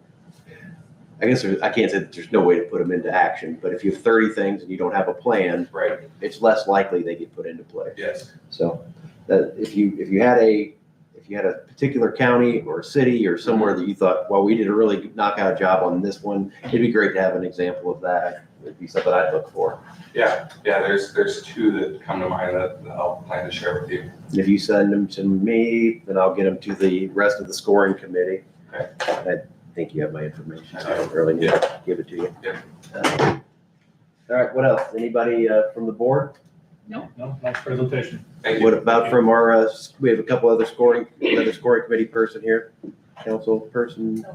I guess I can't say that there's no way to put them into action, but if you have 30 things and you don't have a plan, right, it's less likely they get put into play. Yes. So that if you had a particular county or city or somewhere that you thought, well, we did a really knockout job on this one, it'd be great to have an example of that. It'd be something I'd look for. Yeah. There's two that come to mind that I'll plan to share with you. If you send them to me, then I'll get them to the rest of the scoring committee. Okay. I think you have my information, so I don't really need to give it to you. Yeah. All right, what else? Anybody from the board? No, nice presentation. Thank you. What about from our, we have a couple other scoring committee person here, council person?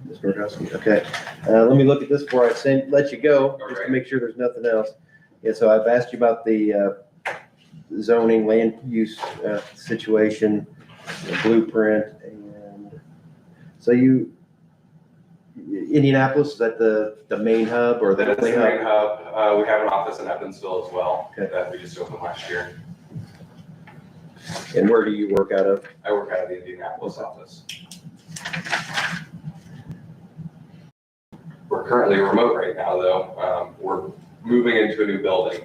Mr. Nordowski, okay. Let me look at this before I let you go, just to make sure there's nothing else. Yeah, so I've asked you about the zoning, land use situation, the blueprint, and so Indianapolis, is that the main hub or the That's the only main hub? hub. We have an office in Evansville as well Okay. that we just opened last year. And where do you work out of? I work out of the Indianapolis office. We're currently remote right now, though. We're moving into a new building.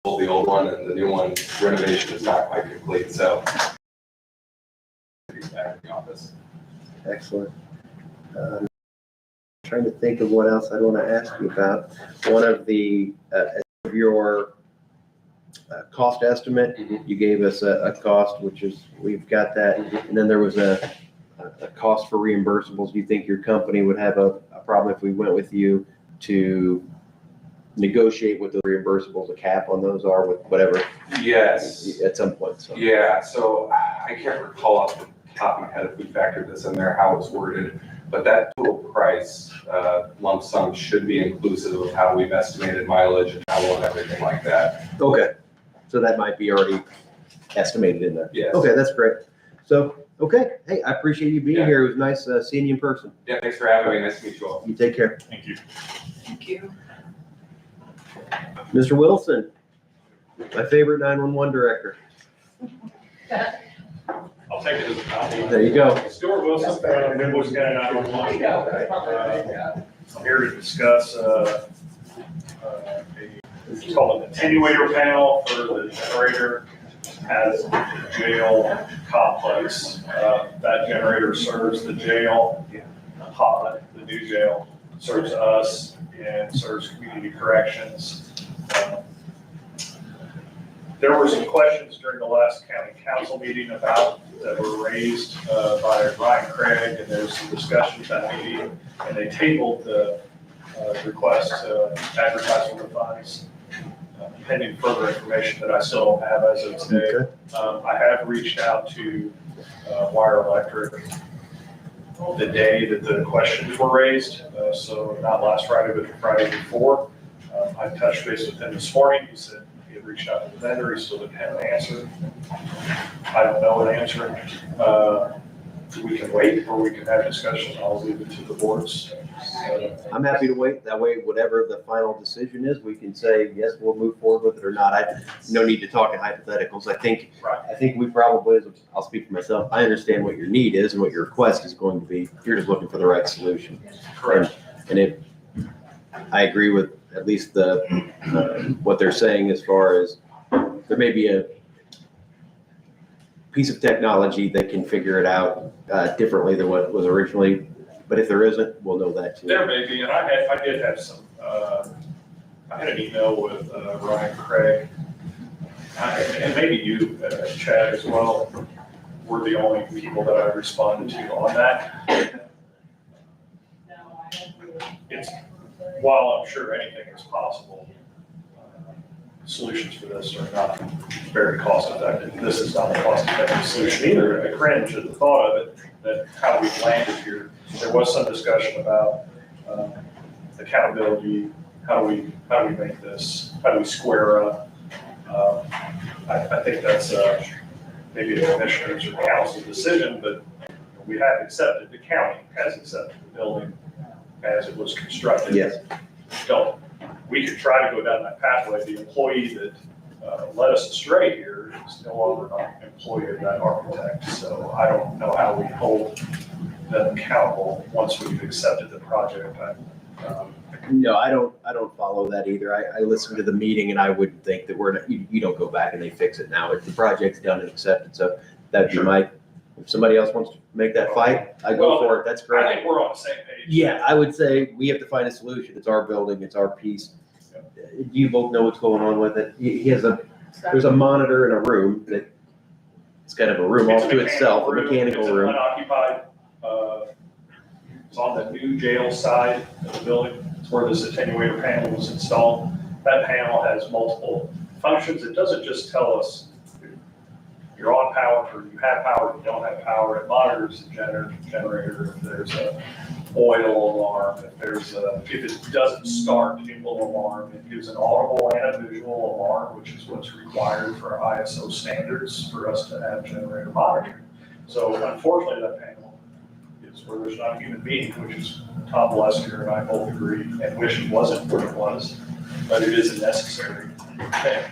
The old one and the new one renovation is not quite complete, so. Back in the office. Excellent. Trying to think of what else I want to ask you about. One of your cost estimate, you gave us a cost, which is, we've got that. And then there was a cost for reimbursables. Do you think your company would have a problem if we went with you to negotiate what the reimbursables, a cap on those are with whatever? Yes. At some point, so. Yeah, so I can't recall off the top of my head if we factored this in there, how it's worded, but that total price, lump sum should be inclusive of how we've estimated mileage and travel and everything like that. Okay, so that might be already estimated in there. Yes. Okay, that's great. So, okay, hey, I appreciate you being Yeah. here. It was nice seeing you in person. Yeah, thanks for having me. Nice to meet you all. You take care. Thank you. Thank you. Mr. Wilson, my favorite 911 director. I'll take it as a compliment. There you go. Stuart Wilson, Good Boys County 911. I'm here to discuss it's called an attenuator panel for the generator at the jail complex. That generator serves the jail, pod, the new jail, serves us and serves community corrections. There were some questions during the last county council meeting that were raised by Ryan Craig, and there was some discussion at that meeting, and they tabled the request to advertise for the funds pending further information that I still don't have as of today. I have reached out to Wire Electric the day that the questions were raised, so not last Friday, but the Friday before. I touched base with him this morning. He said he had reached out to the vendor. He still didn't have an answer. I don't know an answer. We can wait or we can have discussion. I'll leave it to the boards. I'm happy to wait. That way, whatever the final decision is, we can say, yes, we'll move forward with it or not. No need to talk in hypotheticals. I think we probably, I'll speak for myself, I understand what your need is and what your request is going to be. You're just looking for the right solution. Correct. And if, I agree with at least what they're saying as far as there may be a piece of technology that can figure it out differently than what was originally, but if there isn't, we'll know that too. There may be, and I did have some, I had an email with Ryan Craig, and maybe you, Chad, as well, were the only people that I responded to on that. It's, while I'm sure anything is possible, solutions for this are not very cost effective. This is not a cost effective solution either. I cringe at the thought of it, that how we landed here. There was some discussion about accountability. How do we make this? How do we square up? I think that's maybe the commissioner's or council's decision, but we have accepted, the county has accepted the building as it was constructed. Yes. We could try to go down that pathway. The employee that led us astray here is no longer an employee of that architect. So I don't know how we hold them accountable once we've accepted the project. No, I don't follow that either. I listened to the meeting and I would think that you don't go back and they fix it now. If the project's done and accepted, so that'd be if somebody else wants to make that fight, I go for it. That's great. I think we're on the same page. Yeah, I would say we have to find a solution. It's our building, it's our piece. You both know what's going on with it. He has there's a monitor in a room that, it's kind of a room all to itself, a mechanical room. It's unoccupied. It's on the new jail side of the building. It's where this attenuator panel was installed. That panel has multiple functions. It doesn't just tell us you're on power, or you have power, you don't have power, it monitors the generator, if there's a oil alarm, if it doesn't start, it will alarm. It gives an audible and a visual alarm, which is what's required for our ISO standards for us to have generator monitoring. So unfortunately, that panel is where there's not a human being, which is Tom Lester and I both agree and wish it wasn't what it was, but it is a necessary thing.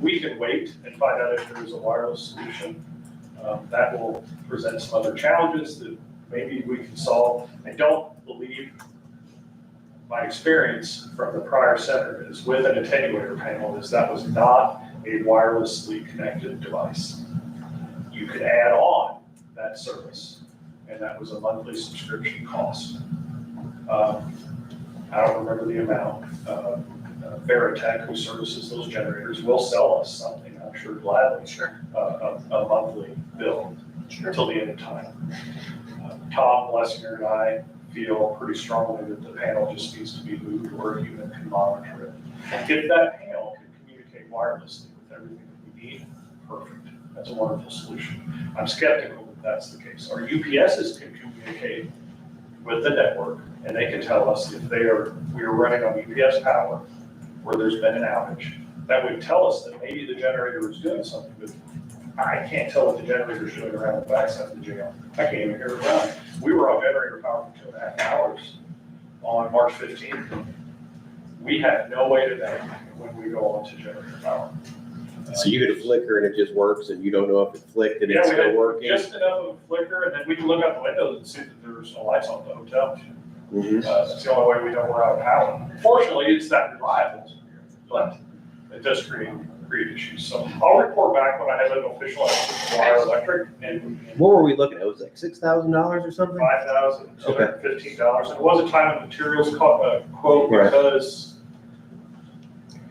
We can wait and find out if there's a wireless solution. That will present some other challenges that maybe we can solve. I don't believe, my experience from the prior center is with an attenuator panel is that was not a wirelessly connected device. You could add on that service, and that was a monthly subscription cost. I don't remember the amount. Veritech, who services those generators, will sell us something, I'm sure gladly, a monthly bill until the end of time. Tom Lessinger and I feel pretty strongly that the panel just needs to be moved or a human can monitor it. If that panel can communicate wirelessly with everything that we need, perfect. That's a wonderful solution. I'm skeptical that that's the case. Our UPSs can communicate with the network, and they can tell us if we are running on UPS power where there's been an outage. That would tell us that maybe the generator is doing something, but I can't tell what the generator is doing around the backside of the jail. I can't even hear it run. We were on generator power for 2.5 hours on March 15th. We had no way to know when we go on to generator power. So you get a flicker and it just works and you don't know if it flicked and it's Yeah, we still had working? just enough of a flicker, and then we can look out the windows and see that there's no lights on the hotel. That's the only way we know we're out of power. Fortunately, it's that reliable, but it does create issues. So I'll report back when I have an official answer from Wire Electric, and What were we looking at? It was like $6,000 or something? $5,215. And it was a time and materials quote Right. because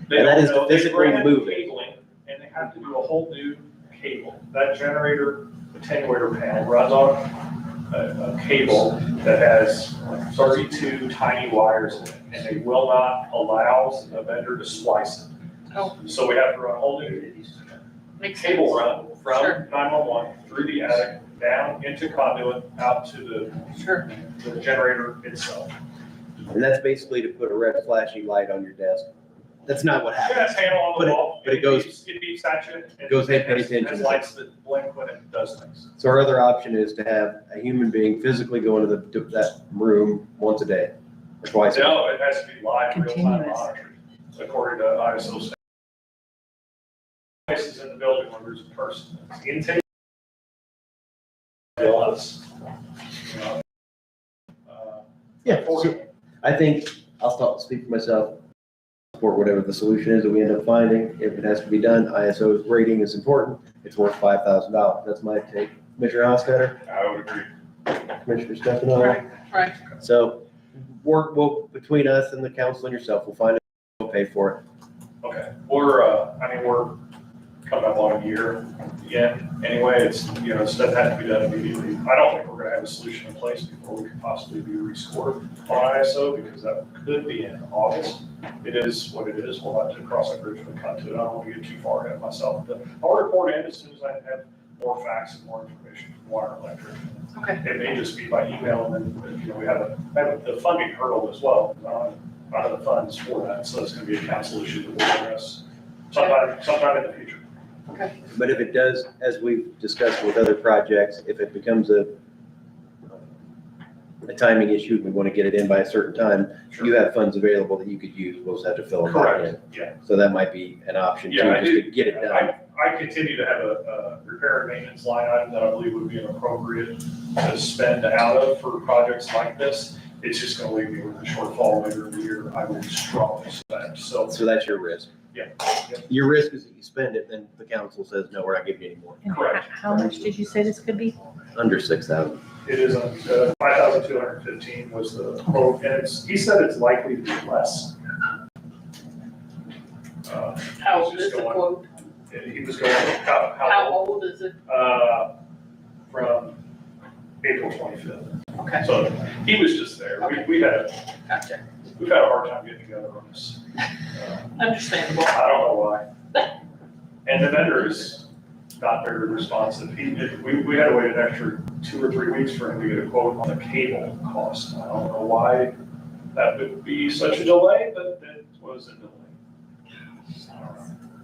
they And that don't is know, they physically ran moving. cabling, and they have to do a whole new cable. That generator attenuator panel runs on a cable that has 32 tiny wires in it, and they will not allow the vendor to splice it. Oh. So we have to run a whole new cable run from 911 through the attic, down into conduit, out to the generator itself. And that's basically to put a red flashy light on your desk. That's not what Yeah, happens. it's panel on But the it- wall. but it goes- It beeps at you. It goes, hey, pay It has attention. lights that blink when it does things. So our other option is to have a human being physically go into that room once a day or twice a day. No, it has to be live, real-time Continuous. monitored, according to ISO standards. Places in the building where there's a person. It's intake. Yeah, so I think, speak for myself, support whatever the solution is that we end up finding. If it has to be done, ISO's rating is important. It's worth $5,000. That's my take. Commissioner Hostetter, I would agree. Commissioner Stefano. Right. So between us and the council and yourself, we'll find it, we'll pay for Okay, we're coming up on a year again. Anyway, it's, stuff has to be done immediately. I don't think we're gonna have a solution in place before we could possibly be rescored on ISO, because that could be in August. It is what it is. We'll have to cross that bridge when we come to it. I don't want to get too far ahead of myself, but I'll report in as soon as I have more facts and more information from Wire Electric. Okay. It may just be by email, and then, we have a funding hurdle as well. Not the funds for that, so it's gonna be a council issue that we'll address sometime in the future. it. But if it does, as we've discussed with other projects, if it becomes a timing issue, we want to get it in by a certain time, Sure. you have funds available that you could use. We'll just have to fill them back in. Correct, yeah. So that might be an option too, Yeah, I just do. to get it done. I continue to have a repair and maintenance line item that I believe would be inappropriate to spend out of for projects like this. It's just gonna leave me with a shortfall later in the year, I would strongly suspect, so. So that's your risk. Yeah. Your risk is that you spend it, then the council says, no, we're not giving you any more. And Correct. how much did you say this could be? Under 6,000. It is, 5,215 was the quote, and he said it's likely to be less. How old is the quote? He was going, How old is it? From April 25th. Okay. So he was just there. We've had Gotcha. a hard time getting together on this. Understandable. I don't know why. And the vendor is not very responsive. We had to wait an extra 2 or 3 weeks for him to get a quote on the cable cost. I don't know why that would be such a delay, but it was a delay.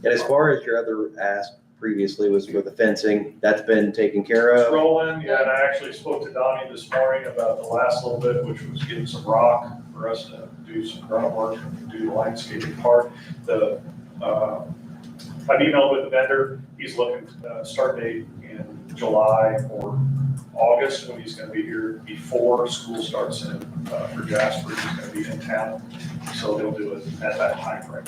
And as far as your other ask previously was for the fencing, that's been taken care It's of? rolling, yeah, and I actually spoke to Donnie this morning about the last little bit, which was getting some rock for us to do some groundwork, do the landscaping part. I've emailed with the vendor, he's looking, start date in July or August, when he's gonna be here before school starts in, for Jasper, he's gonna be in town, so they'll do it at that time frame.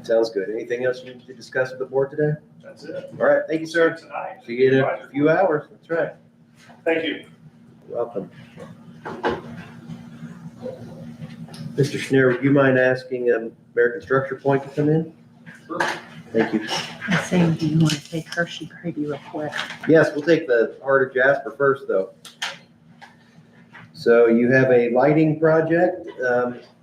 Sounds good. Anything else you need to discuss with the board today? That's it. All right, thank you, sir. Tonight. See you in a few hours. That's right. Thank you. You're welcome. Mr. Schneer, would you mind asking American Structure Point to come in? Sure. Thank you. I'm saying, do you want to take Hershey Crazy real quick? Yes, we'll take the Heart of Jasper first, though. So you have a lighting project,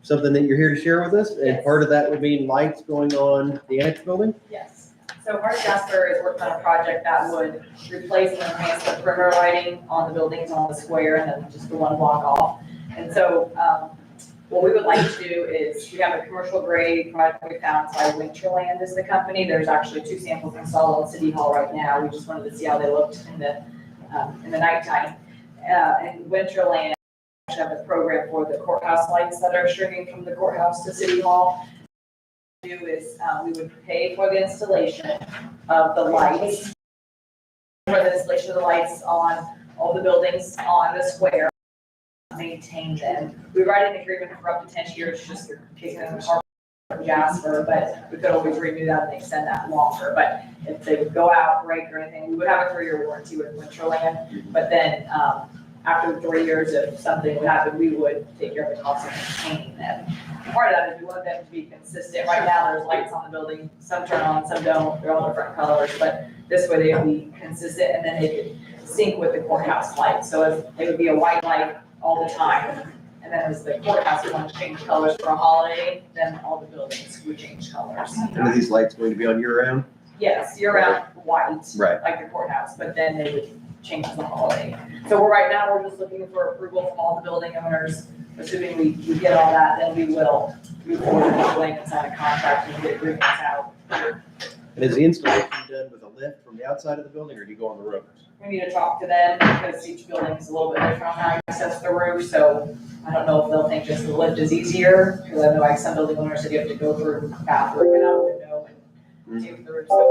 something that you're here to share with us, and part of that would mean lights going on the annex building? Yes, so Heart of Jasper is working on a project that would replace and enhance the perimeter lighting on the buildings on the square and then just the one block off. And so, what we would like to do is, we have a commercial grade project we found by Winterland is the company. There's actually 2 samples installed on City Hall right now. We just wanted to see how they looked in the nighttime. And Winterland actually have a program for the courthouse lights that are stringing from the courthouse to City Hall. What we do is, we would pay for the installation of the lights, for the installation of the lights on all the buildings on the square, maintain them. We write an agreement for up to 10 years, just kicking in the car from Jasper, but we could always renew that and extend that longer. But if they would go out, break or anything, we would have a 3-year warranty with Winterland. But then, after 3 years, if something would happen, we would take care of the cost of maintaining them. Part of that is we want them to be consistent. Right now, there's lights on the building, some turn on, some don't, they're all different colors, but this way they would be consistent and then they could sync with the courthouse lights. So it would be a white light all the time. And then as the courthouse wanted to change colors for a holiday, then all the buildings would change colors. And are these lights going to be on year-round? Yes, year-round white, Right. like the courthouse, but then they would change the holiday. So right now, we're just looking for approval from all the building owners. Assuming we get all that, then we will move forward with the blank and sign a contract and get agreements out. And is the installation done with a lift from the outside of the building, or do you go on the roof? We need to talk to them because each building is a little bit different on how you access the roof, so I don't know if they'll think just the lift is easier, because I know like some building owners said you have to go through the bathroom and out a window and take the roof. So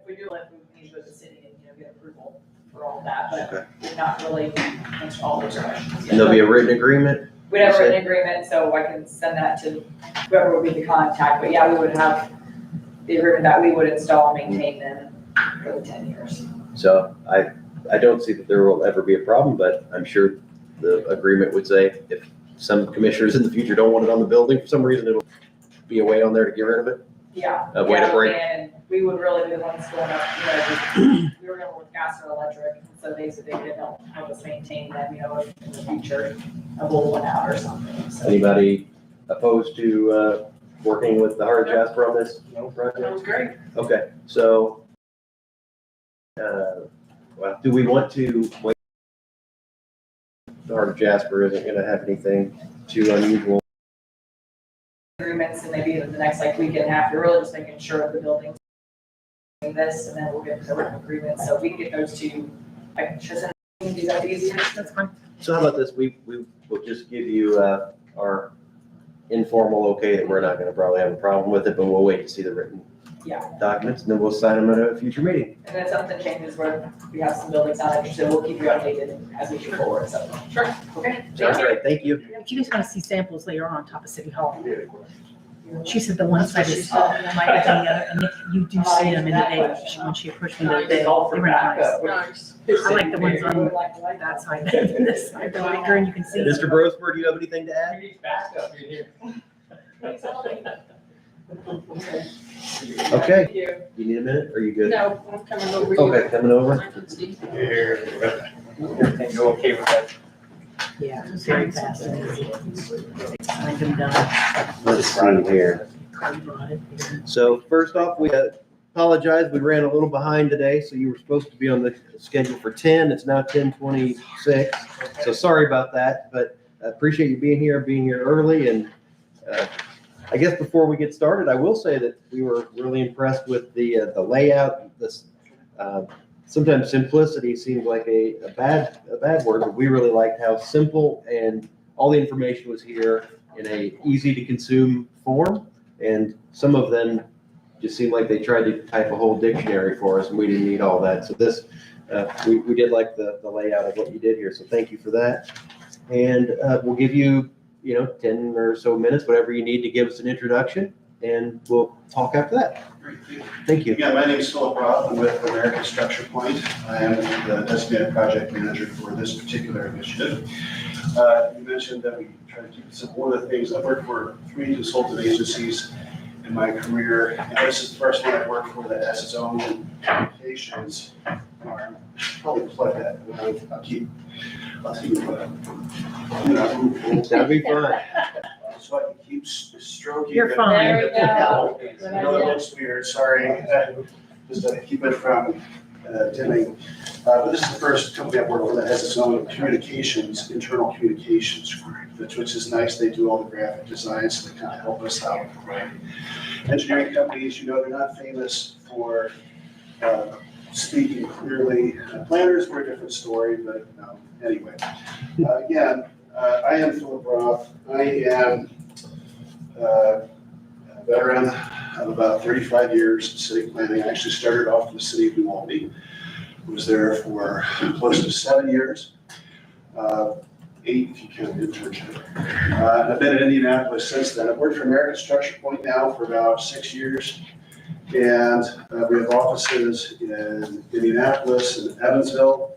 if we do lift, we need to go to the city and, get approval for all of that, but we've not really answered all those questions yet. And there'll be a written agreement? We'd have a written agreement, so I can send that to whoever would be the contact, but yeah, we would have the agreement that we would install and maintain them for the 10 years. So I don't see that there will ever be a problem, but I'm sure the agreement would say if some commissioners in the future don't want it on the building, for some reason, it'll be a way on there to get rid of it. Yeah. A way to break. And we would really be the ones going up, we were gonna work with gas or electric, so they said they could help us maintain them, if in the future, a bull went out or something, so. Anybody opposed to working with the Heart of Jasper on this project? That was great. Okay, so, well, do we want to wait? The Heart of Jasper isn't gonna have anything too unusual. Agreements and maybe the next week and a half, you're really just making sure the building's doing this, and then we'll get the written agreement, so we can get those to you. I should send, do that easier, that's fine. So how about this, we will just give you, our informal okay that we're not gonna probably have a problem with it, but we'll wait to see the written Yeah. documents, and then we'll sign them at a future meeting. And then something changes where we have some buildings not interested, we'll keep you updated as we move forward, so. Sure. Okay. All right, thank you. But you guys want to see samples later on top of City Hall. She said the one side is tall, and I like the other, and if you do see them in the day, when she approached me the other day, they were not nice. I like the ones on that side, than this side, they're bigger and you can see. Mr. Brosper, do you have anything to add? Okay, you need a minute, or are you good? No, I'm coming over here. Okay, coming over. Everything go okay with that? Yeah, it was very fast. Signed them done. Let's see here. Cardi brought it. So first off, we had apologize. We ran a little behind today, so you were supposed to be on the schedule for 10. It's now 10:26. So sorry about that, but I appreciate you being here early. And I guess before we get started, I will say that we were really impressed with the layout. This sometimes simplicity seems like a bad word, but we really liked how simple and all the information was here in a easy to consume form. And some of them just seemed like they tried to type a whole dictionary for us, and we didn't need all that. So this, we did like the layout of what you did here. So thank you for that. And we'll give you, 10 or so minutes, whatever you need to give us an introduction, and we'll talk after that. Great, thank you. Thank you. Yeah, my name is Philip Roth. I'm with American Structure Point. I am the designated project manager for this particular initiative. You mentioned that we try to keep it simple. One of the things, I've worked for 3 consultant agencies in my career, and this is the first one I've worked for that has its own communications arm. Probably plug that. I'll keep That'd be fun. So I can keep stroking. You're it. fine. There we go. I know it looks weird, sorry. Just to keep it from dimming. But this is the first company I've worked with that has its own communications, internal communications group, which is nice. They do all the graphic design, so they kind of help us out. Right? Engineering companies, they're not famous for speaking clearly. Planners were a different story, but anyway. Again, I am Philip Roth. I am a veteran of about 35 years in city planning. I actually started off in the city of New Albany. Was there for close to 7 years. 8 if you count internship. And I've been in Indianapolis since then. I've worked for American Structure Point now for about 6 years. And we have offices in Indianapolis and Evansville.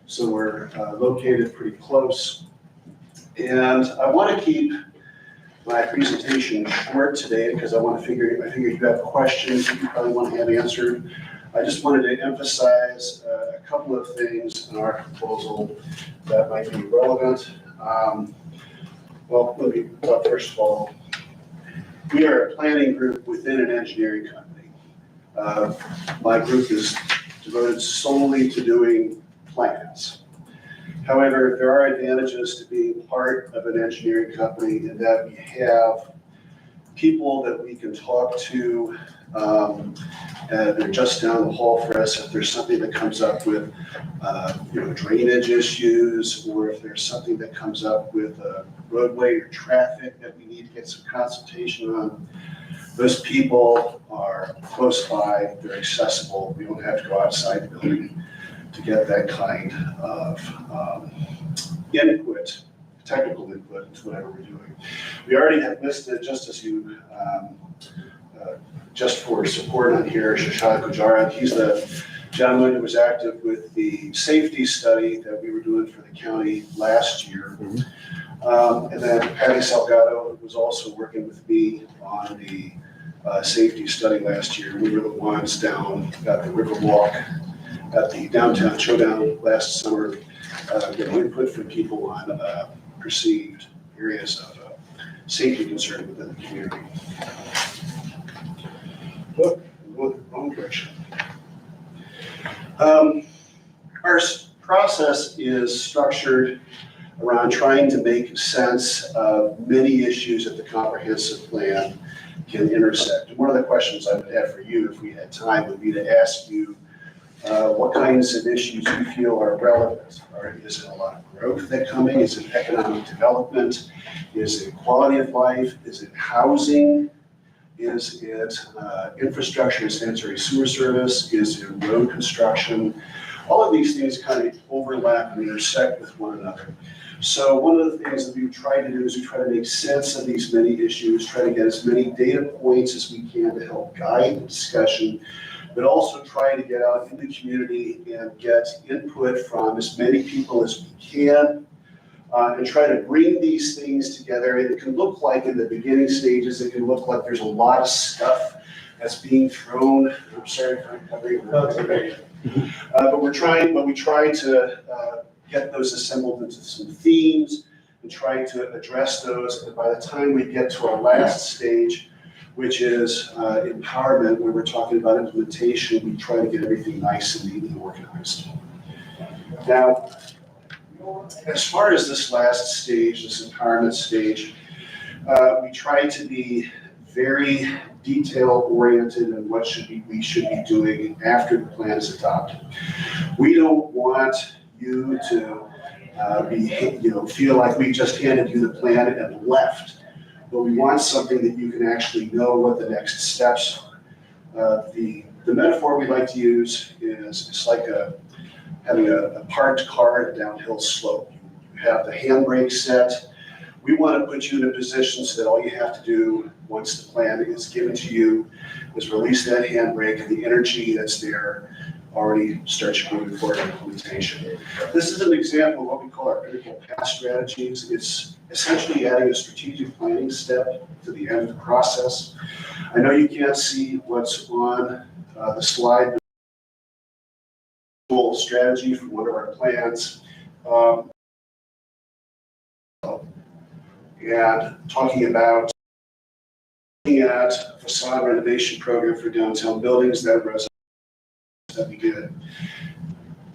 So we're located pretty close. And I want to keep my presentation short today because I figure you have questions you probably want to have answered. I just wanted to emphasize a couple of things in our proposal that might be relevant. Well, let me talk first of all. We are a planning group within an engineering company. My group is devoted solely to doing plans. However, there are advantages to being part of an engineering company in that we have people that we can talk to. They're just down the hall for us if there's something that comes up with drainage issues, or if there's something that comes up with roadway or traffic that we need to get some consultation on. Those people are close by, they're accessible. We don't have to go outside the building to get that kind of input, technical input into whatever we're doing. We already have listed, just as you, just for support on here, Shashad Gujarat. He's the gentleman who was active with the safety study that we were doing for the county last year. And then Patty Salgado was also working with me on the safety study last year. We were the ones down at the Riverwalk at the downtown showdown last summer, getting input from people on perceived areas of safety concern within the community. Look, wrong direction. Our process is structured around trying to make sense of many issues that the comprehensive plan can intersect. And one of the questions I would have for you, if we had time, would be to ask you what kinds of issues you feel are relevant. Or is it a lot of growth that's coming? Is it economic development? Is it quality of life? Is it housing? Is it infrastructure and sanitary sewer service? Is it road construction? All of these things kind of overlap and intersect with one another. So one of the things that we try to do is we try to make sense of these many issues, try to get as many data points as we can to help guide the discussion, but also try to get out in the community and get input from as many people as we can, and try to bring these things together. And it can look like in the beginning stages, it can look like there's a lot of stuff that's being thrown. I'm sorry if I'm covering but we try to get those assembled into some themes and try to address those. And by the time we get to our last stage, which is empowerment, where we're talking about implementation. We try to get everything nice and neat and organized. Now, as far as this last stage, this empowerment stage, we try to be very detail oriented in what we should be doing after the plan is adopted. We don't want you to feel like we just handed you the plan and left, but we want something that you can actually know what the next steps are. The metaphor we like to use is it's like having a parked car at a downhill slope. You have the handbrake set. We want to put you in a position so that all you have to do once the plan is given to you is release that handbrake, and the energy that's there already starts moving forward in implementation. This is an example of what we call our critical path strategies. It's essentially adding a strategic planning step to the end of the process. I know you can't see what's on the slide, but strategy from one of our plans. And talking about looking at a facade renovation program for downtown buildings that we did.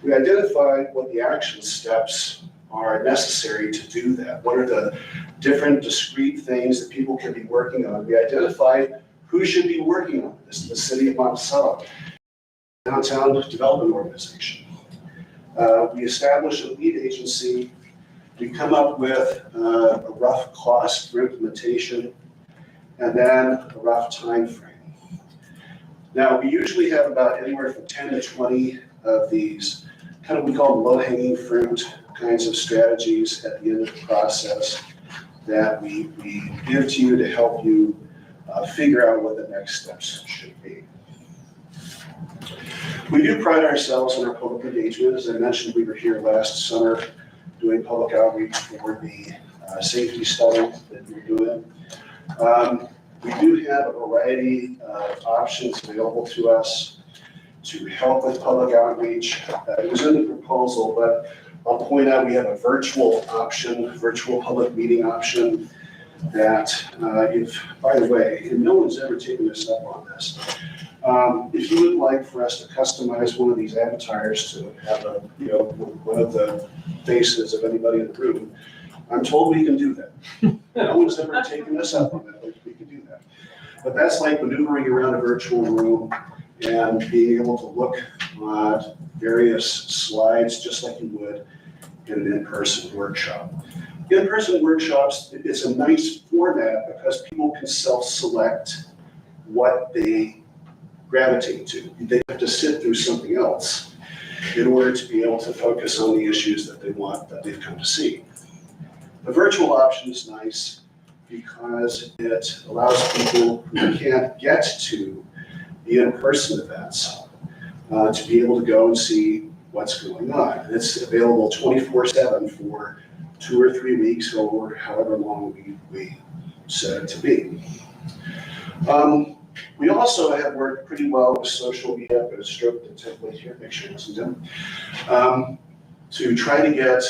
We identified what the action steps are necessary to do that. What are the different discrete things that people can be working on? We identified who should be working on this, the city of Monticello, downtown development organization. We established a lead agency. We come up with a rough cost for implementation and then a rough time frame. Now, we usually have about anywhere from 10 to 20 of these, kind of we call them low-hanging fruit kinds of strategies at the end of the process that we give to you to help you figure out what the next steps should be. We do pride ourselves on our public engagement. As I mentioned, we were here last summer doing public outreach for the safety study that we're doing. We do have a variety of options available to us to help with public outreach. It was in the proposal, but I'll point out we have a virtual option, virtual public meeting option that by the way, and no one's ever taken us up on this. If you would like for us to customize one of these avatars to have one of the faces of anybody in the room, I'm told we can do that. No one's ever taken us up on that, but we can do that. But that's like maneuvering around a virtual room and being able to look at various slides just like you would in an in-person workshop. In-person workshops, it's a nice format because people can self-select what they gravitate to. They have to sit through something else in order to be able to focus on the issues that they want, that they've come to see. The virtual option is nice because it allows people who can't get to the in-person events to be able to go and see what's going on. And it's available 24/7 for 2 or 3 weeks or however long we set it to be. We also have worked pretty well with social media. I'm going to stroke the template here, make sure it doesn't dim, to try to get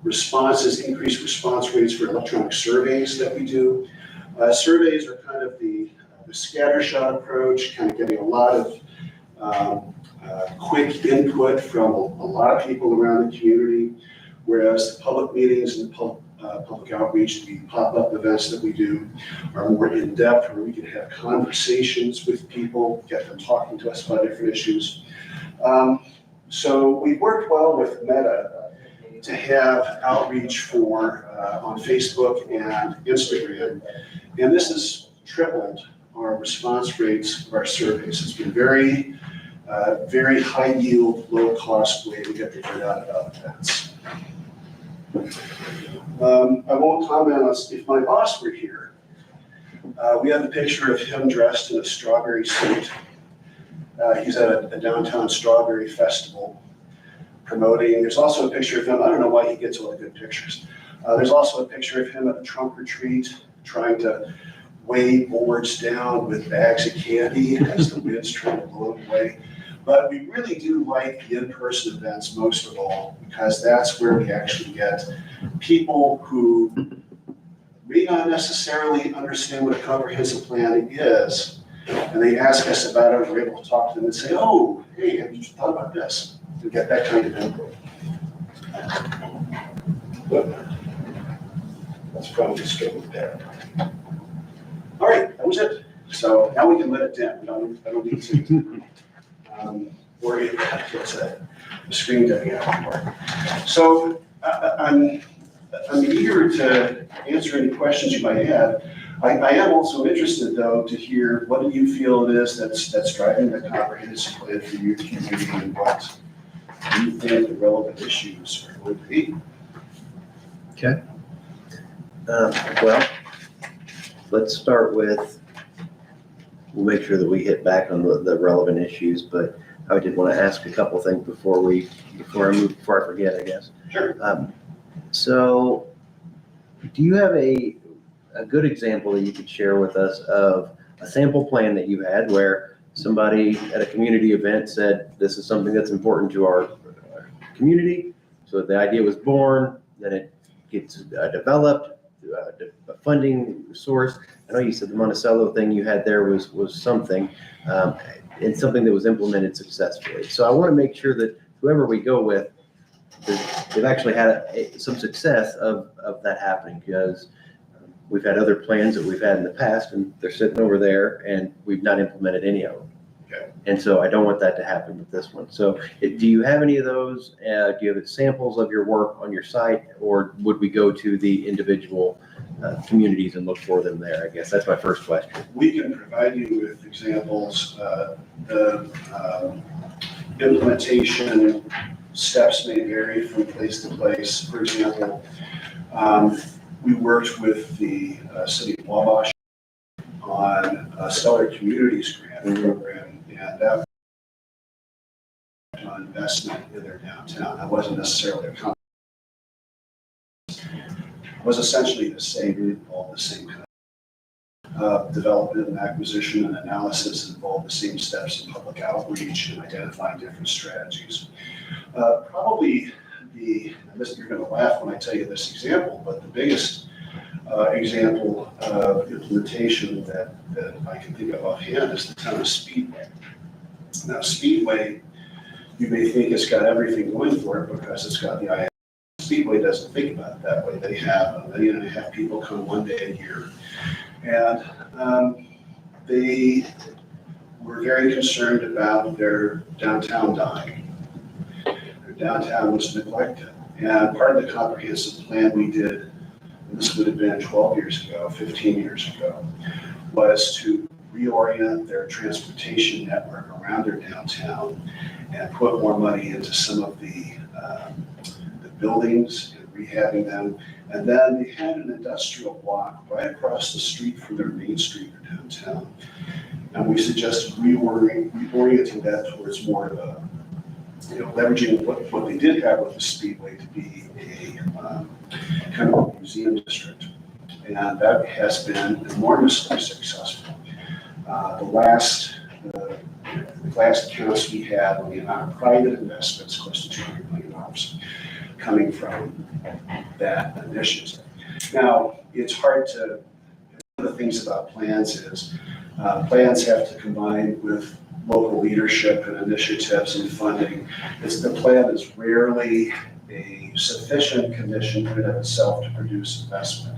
responses, increased response rates for electronic surveys that we do. Surveys are kind of the scattershot approach, kind of getting a lot of quick input from a lot of people around the community, whereas the public meetings and public outreach, the pop-up events that we do are more in-depth, where we can have conversations with people, get them talking to us about different issues. So we've worked well with Meta to have outreach for on Facebook and Instagram, and this has tripled our response rates of our surveys. It's been very high yield, low cost way to get the word out about events. I won't comment on if my boss were here. We have a picture of him dressed in a strawberry suit. He's at a downtown strawberry festival promoting. There's also a picture of him. I don't know why he gets all the good pictures. There's also a picture of him at a trunk retreat trying to weigh boards down with bags of candy as the wind's trying to blow it away. But we really do like the in-person events most of all, because that's where we actually get people who may not necessarily understand what a comprehensive plan is, and they ask us about it, we're able to talk to them and say, oh, hey, have you thought about this? To get that kind of input. But that's probably just go with that. All right, that was it. So now we can let it dim. I don't need to worry about the screen dying out anymore. So I'm eager to answer any questions you might have. I am also interested, though, to hear what do you feel it is that's driving the comprehensive plan for your community, and what do you think the relevant issues are going to be? Okay. Well, let's start with, we'll make sure that we hit back on the relevant issues, but I did want to ask a couple things before I forget, I guess. Sure. So do you have a good example that you could share with us of a sample plan that you had where somebody at a community event said, this is something that's important to our community? So the idea was born, then it gets developed, a funding source. I know you said the Monticello thing you had there was something, and something that was implemented successfully. So I want to make sure that whoever we go with, they've actually had some success of that happening, because we've had other plans that we've had in the past and they're sitting over there and we've not implemented any of them. Okay. And so I don't want that to happen with this one. So do you have any of those? Do you have samples of your work on your site, or would we go to the individual communities and look for them there? I guess that's my first question. We can provide you with examples. The implementation steps may vary from place to place. For example, we worked with the city of Wabash on a Stellar Communities Grant program, and that was on investment in their downtown. That wasn't necessarily a company. It was essentially the same, all the same kind of development and acquisition and analysis, involved the same steps in public outreach and identifying different strategies. Probably you're going to laugh when I tell you this example, but the biggest example of implementation that I can think of offhand is the town of Speedway. Now, Speedway, you may think it's got everything going for it because it's got the IS. Speedway doesn't think about it that way. They have 1.5 million people come one day a year, and they were very concerned about their downtown dying. Downtown was neglected. And part of the comprehensive plan we did, and this would have been 12 years ago, 15 years ago, was to reorient their transportation network around their downtown and put more money into some of the buildings and rehabbing them. And then they had an industrial block right across the street from their main street or downtown. And we suggested reorienting that towards more of a, leveraging what they did have with the Speedway to be a kind of a museum district. And that has been enormously successful. The last counts we had on the amount of private investments, close to $200 million coming from that initiative. Now, it's hard to, one of the things about plans is plans have to combine with local leadership and initiatives and funding. The plan is rarely a sufficient condition in and of itself to produce investment.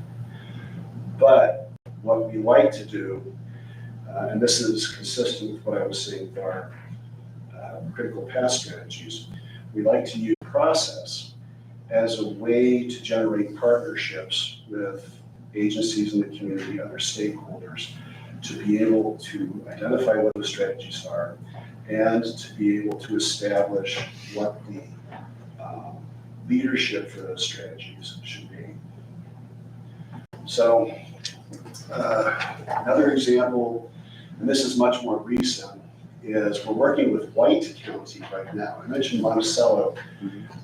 But what we like to do, and this is consistent with what I was saying with our critical path strategies, we like to use process as a way to generate partnerships with agencies in the community, other stakeholders, to be able to identify what the strategies are and to be able to establish what the leadership for those strategies should be. So another example, and this is much more recent, is we're working with White County right now. I mentioned Monticello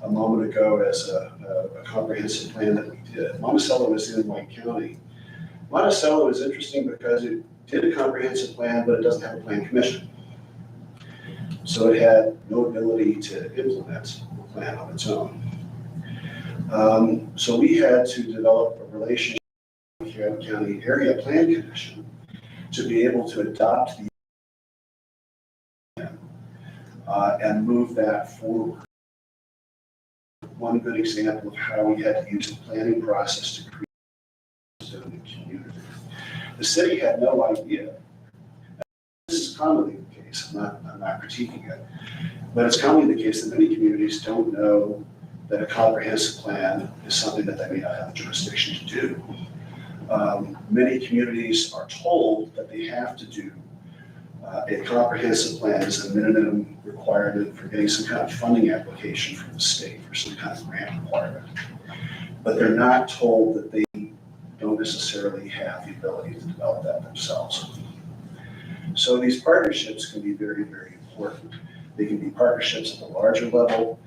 a moment ago as a comprehensive plan that we did. Monticello is in White County. Monticello is interesting because it did a comprehensive plan, but it doesn't have a plan commission. So it had no ability to implement the plan on its own. So we had to develop a relationship with County Area Plan Commission to be able to adopt the and move that forward. One good example of how we had to use the planning process to create a zoning community. The city had no idea. This is commonly the case. I'm not critiquing it, but it's commonly the case that many communities don't know that a comprehensive plan is something that they may not have jurisdiction to do. Many communities are told that they have to do a comprehensive plan as a minimum requirement for getting some kind of funding application from the state for some kind of grant requirement. But they're not told that they don't necessarily have the ability to develop that themselves. So these partnerships can be very, very important. They can be partnerships at the larger level.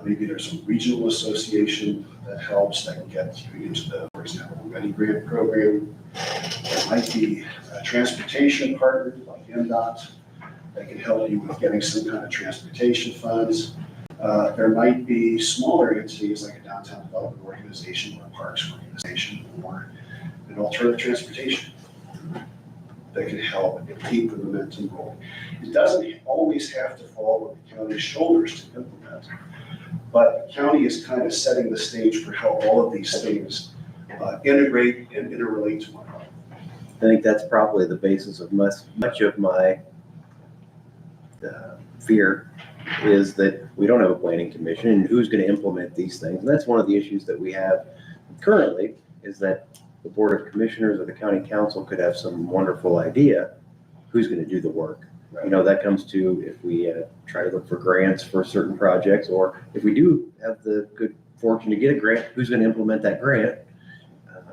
Maybe there's a regional association that helps, that can get you into the, for example, Ready Grant program. There might be a transportation partner like MDOT that can help you with getting some kind of transportation funds. There might be smaller entities like a downtown development organization or a parks organization or an alternative transportation that can help and keep the momentum going. It doesn't always have to fall on the county's shoulders to implement, but the county is kind of setting the stage for how all of these things integrate and interrelate to one another. I think that's probably the basis of much of my fear is that we don't have a planning commission and who's going to implement these things. And that's one of the issues that we have currently is that the Board of Commissioners or the County Council could have some wonderful idea who's going to do the work. Right. You know, that comes to if we try to look for grants for certain projects, or if we do have the good fortune to get a grant, who's going to implement that grant?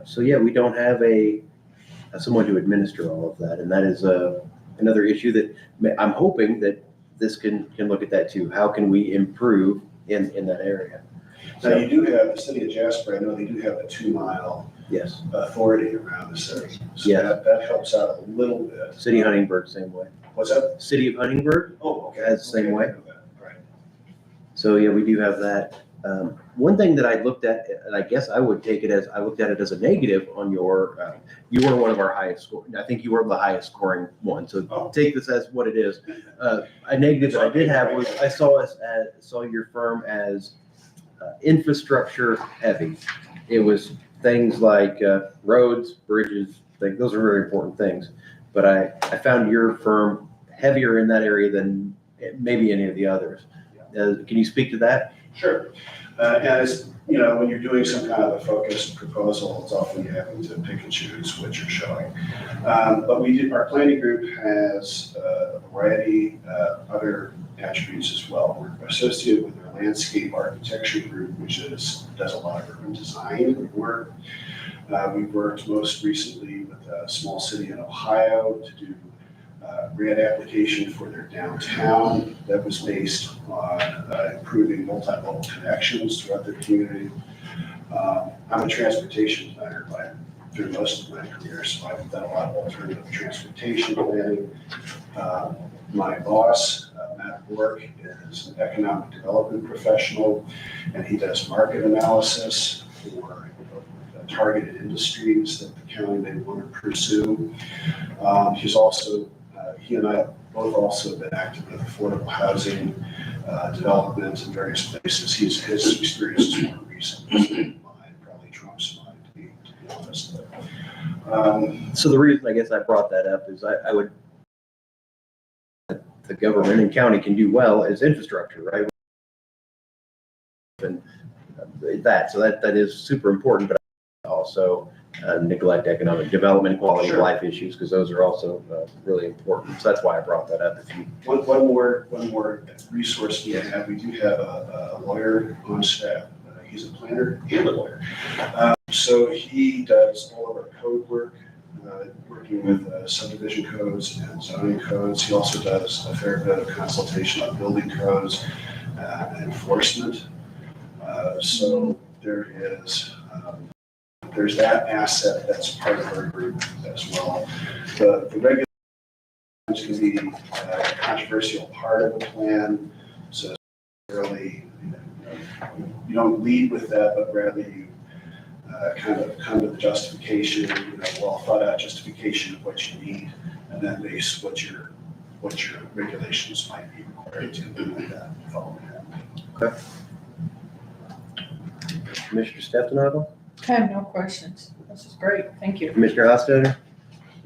So yeah, we don't have someone to administer all of that, and that is another issue that I'm hoping that this can look at that too. How can we improve in that area? Now, you do have the city of Jasper, I know they do have a 2-mile Yes. authority around this area. So Yeah. that helps out a little bit. City of Huntingburg, same way. What's that? City of Huntingburg Oh, okay. has the same Okay, I way. know that. Right. So yeah, we do have that. One thing that I looked at, and I guess I looked at it as a negative on your, you were one of our highest score. I think you were the highest scoring one. So take this as what it is. A negative that I did have was I saw your firm as infrastructure heavy. It was things like roads, bridges, those are very important things. But I found your firm heavier in that area than maybe any of the others. Can you speak to that? Sure. And it's, you know, when you're doing some kind of a focused proposal, it's often having to pick and choose what you're showing. But our planning group has a variety of other attributes as well. We're associated with our landscape architecture group, which does a lot of urban design work. We worked most recently with a small city in Ohio to do grant application for their downtown that was based on improving multi-level connections throughout their community. I'm a transportation planner through most of my career, so I've done a lot of alternative transportation planning. My boss, Matt Bork, is an economic development professional, and he does market analysis for targeted industries that the county may want to pursue. He and I have both also been active with affordable housing development in various places. His experience is more recent. Mine probably trumps mine, to be honest. So the reason I guess I brought that up is I would, the government and county can do well as infrastructure, right? And so that is super important, but also neglect economic development, quality of life issues, because those are also really important. So that's why I brought that up. One more resource we have. We do have a lawyer on staff. He's a planner and a lawyer. So he does all of our code work, working with subdivision codes and zoning codes. He also does a fair bit of consultation on building codes and enforcement. So there's that asset that's part of our group as well. The regulations can be a controversial part of the plan, so really you don't lead with that, but rather you kind of the justification, well thought out justification of what you need, and then base what your regulations might be required to implement that, following that. Okay. Commissioner Stefano, I have no questions. This is great. Thank you. Commissioner Hostetter,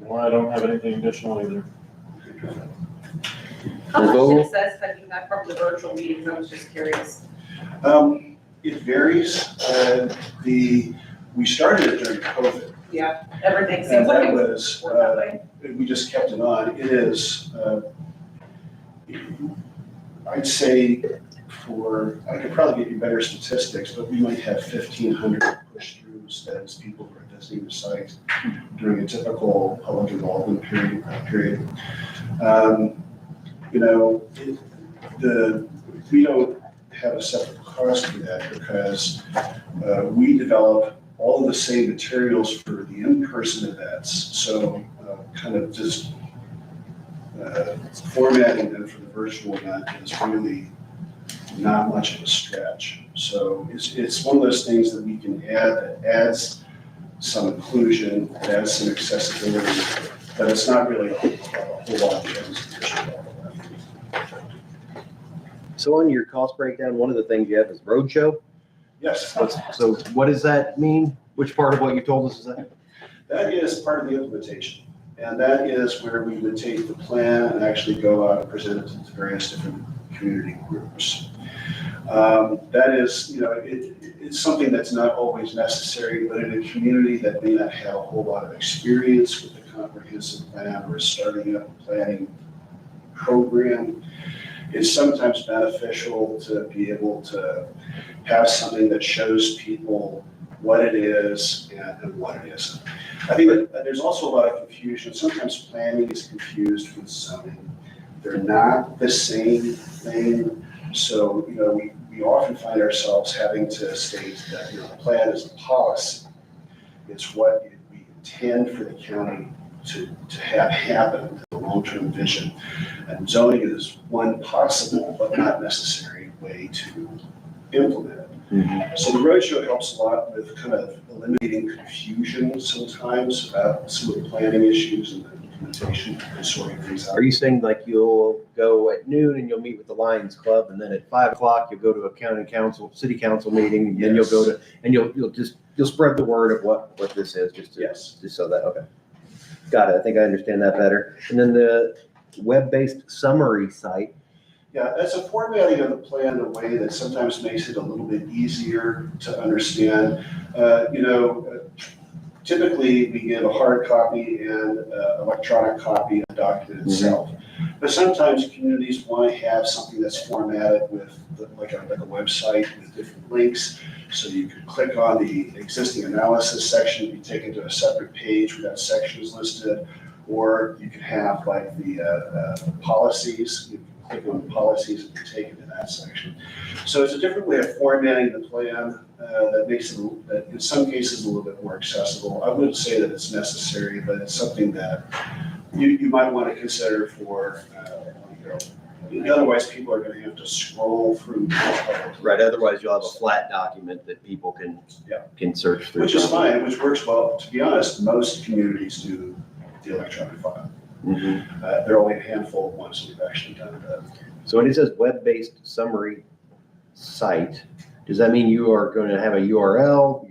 Well, I don't have anything additional either. How much Vogel? success have you had from the virtual meetings? I was just curious. It varies. We started it during COVID, Yeah, everything and seems like that it was was, worked that way. we just kept it on. It is, I'd say I could probably get you better statistics, but we might have 1,500 push-throughs, that is people who are visiting the site during a typical public involvement period. We don't have a separate cost for that because we develop all of the same materials for the in-person events. So kind of just formatting them for the virtual event is really not much of a stretch. So it's one of those things that we can add that adds some inclusion, that adds some accessibility, but it's not really a whole lot of transition. so on your cost breakdown, one of the things you have is roadshow. Yes. So what does that mean? Which part of what you told us is that? That is part of the implementation. And that is where we would take the plan and actually go out and present it to various different community groups. That is, it's something that's not always necessary, but in a community that may not have a whole lot of experience with the comprehensive plan or is starting up a planning program, it's sometimes beneficial to be able to have something that shows people what it is and what it isn't. I think that there's also a lot of confusion. Sometimes planning is confused with zoning. They're not the same thing. So, we often find ourselves having to state that, the plan is a policy. It's what we intend for the county to have happen, the long-term vision. And zoning is one possible but not necessary way to implement it. So the roadshow helps a lot with kind of eliminating confusion sometimes about some of the planning issues and the implementation and sorting things out. Are you saying like you'll go at noon and you'll meet with the Lions Club, and then at 5 o'clock you'll go to a city council meeting, and then you'll go to, and you'll spread the word of what this is, just so that, okay. Got it. I think I understand that better. And then the web-based summary site. Yeah, that's a formatting of the plan in a way that sometimes makes it a little bit easier to understand. Typically we give a hard copy and electronic copy of the document itself. But sometimes communities want to have something that's formatted with like a website with different links. So you could click on the existing analysis section, be taken to a separate page where that section is listed, or you could have like the policies. You can click on the policies and be taken to that section. So it's a different way of formatting the plan that makes it, that in some cases, a little bit more accessible. I wouldn't say that it's necessary, but it's something that you might want to consider for, otherwise people are going to have to scroll through. Right, otherwise you'll have a flat document that people can search through. Which is fine, which works well. To be honest, most communities do the electronic file. There are only a handful of ones that we've actually done that. So when it says web-based summary site, does that mean you are going to have a URL?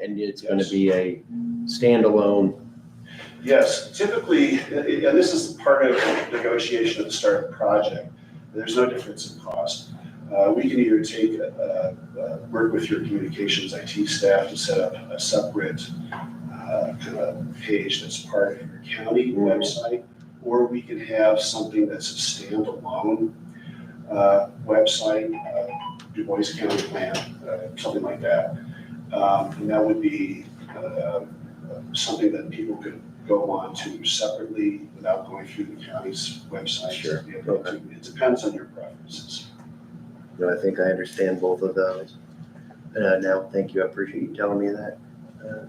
And it's going to be a standalone? Yes, typically, and this is part of the negotiation at the start of the project. There's no difference in cost. We can either take, work with your communications IT staff to set up a separate kind of page that's part of your county website, or we can have something that's a standalone website, Du Bois County Plan, something like that. And that would be something that people could go on to separately without going through the county's website. Sure. It depends on your preferences. No, I think I understand both of those. Now, thank you. I appreciate you telling me that.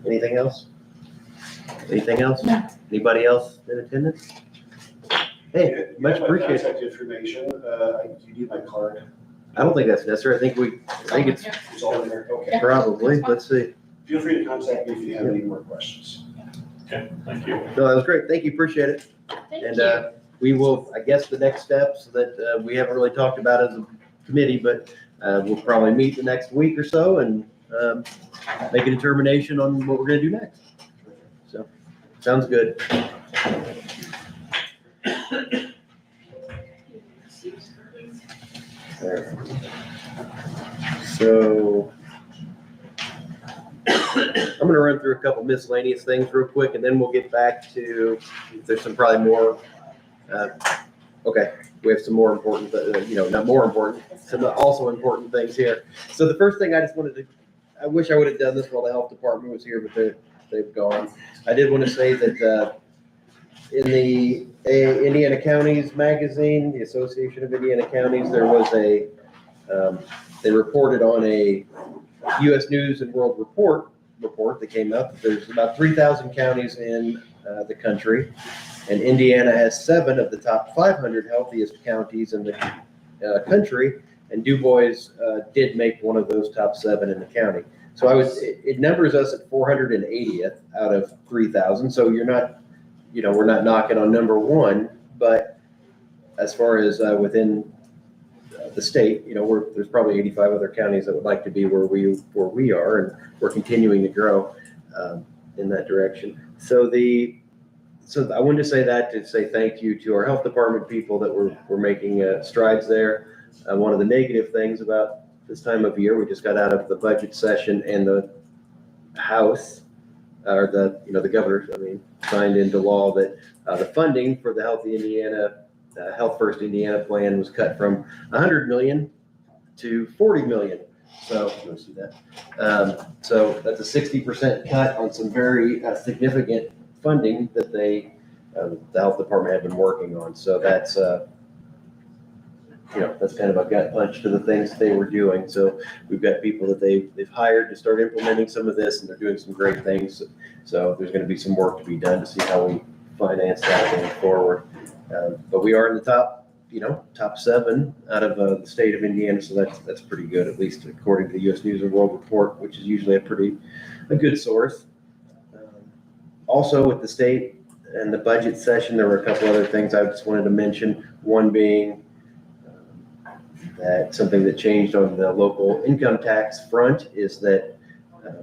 Anything else? Anything else? No. Anybody else in attendance? Hey, much Yeah, my appreciated. contact information, you need my card. I don't think that's necessary. I think it's It's all in there, okay. probably, let's see. feel free to contact me if you have any more questions. Okay, thank you. No, that was great. Thank you. Appreciate it. Thank And, you. we will, I guess, the next steps that, we haven't really talked about as a committee, but, we'll probably meet the next week or so and, make a determination on what we're gonna do next. So, sounds good. There. So, I'm gonna run through a couple miscellaneous things real quick, and then we'll get back to, there's some probably more, okay, we have some more important, not more important, some also important things here. So the first thing I just wanted to, I wish I would have done this while the health department was here, but they've gone. I did want to say that, in the Indiana Counties magazine, the Association of Indiana Counties, there was they reported on a U.S. News and World Report that came out. There's about 3,000 counties in the country, and Indiana has 7 of the top 500 healthiest counties in the country, and Du Bois did make one of those top 7 in the county. So it numbers us at 480th out of 3,000. So you're not, we're not knocking on number 1, but as far as within the state, there's probably 85 other counties that would like to be where we are, and we're continuing to grow in that direction. So I wanted to say that to say thank you to our health department people that we're making strides there. One of the negative things about this time of year, we just got out of the budget session, and the House, or the governor, signed into law that the funding for the Healthy Indiana, Health First Indiana plan was cut from $100 million to $40 million. So you see that. So that's a 60% cut on some very significant funding that the health department had been working on. So that's that's kind of a gut punch to the things they were doing. So we've got people that they've hired to start implementing some of this, and they're doing some great things. So there's going to be some work to be done to see how we finance that going forward. But we are in the top 7 out of the state of Indiana, so that's pretty good, at least according to the U.S. News and World Report, which is usually a good source. Also, with the state and the budget session, there were a couple other things I just wanted to mention. One being that something that changed on the local income tax front is that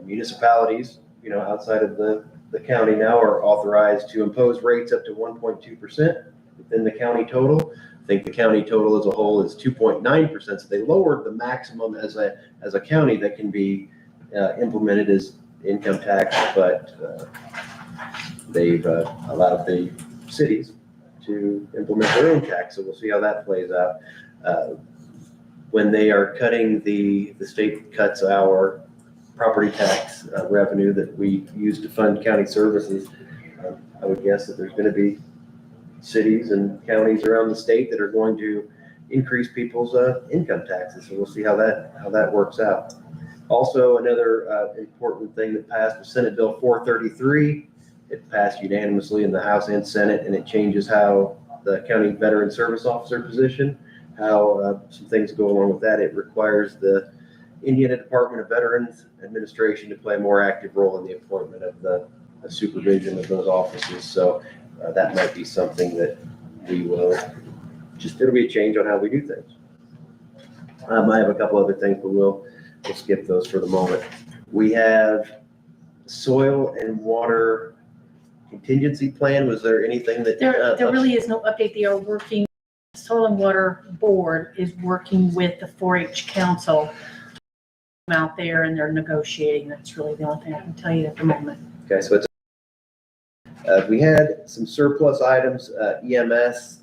municipalities, outside of the county now, are authorized to impose rates up to 1.2% within the county total. I think the county total as a whole is 2.9%, so they lowered the maximum as a county that can be implemented as income tax, but they've allowed the cities to implement their own tax, so we'll see how that plays out. When they are cutting, the state cuts our property tax revenue that we use to fund county services. I would guess that there's going to be cities and counties around the state that are going to increase people's income taxes. So we'll see how that works out. Also, another important thing that passed was Senate Bill 433. It passed unanimously in the House and Senate, and it changes how the county veteran service officer position, how some things go along with that. It requires the Indiana Department of Veterans Administration to play a more active role in the appointment of the supervision of those offices. So that might be something that we will it'll be a change on how we do things. I have a couple other things, but we'll skip those for the moment. We have soil and water contingency plan. Was there anything that? There really is no update. They are working, Soil and Water Board is working with the 4-H Council out there, and they're negotiating. That's really the only thing I can tell you at the moment. Okay, so it's we had some surplus items, EMS.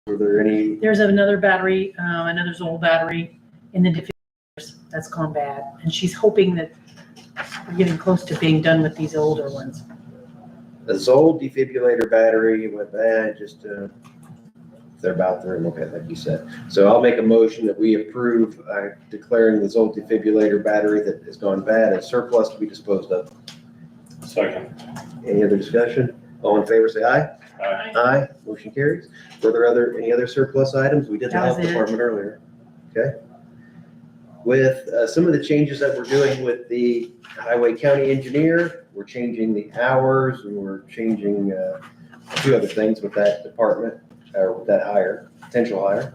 Were there any? There's another battery, another Zoll battery in the defibrillators that's gone bad, and she's hoping that we're getting close to being done with these older ones. The Zoll defibrillator battery went bad, they're about there, okay, like you said. So I'll make a motion that we approve declaring the Zoll defibrillator battery that has gone bad as surplus to be disposed of. Second. Any other discussion? All in favor, say aye. Aye. Aye, motion carries. Were there any other surplus items? We did the That was health it. department earlier. Okay. with some of the changes that we're doing with the highway county engineer. We're changing the hours and we're changing a few other things with that department, or with that potential hire.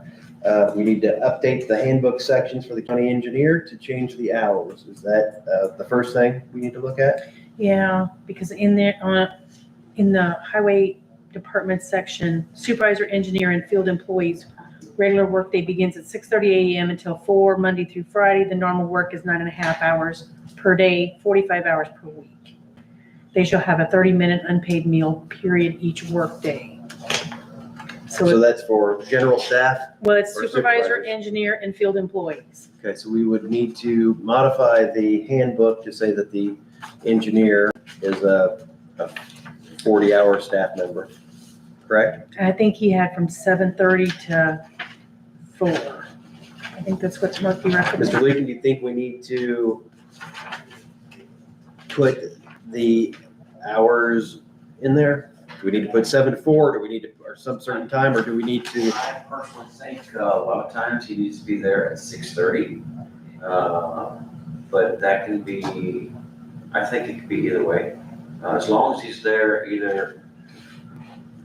We need to update the handbook sections for the county engineer to change the hours. Is that the first thing we need to look at? Yeah, because in there, in the highway department section, supervisor, engineer, and field employees, regular workday begins at 6:30 a.m. until 4, Monday through Friday. The normal work is 9.5 hours per day, 45 hours per week. They shall have a 30-minute unpaid meal period each workday. So that's for general staff? Well, it's or supervisor, supervisors? engineer, and field employees. Okay, so we would need to modify the handbook to say that the engineer is a 40-hour staff member, correct? And I think he had from 7:30 to 4. I think that's what Marky recommended. Mr. Leakin, do you think we need to put the hours in there? Do we need to put 7 to 4? Do we need to, or some certain time, or do we need to? I personally think a lot of times he needs to be there at 6:30. But that can be, I think it could be either way. As long as he's there either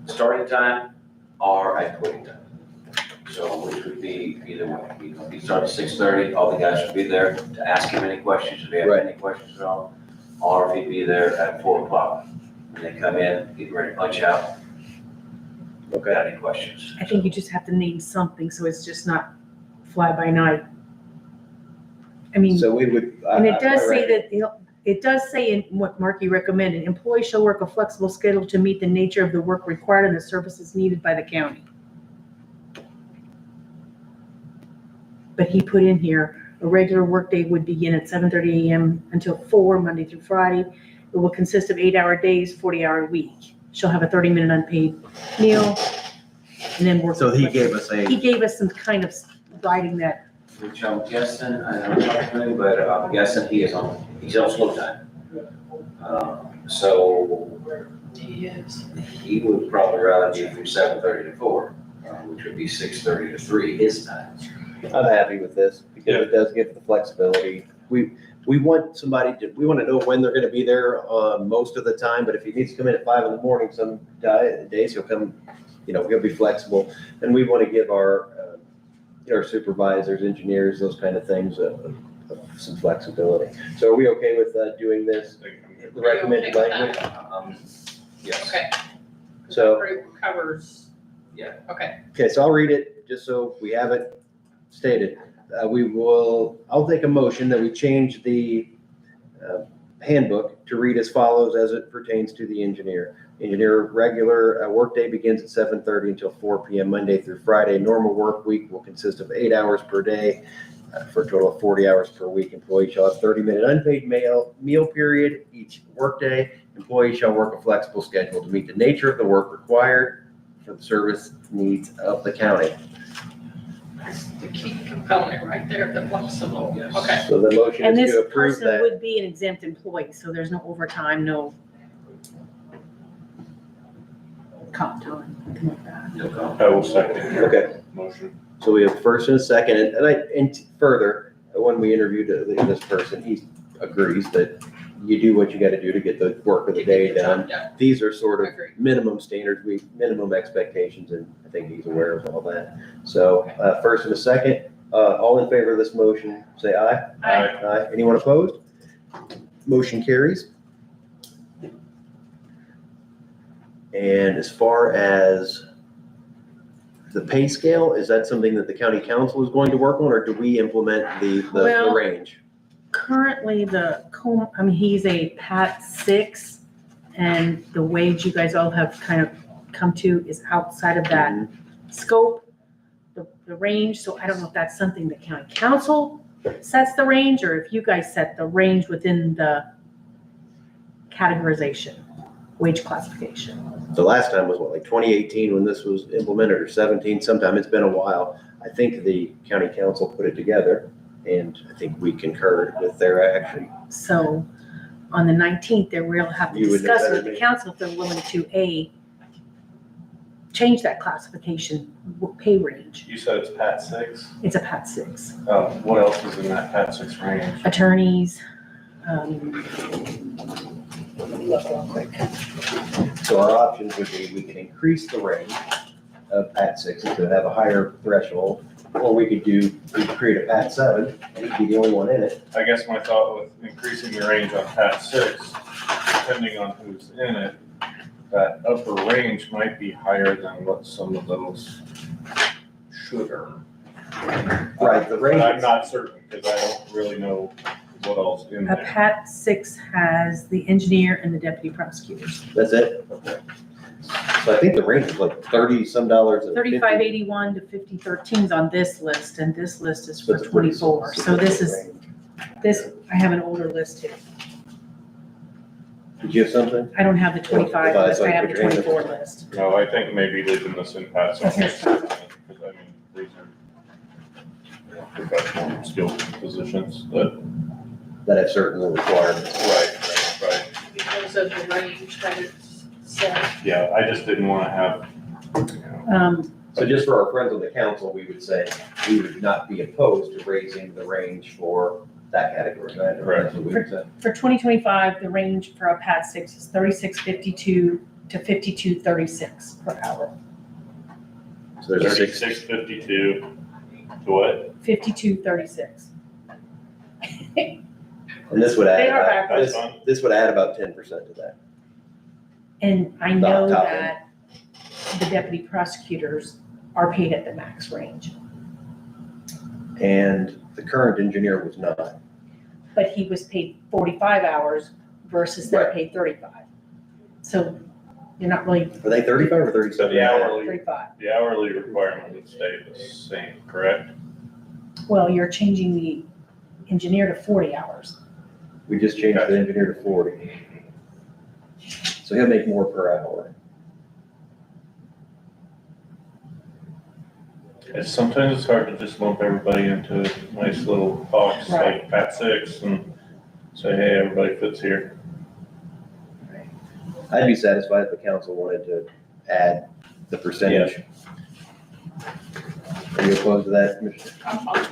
starting time or at quitting time. So which would be either way. You know, if he starts at 6:30, all the guys should be there to ask him any questions if they have Right. any questions at all. Or if he'd be there at 4 o'clock. And they come in, get ready to punch out. Okay. Got any questions? I think you just have to name something, so it's just not fly by night. I mean, So we would. and it does say that, it does say in what Marky recommended, employees shall work a flexible schedule to meet the nature of the work required and the services needed by the county. But he put in here, a regular workday would begin at 7:30 a.m. until 4, Monday through Friday. It will consist of 8-hour days, 40-hour week. She'll have a 30-minute unpaid meal, and then work. So he gave us He gave us some kind of writing that, Which I'm guessing, I don't know, but I'm guessing he's on slow time. So he would probably rather be from 7:30 to 4, which would be 6:30 to 3 his time. I'm happy with this because it does give the flexibility. We want somebody to, we want to know when they're going to be there most of the time, but if he needs to come in at 5 in the morning, some days he'll come, he'll be flexible. And we want to give our supervisors, engineers, those kind of things, some flexibility. So are we okay with doing this, the recommended language? Yes. Okay. So, Approve covers. Yeah. Okay. okay, so I'll read it just so we have it stated. I'll take a motion that we change the handbook to read as follows as it pertains to the engineer. Engineer regular workday begins at 7:30 until 4 p.m. Monday through Friday. Normal work week will consist of 8 hours per day for a total of 40 hours per week. Employee shall have 30-minute unpaid meal period each workday. Employee shall work a flexible schedule to meet the nature of the work required for the service needs of the county. That's the key component right there, the flexible. Yes. Okay. So the motion and is this to approve person that. would be an exempt employee, so there's no overtime, no comp time, anything like that. No comment. I will second your Okay. motion. So we have first and a second, and further, when we interviewed this person, he agrees that you do what you gotta do to get the work of the day done. Yeah. These are sort of Agree. minimum standards, minimum expectations, and I think he's aware of all that. So, first and a second, all in favor of this motion, say aye. Aye. Aye. Anyone opposed? Motion carries. And as far as the pay scale, is that something that the county council is going to work on, or do we implement the Well- range? Currently, he's a Pat 6, and the wage you guys all have kind of come to is outside of that scope, the range, so I don't know if that's something the county council sets the range, or if you guys set the range within the categorization, wage classification. The last time was like 2018 when this was implemented, or 17 sometime. It's been a while. I think the county council put it together, and I think we concurred with their action. So on the 19th, we'll have to You would know discuss better with than the me. council if they're willing to change change that classification pay range. You said it's Pat 6? It's a Pat 6. What else is in that Pat 6 range? Attorneys, let me look real quick. So our options would be, we can increase the range of Pat 6 to have a higher threshold, or we could create a Pat 7, and he'd be the only one in it. I guess my thought with increasing the range on Pat 6, depending on who's in it, that upper range might be higher than what some of those should earn. Right, the range. But I'm not certain, because I don't really know what else in A there. Pat 6 has the engineer and the deputy prosecutors. That's it? Okay. So I think the range is like $30-some. 3581 to 5013 is on this list, and this list is for 24. So this, I have an older list too. Did you have something? I don't have the 25 Oh, list, I have the put your hand up. 24 list. No, I think maybe leaving this in Pat 6, because I mean, these are professional skilled positions that. That have certain requirements. Right. Because of the range that it's set. Yeah, I just didn't want to have, So just for our friends on the council, we would say, we would not be opposed to raising the range for that category, right? That's what we would say. For 2025, the range for a Pat 6 is 3652 to 5236 per hour. So there's a 6. 3652 to what? 5236. And this would They are add, backwards. this would add about 10% to that. And I know Top that the deputy prosecutors are paid at the max range, And the current engineer was not. but he was paid 45 hours versus they're Right. paid 35. So you're not really Are they 35 or 37? So the 35. hourly requirement would stay the same, correct? Well, you're changing the engineer to 40 hours. We just changed the engineer to 40. So he'll make more per hour. Sometimes it's hard to just lump everybody into a nice little box like Pat 6 and say, hey, everybody fits here. I'd be satisfied if the council wanted to add the percentage. Are you opposed to that, Commissioner? I'm fine.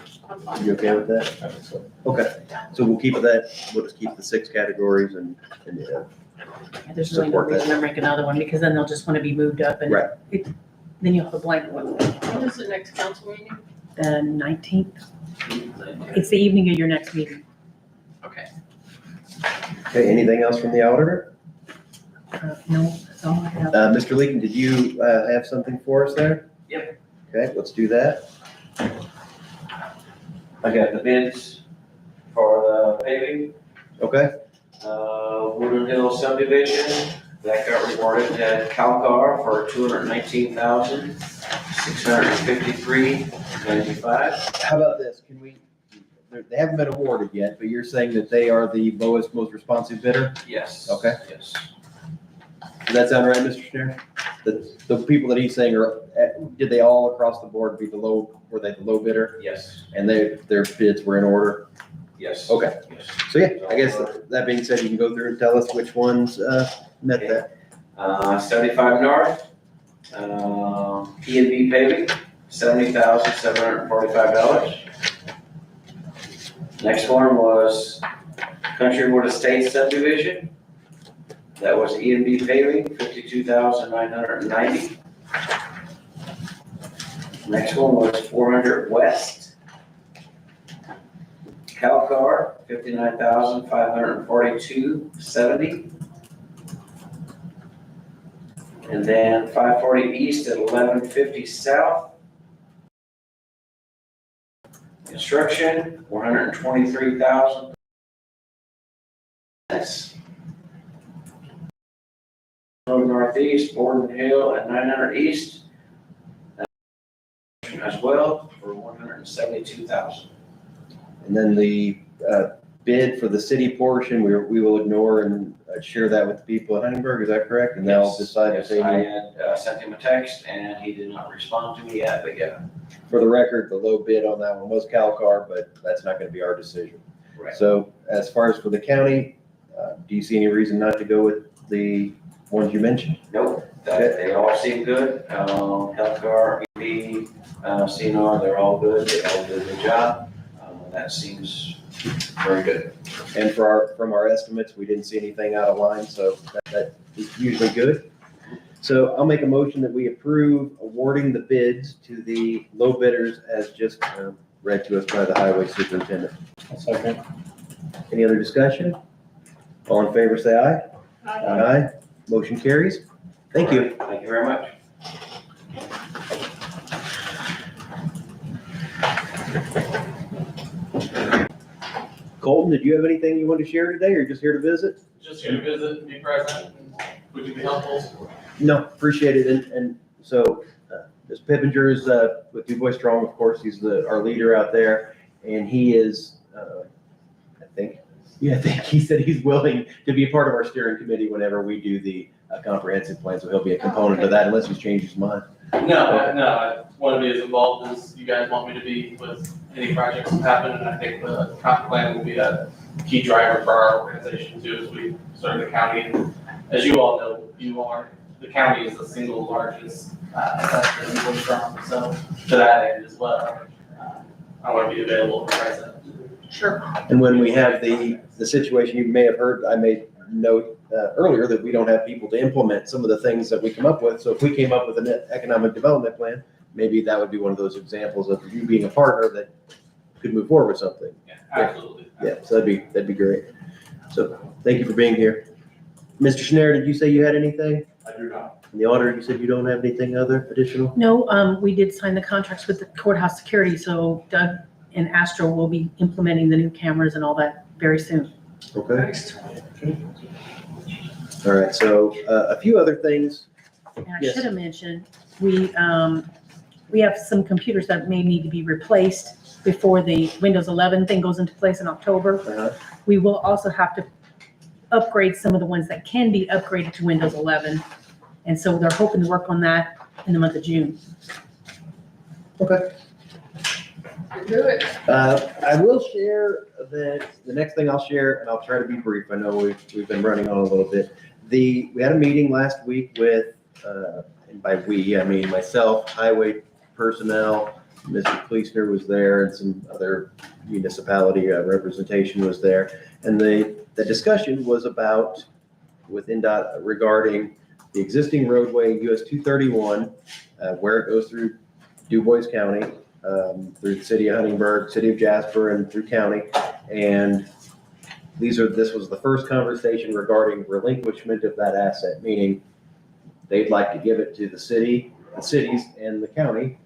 Are you okay with that? I think so. Okay, so we'll keep we'll just keep the 6 categories and There's really no Support that. reason to make another one because then they'll just want to be moved up and Right. then you'll have a blank one. When is the next council meeting? The 19th. It's the evening of your next meeting. Okay. Okay, anything else from the auditor? No, that's all I have. Mr. Leakin, did you have something for us there? Yep. Okay, let's do that. I got the bids for the paving, Okay, Woodland Hill subdivision, that got rewarded at CalCar for $219,653.95. how about this? Can we, they haven't been awarded yet, but you're saying that they are the lowest, most responsive bidder? Yes. Okay. Yes. Does that sound right, Mr. Schneider? The people that he's saying are, did they all across the board were they the low bidder? Yes. And their bids were in order? Yes. Okay. Yes. So yeah, I guess that being said, you can go through and tell us which ones met that. 75 North, P&B paving, $70,745. Next one was Country Wood Estates subdivision. That was E&B paving, $52,990. Next one was 400 West. CalCar, $59,542.70. And then 540 East at 1150 South. Construction, $123,000. That's Road Northeast, Borden Hill at 900 East. As well for $172,000. And then the bid for the city portion, we will ignore and share that with the people at Huntingburg, is that correct? And they'll decide if Yes, they I need. had sent him a text and he did not respond to me yet, but yeah. For the record, the low bid on that one was CalCar, but that's not gonna be our decision. Right. So as far as for the county, do you see any reason not to go with the ones you mentioned? Nope. that they all seem good. Healthcare, EV, CNR, they're all good. They all did a good job. That seems very good. And from our estimates, we didn't see anything out of line, so that is usually good. So I'll make a motion that we approve awarding the bids to the low bidders as just read to us by the highway superintendent. Second. Any other discussion? All in favor, say aye. Aye. Motion carries. Thank you. Thank you very much. Colton, did you have anything you want to share today, or just here to visit? Just here to visit, be present, and we can be helpful. No, appreciate it. And so, Mr. Pippinger is with Du Bois Strong, of course. He's our leader out there, and he is, I think he said he's willing to be a part of our steering committee whenever we do the comprehensive plan. So he'll be a component of that unless he's changed his mind. No, I want to be as involved as you guys want me to be with any projects that happen, and I think the comp plan will be a key driver for our organization too, as we serve the county. And as you all know, the county is the single largest investor in Bois Strong, so to that end as well, I want to be available and present. Sure. And when we have the situation, you may have heard, I made note earlier that we don't have people to implement some of the things that we come up with. So if we came up with an economic development plan, maybe that would be one of those examples of you being a partner that could move forward with something. Yeah, absolutely. Yeah, so that'd be great. So thank you for being here. Mr. Schneider, did you say you had anything? I do not. In the auditor, you said you don't have anything other additional? No, we did sign the contracts with the courthouse security, so Doug and Astro will be implementing the new cameras and all that very soon. Okay. All right, so a few other things. And I Yes. should have mentioned, we have some computers that may need to be replaced before the Windows 11 thing goes into place in October. Uh-huh. We will also have to upgrade some of the ones that can be upgraded to Windows 11. And so they're hoping to work on that in the month of June. Okay. Do it. I will share that, the next thing I'll share, and I'll try to be brief, I know we've been running on a little bit. We had a meeting last week with, and by we, I mean myself, highway personnel, Mr. Kleesner was there, and some other municipality representation was there. And the discussion was about, with NDOT regarding the existing roadway, US 231, where it goes through Du Bois County, through the city of Huntingburg, city of Jasper, and through county. And this was the first conversation regarding relinquishment of that asset, meaning they'd like to give it to the city, the cities, and the county,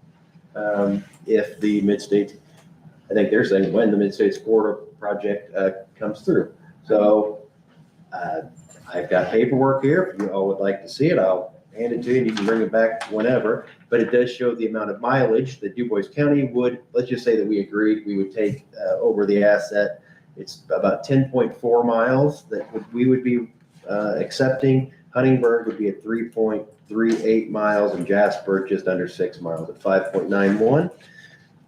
if the Mid-States, I think they're saying when the Mid-States Corridor project comes through. So I've got paperwork here. If you all would like to see it, I'll hand it to you, and you can bring it back whenever. But it does show the amount of mileage that Du Bois County would, let's just say that we agreed we would take over the asset. It's about 10.4 miles that we would be accepting. Huntingburg would be at 3.38 miles, and Jasper just under 6 miles at 5.91.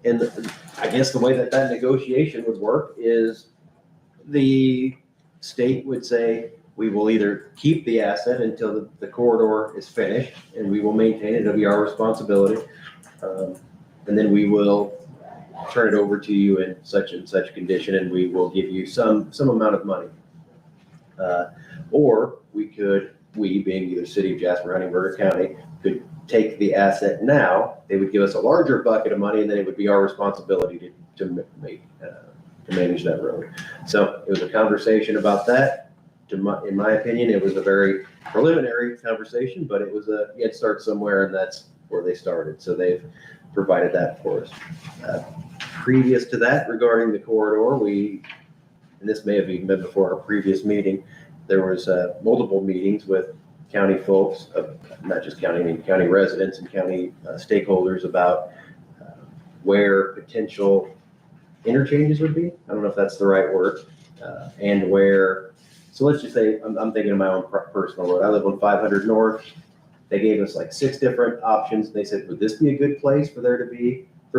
And I guess the way that negotiation would work is the state would say, we will either keep the asset until the corridor is finished, and we will maintain it, it'll be our responsibility. And then we will turn it over to you in such and such condition, and we will give you some amount of money. Or we being either city of Jasper, Huntingburg, or county, could take the asset now, they would give us a larger bucket of money, and then it would be our responsibility to manage that road. So it was a conversation about that. In my opinion, it was a very preliminary conversation, but it was you had to start somewhere, and that's where they started. So they've provided that for us. Previous to that, regarding the corridor, and this may have even been before our previous meeting, there was multiple meetings with county folks, not just county residents and county stakeholders about where potential interchanges would be. I don't know if that's the right word. And where, so let's just say, I'm thinking of my own personal road. I live on 500 North. They gave us like 6 different options. They said, would this be a good place for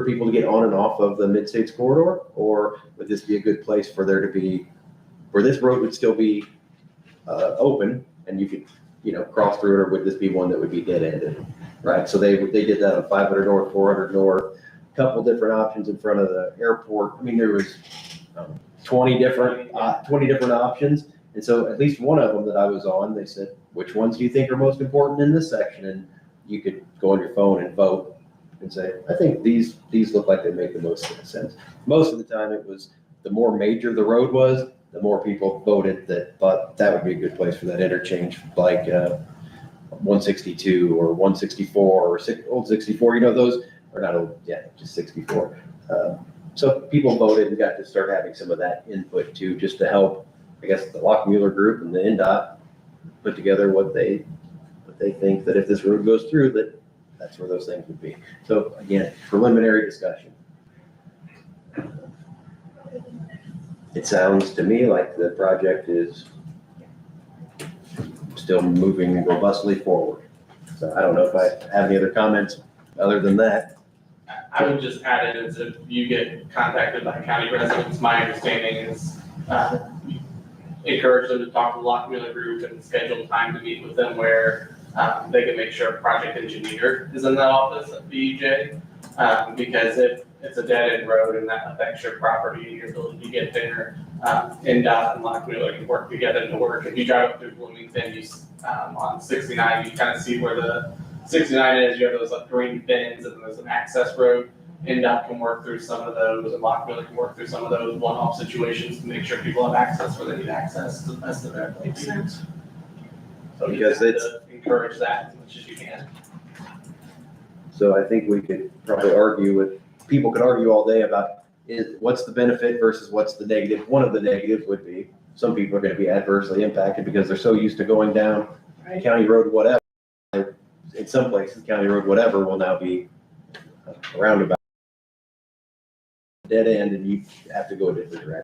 people to get on and off of the Mid-States Corridor? Or would this be a good place for there to be, where this road would still be open, and you could cross through it, or would this be one that would be dead ended? Right, so they did that on 500 North, 400 North, couple different options in front of the airport. I mean, there was 20 different options. And so at least one of them that I was on, they said, which ones do you think are most important in this section? And you could go on your phone and vote and say, I think these look like they make the most sense. Most of the time it was, the more major the road was, the more people voted that thought that would be a good place for that interchange, like 162 or 164 or old 64, those are not old, just 64. So people voted and got to start having some of that input too, just to help, I guess, the Lockmuller group and the NDOT put together what they think that if this road goes through, that's where those things would be. So again, preliminary discussion. It sounds to me like the project is still moving robustly forward. So I don't know if I have any other comments other than that. I would just add it as if you get contacted by county residents, my understanding is, encourage them to talk to the Lockmuller group and schedule time to meet with them where, they can make sure a project engineer is in that office at BEJ. Because if it's a dead end road and that affects your property, your ability to get there, NDOT and Lockmuller can work together to work. If you drive up through Bloomington, on 69, you kind of see where the 69 is, you have those like green bins and there's an access road. NDOT can work through some of those and Lockmuller can work through some of those one-off situations to make sure people have access where they need access to the best of their ability. So Because you have to encourage that as much as you can. So I think we could probably people could argue all day about what's the benefit versus what's the negative. One of the negatives would be some people are going to be adversely impacted because they're so used to going down county road whatever. In some places, county road whatever will now be a roundabout, dead end, and you have to go a different direction.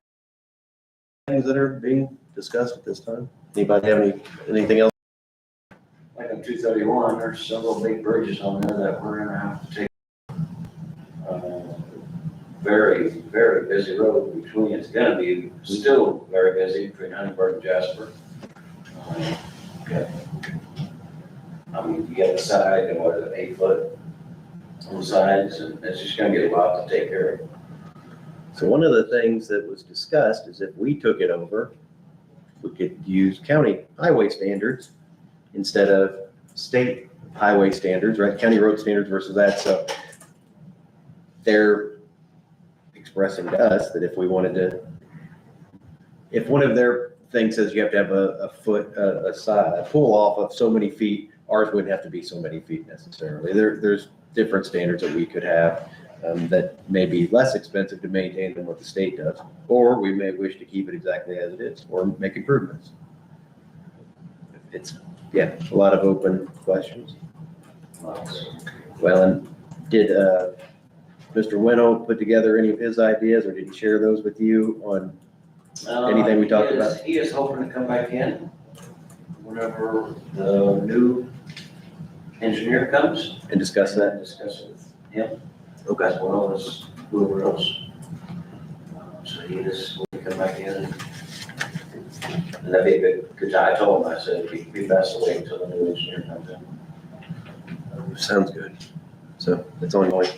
Things that are being discussed at this time. Anybody have anything else? Like on 231, there's several big bridges on there that we're gonna have to take. Very, very busy road between, it's gonna be still very busy between Huntingburg and Jasper. Okay. I mean, you get the side and what, 8 foot on the sides, and it's just gonna be a lot to take care of. So one of the things that was discussed is if we took it over, we could use county highway standards instead of state highway standards, right? County road standards versus that. So they're expressing to us that if we wanted to, if one of their things says you have to have a pull off of so many feet, ours wouldn't have to be so many feet necessarily. There's different standards that we could have that may be less expensive to maintain than what the state does, or we may wish to keep it exactly as it is or make improvements. It's, a lot of open questions. Well, and did Mr. Winnow put together any of his ideas, or did he share those with you on anything we talked about? He is hoping to come back in whenever the new engineer comes. And discuss that? Discuss it with him. Okay. As well as whoever else. So he just will come back in. And that'd be a good time. I told him, I said, it'd be best to wait until the new engineer comes in. Sounds good. So that's ongoing.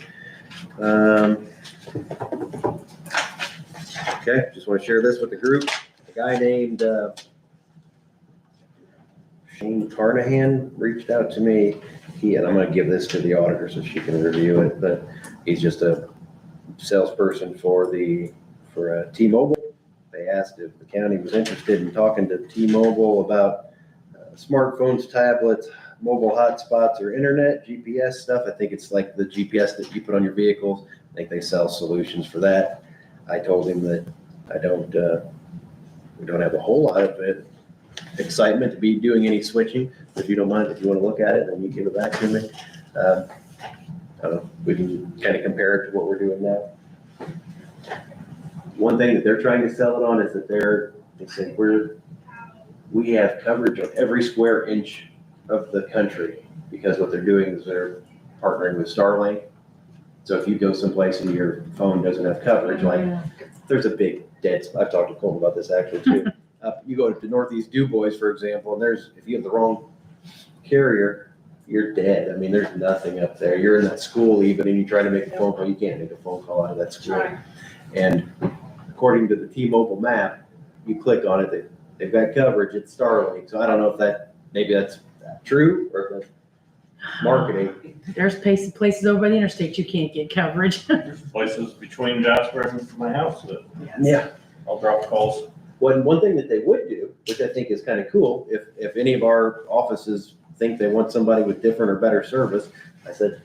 Okay, just want to share this with the group. A guy named Shane Carnahan reached out to me. And I'm going to give this to the auditor so she can review it, but he's just a salesperson for T-Mobile. They asked if the county was interested in talking to T-Mobile about smartphones, tablets, mobile hotspots, or internet, GPS stuff. I think it's like the GPS that you put on your vehicles. I think they sell solutions for that. I told him that we don't have a whole lot of excitement to be doing any switching. If you don't mind, if you want to look at it, then you give it back to me. I don't know, we can kind of compare it to what we're doing now. One thing that they're trying to sell it on is that they say we have coverage of every square inch of the country, because what they're doing is they're partnering with Starlink. So if you go someplace and your phone doesn't have coverage, like there's a big dead spot. I've talked to Colton about this actually too. You go to Northeast Du Bois, for example, and if you have the wrong carrier, you're dead. I mean, there's nothing up there. You're in that school even, and you try to make a phone call, you can't make a phone call out of that school. Right. And according to the T-Mobile map, you click on it, they've got coverage, it's Starlink. So I don't know if maybe that's true or if that's marketing. There's places over by the interstate you can't get coverage. There's places between Jasper and my house that Yeah. I'll drop calls. One thing that they would do, which I think is kind of cool, if any of our offices think they want somebody with different or better service, I said,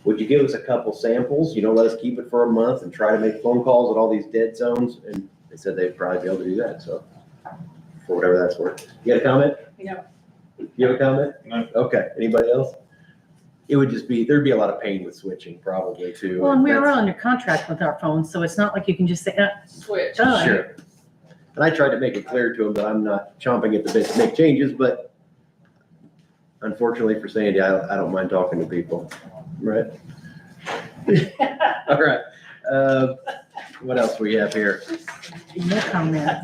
would you give us a couple samples? Let us keep it for a month and try to make phone calls at all these dead zones. And they said they'd probably be able to do that. So for whatever that's worth. You got a comment? No. You have a comment? No. Okay. Anybody else? It would just there'd be a lot of pain with switching probably too. Well, and we are under contract with our phones, so it's not like you can just say, Switch. done. Sure. And I tried to make it clear to them that I'm not chomping at the bit to make changes, but unfortunately for Sandy, I don't mind talking to people, right? All right. What else we have here? No comment.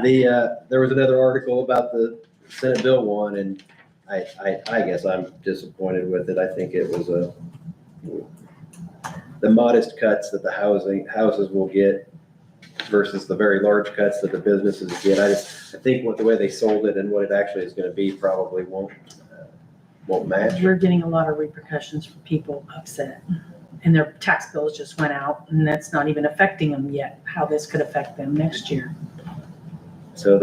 There was another article about the Senate Bill 1, and I guess I'm disappointed with it. I think it was the modest cuts that the houses will get versus the very large cuts that the businesses get. I think the way they sold it and what it actually is going to be probably won't match. We're getting a lot of repercussions from people upset, and their tax bills just went out, and that's not even affecting them yet, how this could affect them next year. So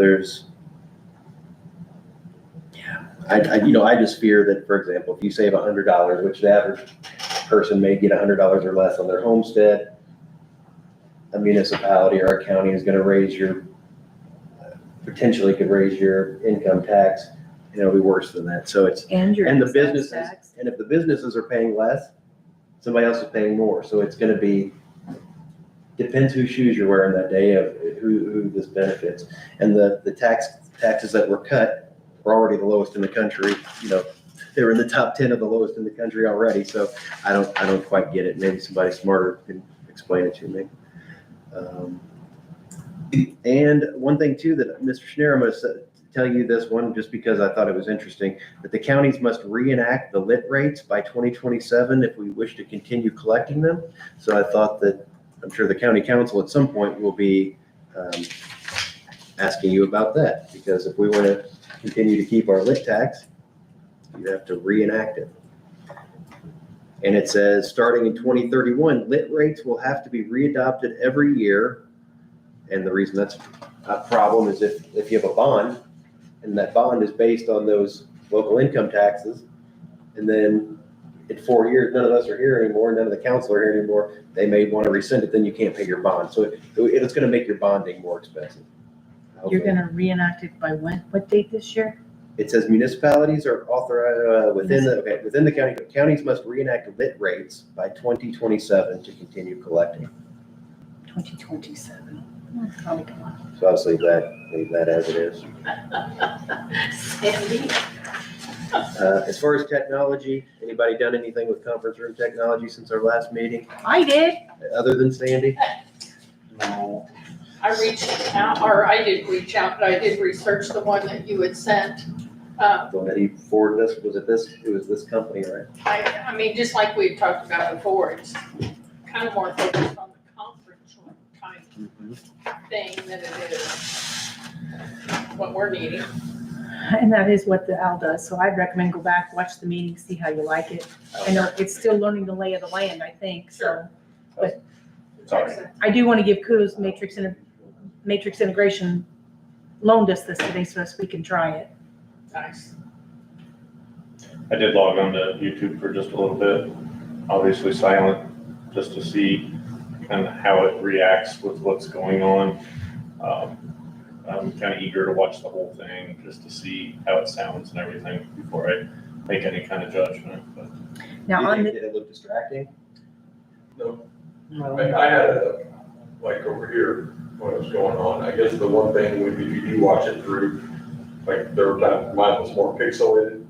I just fear that, for example, if you save $100, which the average person may get $100 or less on their homestead, a municipality or a county is going to potentially could raise your income tax, and it'll be worse than that. So And your and the excise businesses, tax. and if the businesses are paying less, somebody else is paying more. So it's going to be, depends whose shoes you're wearing that day of who this benefits. And the taxes that were cut were already the lowest in the country. They were in the top 10 of the lowest in the country already. So I don't quite get it. Maybe somebody smarter can explain it to me. And one thing too that Mr. Schneider must tell you this one, just because I thought it was interesting, that the counties must reenact the lit rates by 2027 if we wish to continue collecting them. So I thought that, I'm sure the county council at some point will be asking you about that, because if we want to continue to keep our lit tax, you have to reenact it. And it says, starting in 2031, lit rates will have to be readopted every year. And the reason that's a problem is if you have a bond, and that bond is based on those local income taxes, and then in 4 years, none of us are here anymore, none of the council are here anymore, they may want to rescind it, then you can't pay your bond. So it's going to make your bonding more expensive. You're gonna reenact it by when? What date this year? It says municipalities are authorized within the counties must reenact lit rates by 2027 to continue collecting. 2027. So I'll leave that as it is. Sandy. As far as technology, anybody done anything with conference room technology since our last meeting, I did. other than Sandy? No. I reached out, or I did reach out, but I did research the one that you had sent. The one that he forwarded us, it was this company, right? I mean, just like we had talked about before, it's kind of more focused on the conference room type thing than it is what we're needing. And that is what the OWL does. So I'd recommend go back, watch the meeting, see how you like it. I know it's still learning the lay of the land, I think, so. But Sorry. I do want to give kudos, Matrix Integration loaned us this today so we can try it. Nice. I did log on to YouTube for just a little bit, obviously silent, just to see kind of how it reacts with what's going on. I'm kind of eager to watch the whole thing just to see how it sounds and everything before I make any kind of judgment. But Now on Did the, it look distracting? No. I had over here, what was going on, I guess the one thing would be, if you do watch it through, there were times mine was more pixelated,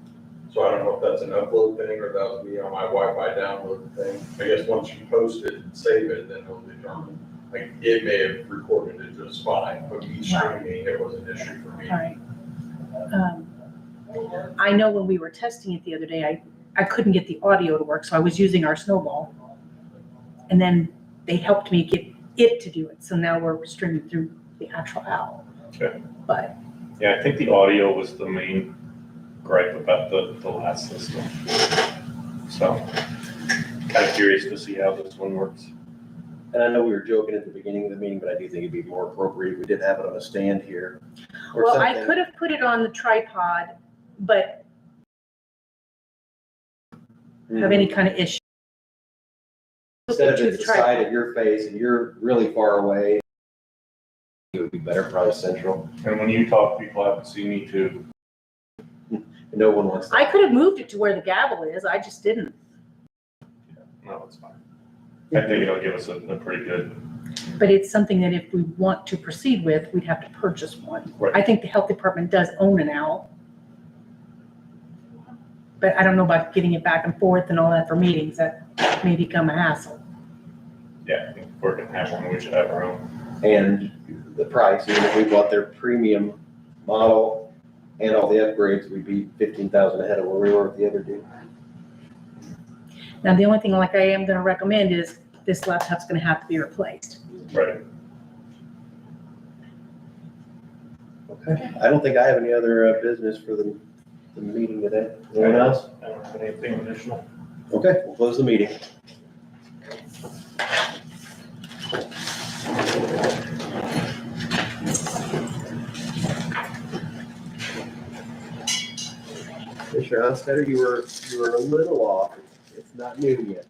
so I don't know if that's an upload thing, or that was me on my Wi-Fi download thing. I guess once you post it and save it, then it'll determine, it may have recorded it just fine, but me streaming, it was an issue for me. all right. I know when we were testing it the other day, I couldn't get the audio to work, so I was using our Snowball. And then they helped me get it to do it, so now we're streaming through the actual owl. Okay. But Yeah, I think the audio was the main gripe about the last system. So, kind of curious to see how this one works. And I know we were joking at the beginning of the meeting, but I do think it'd be more appropriate if we did have it on a stand here. Or well, I something. could have put it on the tripod, but have any kind of issue. Instead of To it's the the side of your face and you're really far away, it would be better, probably central. And when you talk, people have to see me too. No one wants that. I could have moved it to where the gavel is, I just didn't. No, it's fine. I think it'll give us a pretty good. But it's something that if we want to proceed with, we'd have to purchase one. Right. I think the health department does own an owl. But I don't know about getting it back and forth and all that for meetings, that may become a hassle. Yeah, I think if we're gonna have one, we should have our own. And the price, even if we bought their premium model and all the upgrades, we'd be 15,000 ahead of where we were with the other two. Now, the only thing like I am gonna recommend is this laptop's gonna have to be replaced. Right. Okay. I don't think I have any other business for the meeting today. Anyone else? I don't have anything additional. Okay, we'll close the meeting. Mr. Onstetter, you were a little off. It's not noon yet.